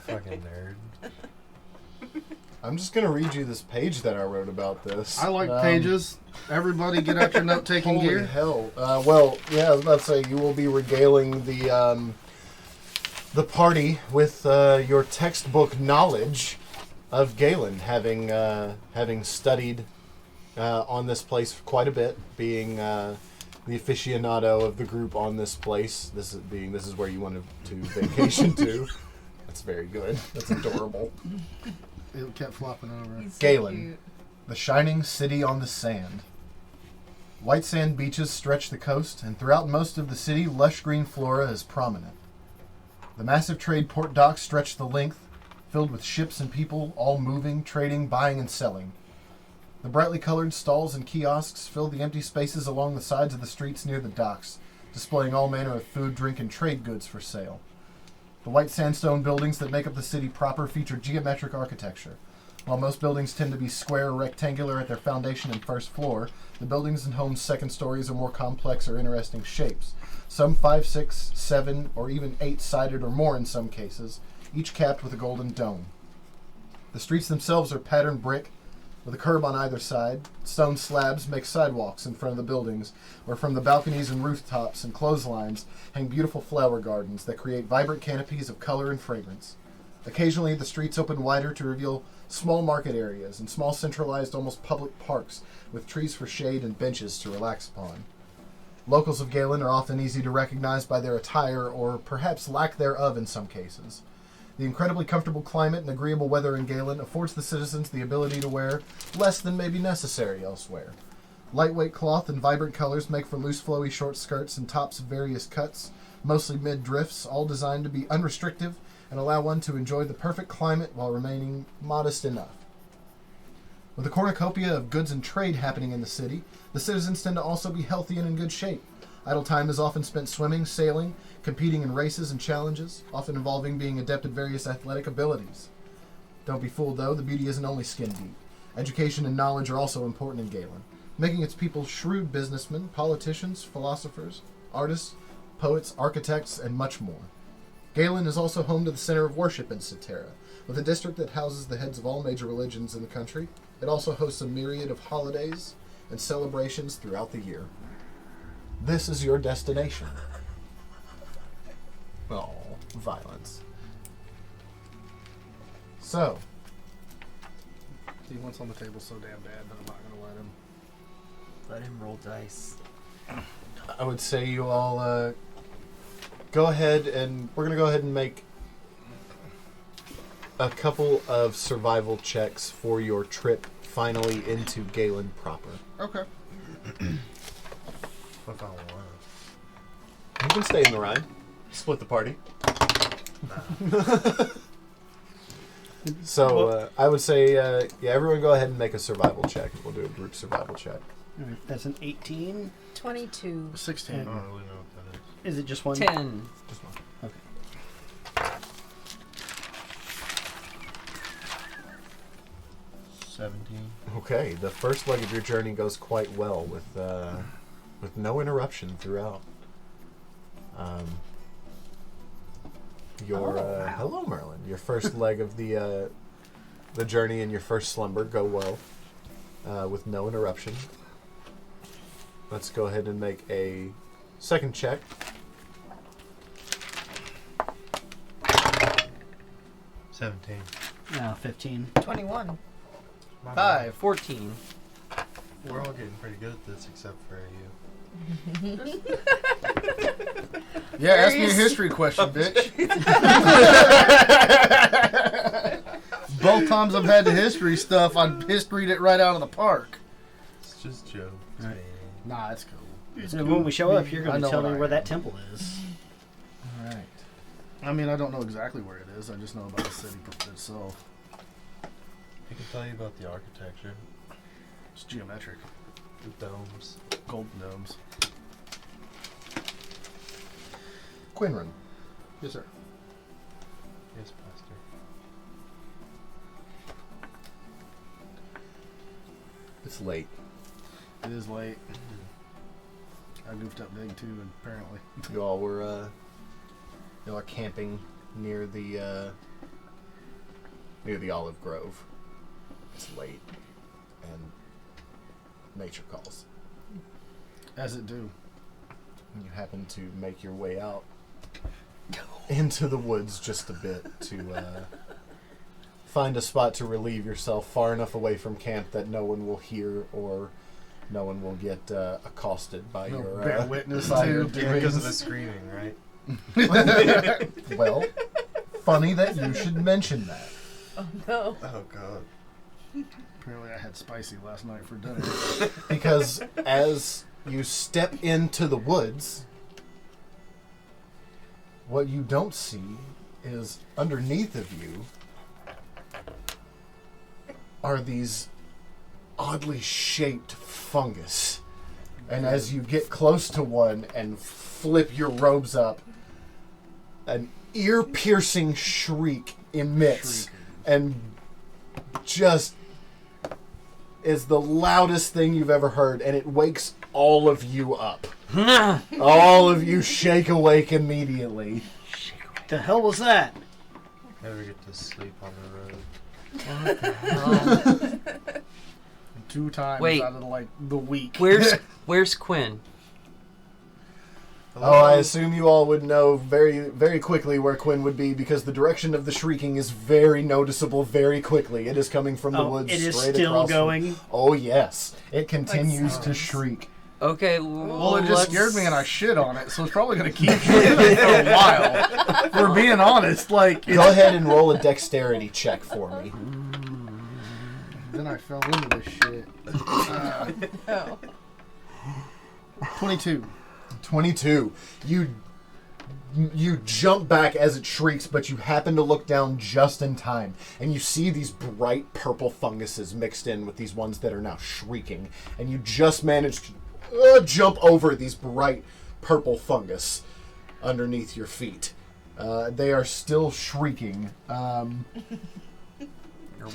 Fucking nerd. I'm just gonna read you this page that I wrote about this. I like pages. Everybody get out your note-taking Holy gear. hell! Well, yeah, I was about to say you will be regaling the party with your textbook knowledge of Galen, having studied on this place for quite a bit, being the aficionado of the group on this place. This is where you wanted to vacation to. That's very good. That's adorable. It kept flopping over. He's so Galen. cute. The shining city on the sand. White sand beaches stretch the coast, and throughout most of the city, lush green flora is prominent. The massive trade port docks stretch the length, filled with ships and people, all moving, trading, buying, and selling. The brightly colored stalls and kiosks fill the empty spaces along the sides of the streets near the docks, displaying all manner of food, drink, and trade goods for sale. The white sandstone buildings that make up the city proper feature geometric architecture. While most buildings tend to be square or rectangular at their foundation and first floor, the buildings and homes' second stories are more complex or interesting shapes. Some 5, 6, 7, or even 8-sided or more in some cases, each capped with a golden dome. The streets themselves are patterned brick, with a curb on either side. Stone slabs make sidewalks in front of the buildings, where from the balconies and rooftops and clotheslines hang beautiful flower gardens that create vibrant canopies of color and fragrance. Occasionally, the streets open wider to reveal small market areas and small centralized, almost public parks with trees for shade and benches to relax upon. Locals of Galen are often easy to recognize by their attire, or perhaps lack thereof in some cases. The incredibly comfortable climate and agreeable weather in Galen affords the citizens the ability to wear less than may be necessary elsewhere. Lightweight cloth and vibrant colors make for loose, flowy short skirts and tops of various cuts, mostly mid-drifts, all designed to be unrestrictive and allow one to enjoy the perfect climate while remaining modest enough. With a cornucopia of goods and trade happening in the city, the citizens tend to also be healthy and in good shape. Idle time is often spent swimming, sailing, competing in races and challenges, often involving being adept at various athletic abilities. Don't be fooled, though, the beauty isn't only skin deep. Education and knowledge are also important in Galen, making its people shrewd businessmen, politicians, philosophers, artists, poets, architects, and much more. Galen is also home to the center of worship in Cetera. With a district that houses the heads of all major religions in the country, it also hosts a myriad of holidays and celebrations throughout the year. This is your destination. Oh, violence. So, He wants on the table so damn bad that I'm not going to let him. Let him roll dice. I would say you all go ahead and we're going to go ahead and make a couple of survival checks for your trip finally into Galen proper. Okay. What if I want? You can stay in the ride. Split the party. So I would say, yeah, everyone go ahead and make a survival check. We'll do a group survival check. All right, that's an 18. 22. 16. I don't really know what that is. Is it just one? 10. Just one. Okay. 17. Okay, the first leg of your journey goes quite well with no interruption throughout. Hello, Merlin. Your first leg of the journey and your first slumber go well with no interruption. Let's go ahead and make a second check. 17. No, 15. 21. 5. 14. We're all getting pretty good at this except for you. Yeah, ask me a history question, bitch. Both times I've had the history stuff, I've historied it right out of the park. It's just jokes, Right. man. Nah, it's cool. So when we show up, you're I going know to tell what me I where am. that temple is. All right. I mean, I don't know exactly where it is. I just know about the city itself. I can tell you about the architecture, It's geometric. the domes. Golden domes. Quinran. Yes, sir. Yes, Pastor. It's late. It is late. I goofed up big too, apparently. You all were you are camping near the olive grove. It's late, and nature calls. As it do. You happen to make your way out into the woods just a bit to find a spot to relieve yourself far enough away from camp that no one will hear or no one will get accosted by No your bear witness by to your your Because of the doings. screaming, right? Well, funny that you should mention that. Oh no. Oh god. Apparently I had spicy last night for dinner. Because as you step into the woods, what you don't see is underneath of you are these oddly shaped fungus. And as you get close to one and flip your robes up, an ear-piercing shriek emits and just is the loudest thing you've ever heard, and it wakes all of you up. All of you shake awake immediately. The hell was that? Never get to sleep on the road. 2 times Wait. out of the week. Where's Quinn? Oh, I assume you all would know very, very quickly where Quinn would be because the direction of the shrieking is very noticeable very quickly. It is coming from the woods it is straight still across. going. Oh, yes. It continues to sounds. shriek. Okay, Well, it just scared me and I shit on it, so it's probably going to keep shitting for a while. If we're being honest, like... Go ahead and roll a dexterity check for me. Then I fell into this shit. Oh. 22. 22. You jump back as it shrieks, but you happen to look down just in time, and you see these bright purple funguses mixed in with these ones that are now shrieking, and you just manage to jump over these bright purple fungus underneath your feet. They are still shrieking. Are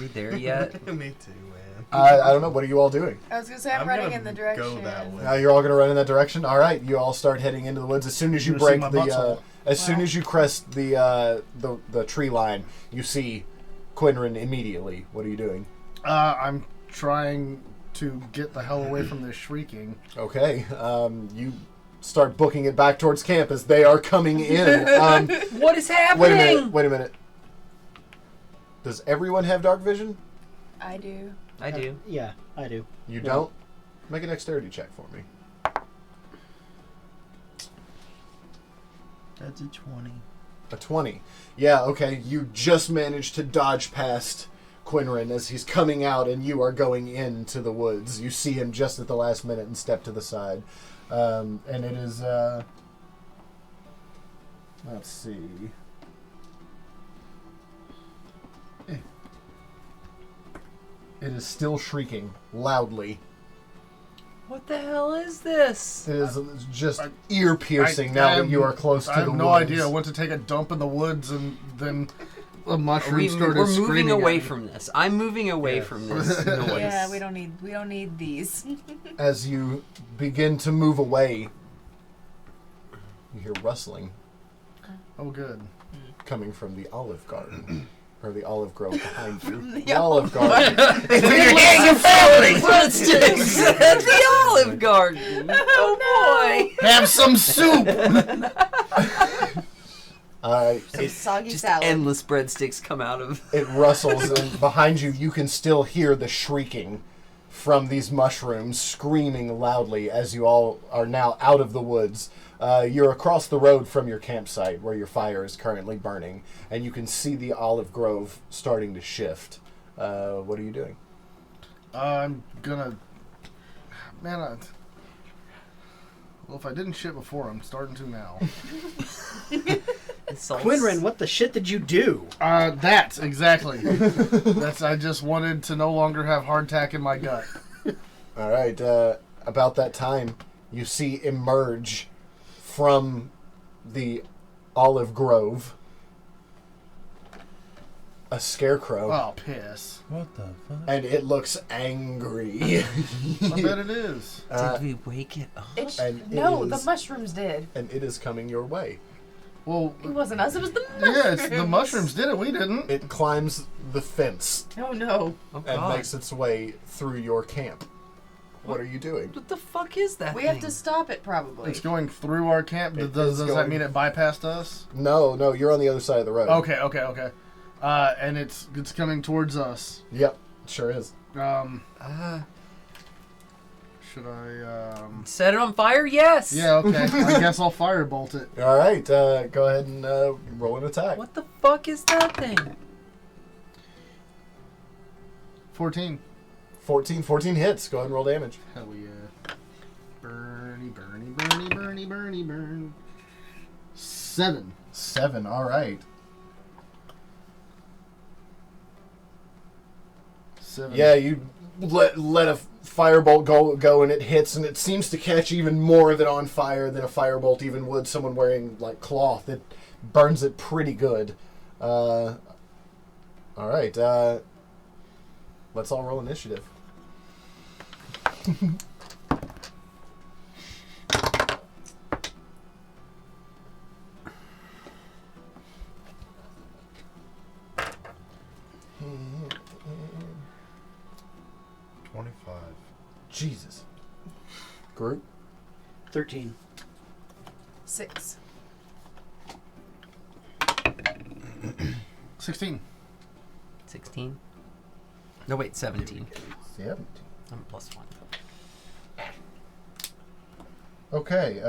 we there yet? Me too, man. I don't know. What are you all doing? I was gonna say I'm running in the direction. Go that way. You're all going to run in that direction? All right. You all start heading into the woods. As soon as you You wanna see break my the... butthole? as soon as you crest the tree line, you see Quinrin immediately. What are you doing? I'm trying to get the hell away from this shrieking. Okay. You start booking it back towards camp as they are coming in. What is happening? Wait a minute. Does everyone have dark vision? I do. I do. Yeah, I do. You No. don't? Make a dexterity check for me. That's a 20. A 20. Yeah, okay. You just managed to dodge past Quinrin as he's coming out and you are going into the woods. You see him just at the last minute and step to the side. And it is, let's see. It is still shrieking loudly. What the hell is this? It is just ear-piercing now I that you are close to I the have woods. no idea. I went to take a dump in the woods and then a mushroom started We're screaming moving at away me. from this. I'm moving away from this noise. Yeah, we don't need these. As you begin to move away, you hear rustling Oh, good. coming from the olive garden. Or the olive grove behind you. the olive garden. Breadsticks at the Olive Garden. Oh boy! Have some soup! Some soggy Just salad. endless breadsticks come out of. It rustles, and behind you, you can still hear the shrieking from these mushrooms, screaming loudly as you all are now out of the woods. You're across the road from your campsite where your fire is currently burning, and you can see the olive grove starting to shift. What are you doing? I'm gonna... Man, well, if I didn't shit before, I'm starting to now. Quinrin, what the shit did you do? That, exactly. I just wanted to no longer have hardtack in my gut. All right. About that time, you see emerge from the olive grove a scarecrow, Oh, piss. What the fuck? and it looks angry. I bet it is. Did we wake it up? No, the is- mushrooms did. and it is coming your way. Well, It wasn't us, it was the mushrooms. yeah, it's the mushrooms did it. We didn't. It climbs the fence Oh no. Oh, and God. makes its way through your camp. What are you doing? What the fuck is that We thing? have to stop it probably. It's going through our camp. It Does is that going- mean it bypassed us? No, you're on the other side of the road. Okay. And it's coming towards us. Yep, sure is. Should I? Set it on fire? Yes! Yeah. Okay. I guess I'll firebolt it. All right, go ahead and roll an attack. What the fuck is that thing? 14. 14 hits. Go ahead and roll damage. Hell yeah. Burn. 7. 7. All right. 7. Yeah, you let a firebolt go, and it hits, and it seems to catch even more of it on fire than a firebolt even would. Someone wearing like cloth, it burns it pretty good. All right. Let's all roll initiative. Jesus. Group? 13. 6. 16. 16? No, wait, 17. 17. I'm +1. Okay.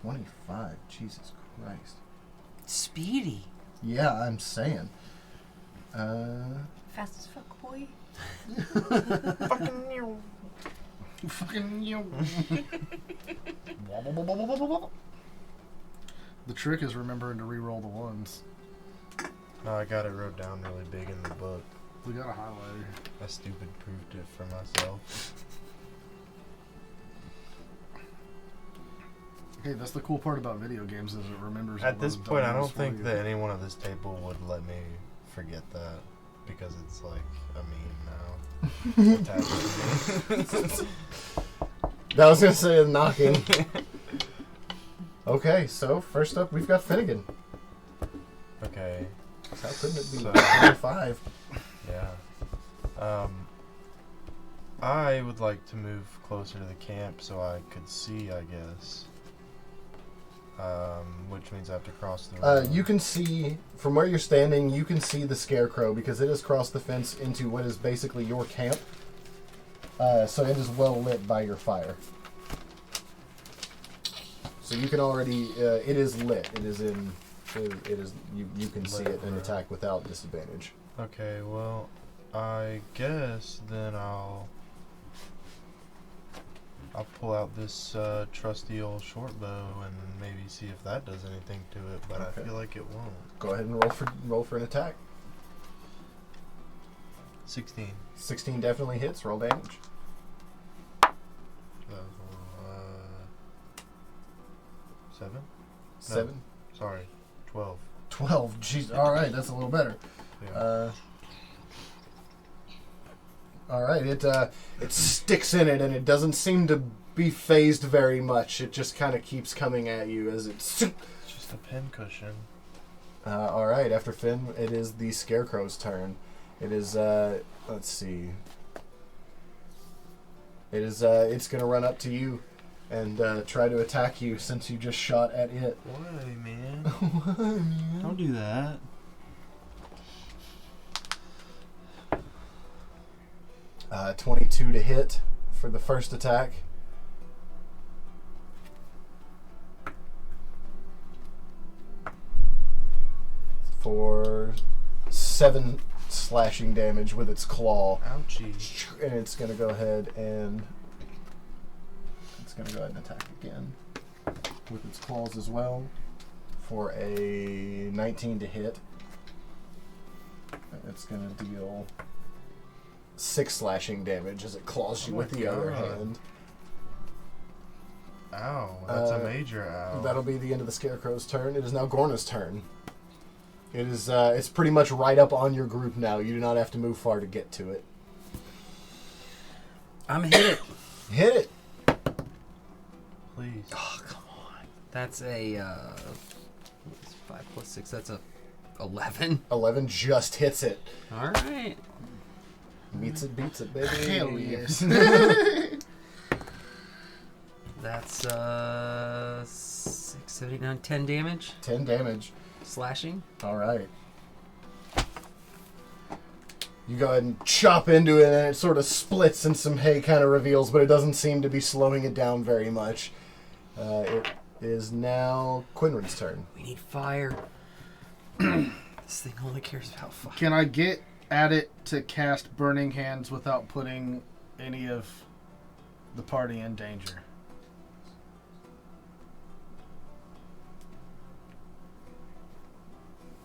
25. Jesus Christ. Speedy. Yeah, I'm saying. Fast as fuck, boy. Fucking you. The trick is remembering to re-roll the ones. No, I got it wrote down really big in the book. We got a highlighter. I stupid proved it for myself. Hey, that's the cool part about video games is it remembers. all At this those point, I dominoes don't for think you. that anyone at this table would let me forget that because it's like a meme now. Attached to me. I was going to say knocking. Okay, so first up, we've got Finnegan. Okay. How couldn't it be So- 25? Yeah. I would like to move closer to the camp so I could see, I guess. Which means I have to cross the road. You can see, from where you're standing, you can see the scarecrow because it has crossed the fence into what is basically your camp. So it is well lit by your fire. So you can already, it is lit. It is in, it is, you can see it and attack without disadvantage. Okay, well, I guess then I'll pull out this trusty old short bow and maybe see if that does anything to it, but Okay. I feel like it won't. Go ahead and roll for an attack. 16. 16 definitely hits. Roll damage. 7? 7. Sorry, 12. 12. Jeez. All right, that's a little better. Yeah. All right, it sticks in it, and it doesn't seem to be phased very much. It just kind of keeps coming at you as it's. It's just a pin cushion. All right, after Finn, it is the Scarecrow's turn. It is. Let's see. It is. It's gonna run up to you, and try to attack you since you just shot at it. Why, man? Don't do that. 22 to hit for the first attack. For 7 slashing damage with its claw. Ouchie. And it's going to go ahead and attack again with its claws as well for a 19 to hit. And it's going to deal 6 slashing damage as it claws you Oh with my the other God. hand. Ow, that's a major ow. That'll be the end of the Scarecrow's turn. It is now Gorna's turn. It is. It's pretty much right up on your group now. You do not have to move far to get to it. I'm hit it. Hit it. Please. Oh, come on. That's a 5 plus 6. That's a 11. 11 just hits it. All right. Beats it, baby. Hell yes. That's 6, 7, 8, 9, 10 damage. 10 damage. Slashing. All right. You go ahead and chop into it, and it sort of splits, and some hay kind of reveals, but it doesn't seem to be slowing it down very much. It is now Quinrin's turn. We need fire. This thing only cares about fire. Can I get at it to cast Burning Hands without putting any of the party in danger?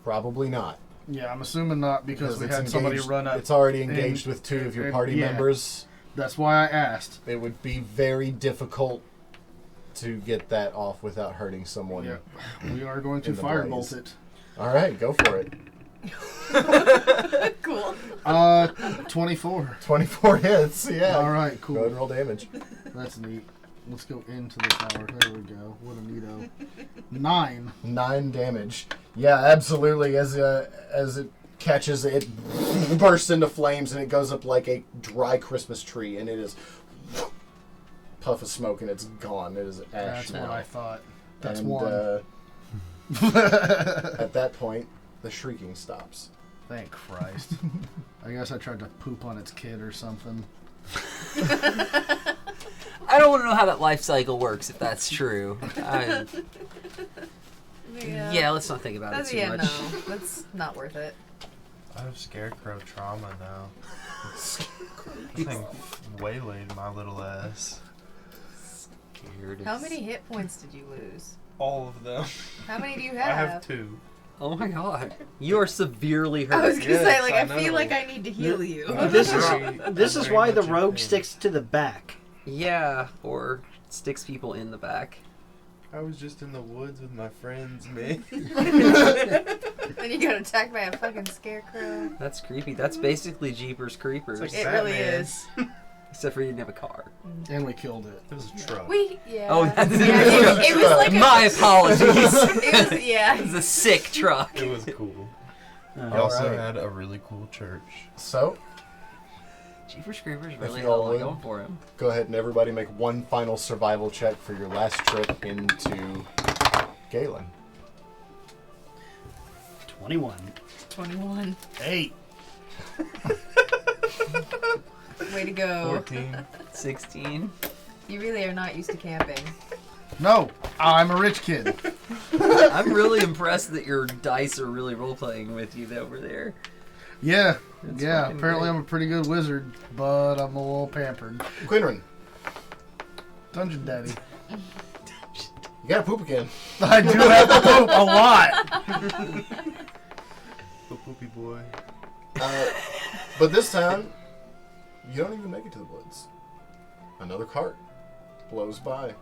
Probably not. Yeah, I'm assuming not because we it's had somebody engaged- run up. It's already engaged with 2 of your and- party yeah. members. That's why I asked. It would be very difficult to get that off without hurting someone. Yeah, we are going to In the firebolt blaze. it. All right, go for it. Cool. 24. 24 hits. Yeah. All right, Go ahead and cool. roll damage. That's neat. Let's go into the tower. There we go. What a neato. 9. 9 damage. Yeah, absolutely. As it catches, it bursts into flames, and it goes up like a dry Christmas tree, and it is puff of smoke, and it's gone. It is ash That's now. what I thought. That's and, 1. At that point, the shrieking stops. Thank Christ. I guess I tried to poop on its kid or something. I don't want to know how that life cycle works if that's true. Yeah, let's not think about it too much. No, that's not worth it. I have scarecrow trauma now. This thing waylaid my little ass. Scared. How many hit points did you lose? All of them. How many do you I have? have 2. Oh my god. You are severely hurt. I was gonna Yes, say, like, I I feel know. like I need to heal you. This This is why the rogue sticks to the back. Yeah, or sticks people in the back. I was just in the woods with my friends, man. And you got attacked by a fucking scarecrow. That's creepy. That's basically Jeepers Creepers. It's It like really Batman. is. Except for you didn't have a car. And we killed it. It was a truck. Yeah. Oh, that's it was like My apologies. it was, yeah. It's a sick truck. It was cool. He All also right. had a really cool church. So, Jeepers Creepers really you had a all lot would. going for him. go ahead and everybody make one final survival check for your last trip into Galen. 21. 21. 8. Way to go. 14. 16. You really are not used to camping. No, I'm a rich kid. I'm really impressed that your dice are really role playing with you over there. Yeah, That's yeah. fucking Apparently, great. I'm a pretty good wizard, but I'm a little pampered. Quinrin, Dungeon Daddy. you gotta poop again. I do have to poop a lot. The poopy boy. But this time, you don't even make it to the woods. Another cart blows by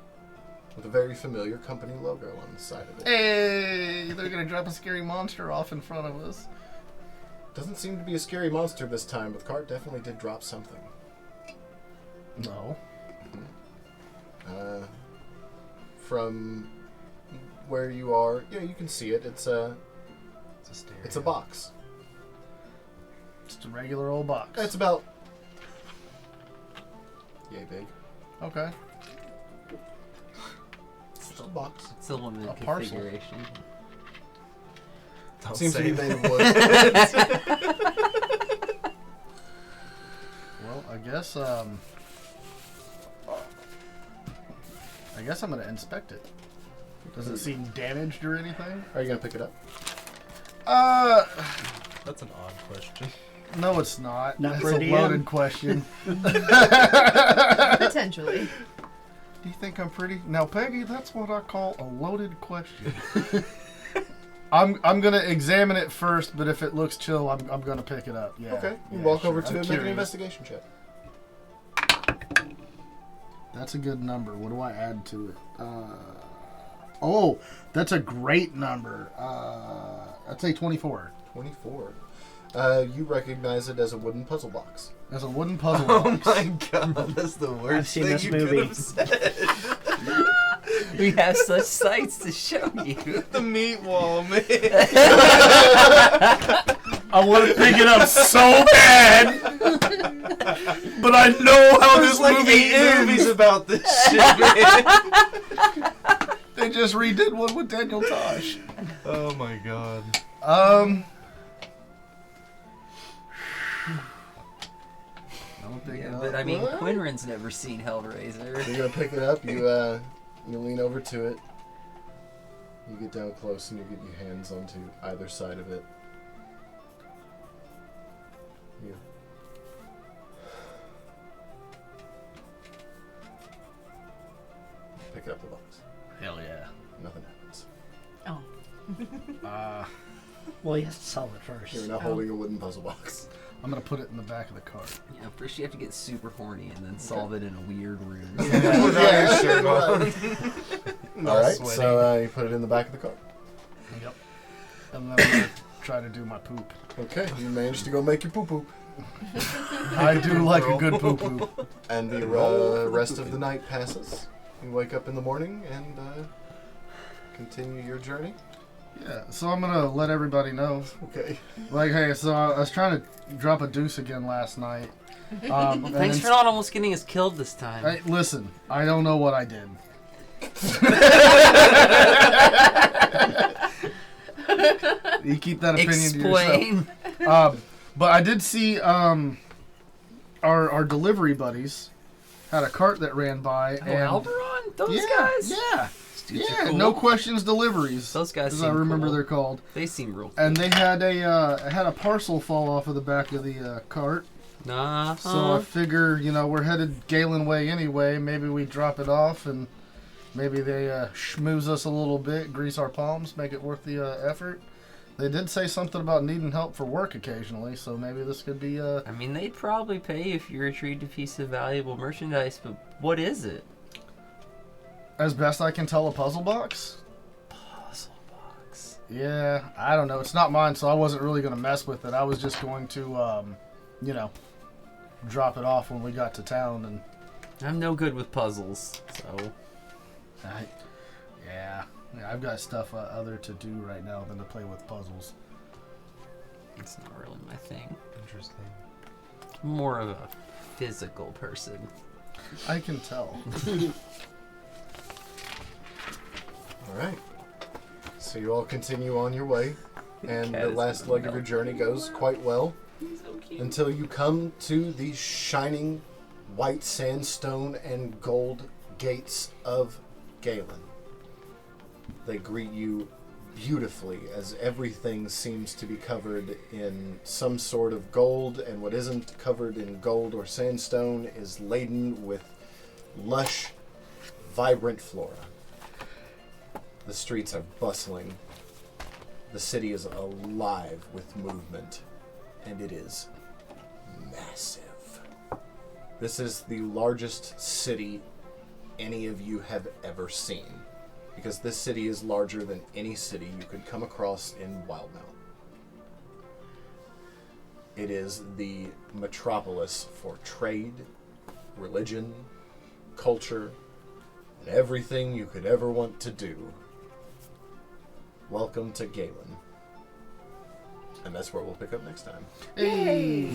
with a very familiar company logo on the side of it. Hey, they're gonna drop a scary monster off in front of us. Doesn't seem to be a scary monster this time, but the cart definitely did drop something. No. From where you are, yeah, you can see it. It's a stereo. it's a box. Just a regular old box. It's about yay big. Okay. Just a box. It's a limited A parcel. configuration. Don't Seems to say be that. made of wood. Well, I guess I'm gonna inspect it. Does it seem damaged or anything? Are you gonna pick it up? That's an odd question. No, it's not. Not It's for a a DM. loaded question. Potentially. Do you think I'm pretty? Now, Peggy, that's what I call a loaded question. I'm gonna examine it first, but if it looks chill, I'm gonna pick it up. Yeah. Okay. You Yeah, walk sure. over to I'm it, make an curious. investigation check. That's a good number. What do I add to it? Oh, that's a great number. I'd say 24. 24. You recognize it as a wooden puzzle box. As a wooden puzzle Oh box. my god, that's the I've worst seen thing this you movie. could have said. We have such sights to show you. The meat wall, man. I want to pick it up so bad, but I know how this There's like movie 8 ends. movies about this shit, man. They just redid one with Daniel Tosh. Oh my god. Yeah, but I mean, Quinrin's never seen Hellraiser. You're gonna pick it up. You lean over to it. You get down close and you get your hands onto either side of it. You pick up the box. Hell yeah. Nothing happens. Oh. Well, he has to solve it first. You're now holding a wooden puzzle box. I'm gonna put it in the back of the cart. Yeah, first you have to get super horny and then solve it in a weird room. Yeah, shirt on. All right, so you put it in the back of the car. Yep. And then I'm gonna try to do my poop. Okay, you managed to go make your poo-poo. I do like a good poo poo. And the rest of the night passes. You wake up in the morning and continue your journey. Yeah, so I'm gonna let everybody know. Okay. Like, hey, so I was trying to drop a deuce again last night. And Thanks for not almost getting us killed this time. Hey, listen, I don't know what I did. You keep that opinion to Explain. yourself. But I did see our delivery buddies had a cart that ran by. Oh, and Alberon? Those yeah, guys? Yeah. Dudes are Yeah, cool. no questions deliveries. Those guys as seem I remember cool. they're called. They seem real cool. And they had a parcel fall off of the back of the cart. Nah. So I figure, we're headed Galen way anyway. Maybe we drop it off and maybe they schmooze us a little bit, grease our palms, make it worth the effort. They did say something about needing help for work occasionally, so maybe this could be... I mean, they'd probably pay if you retrieved a piece of valuable merchandise, but what is it? As best I can tell, a puzzle box? Puzzle box. Yeah, I don't know. It's not mine, so I wasn't really going to mess with it. I was just going to, drop it off when we got to town. And I'm no good with puzzles, so... Yeah, I've got stuff other to do right now than to play with puzzles. It's not really my thing. Interesting. I'm more of a physical person. I can tell. All right. So you all continue on your way, and Cat the is last gonna leg of your journey goes quite well He's so cute. until you come to the shining white sandstone and gold gates of Galen. They greet you beautifully as everything seems to be covered in some sort of gold, and what isn't covered in gold or sandstone is laden with lush, vibrant flora. The streets are bustling. The city is alive with movement, and it is massive. This is the largest city any of you have ever seen, because this city is larger than any city you could come across in Wildmount. It is the metropolis for trade, religion, culture, and everything you could ever want to do. Welcome to Galen. And that's where we'll pick up next time. Hey.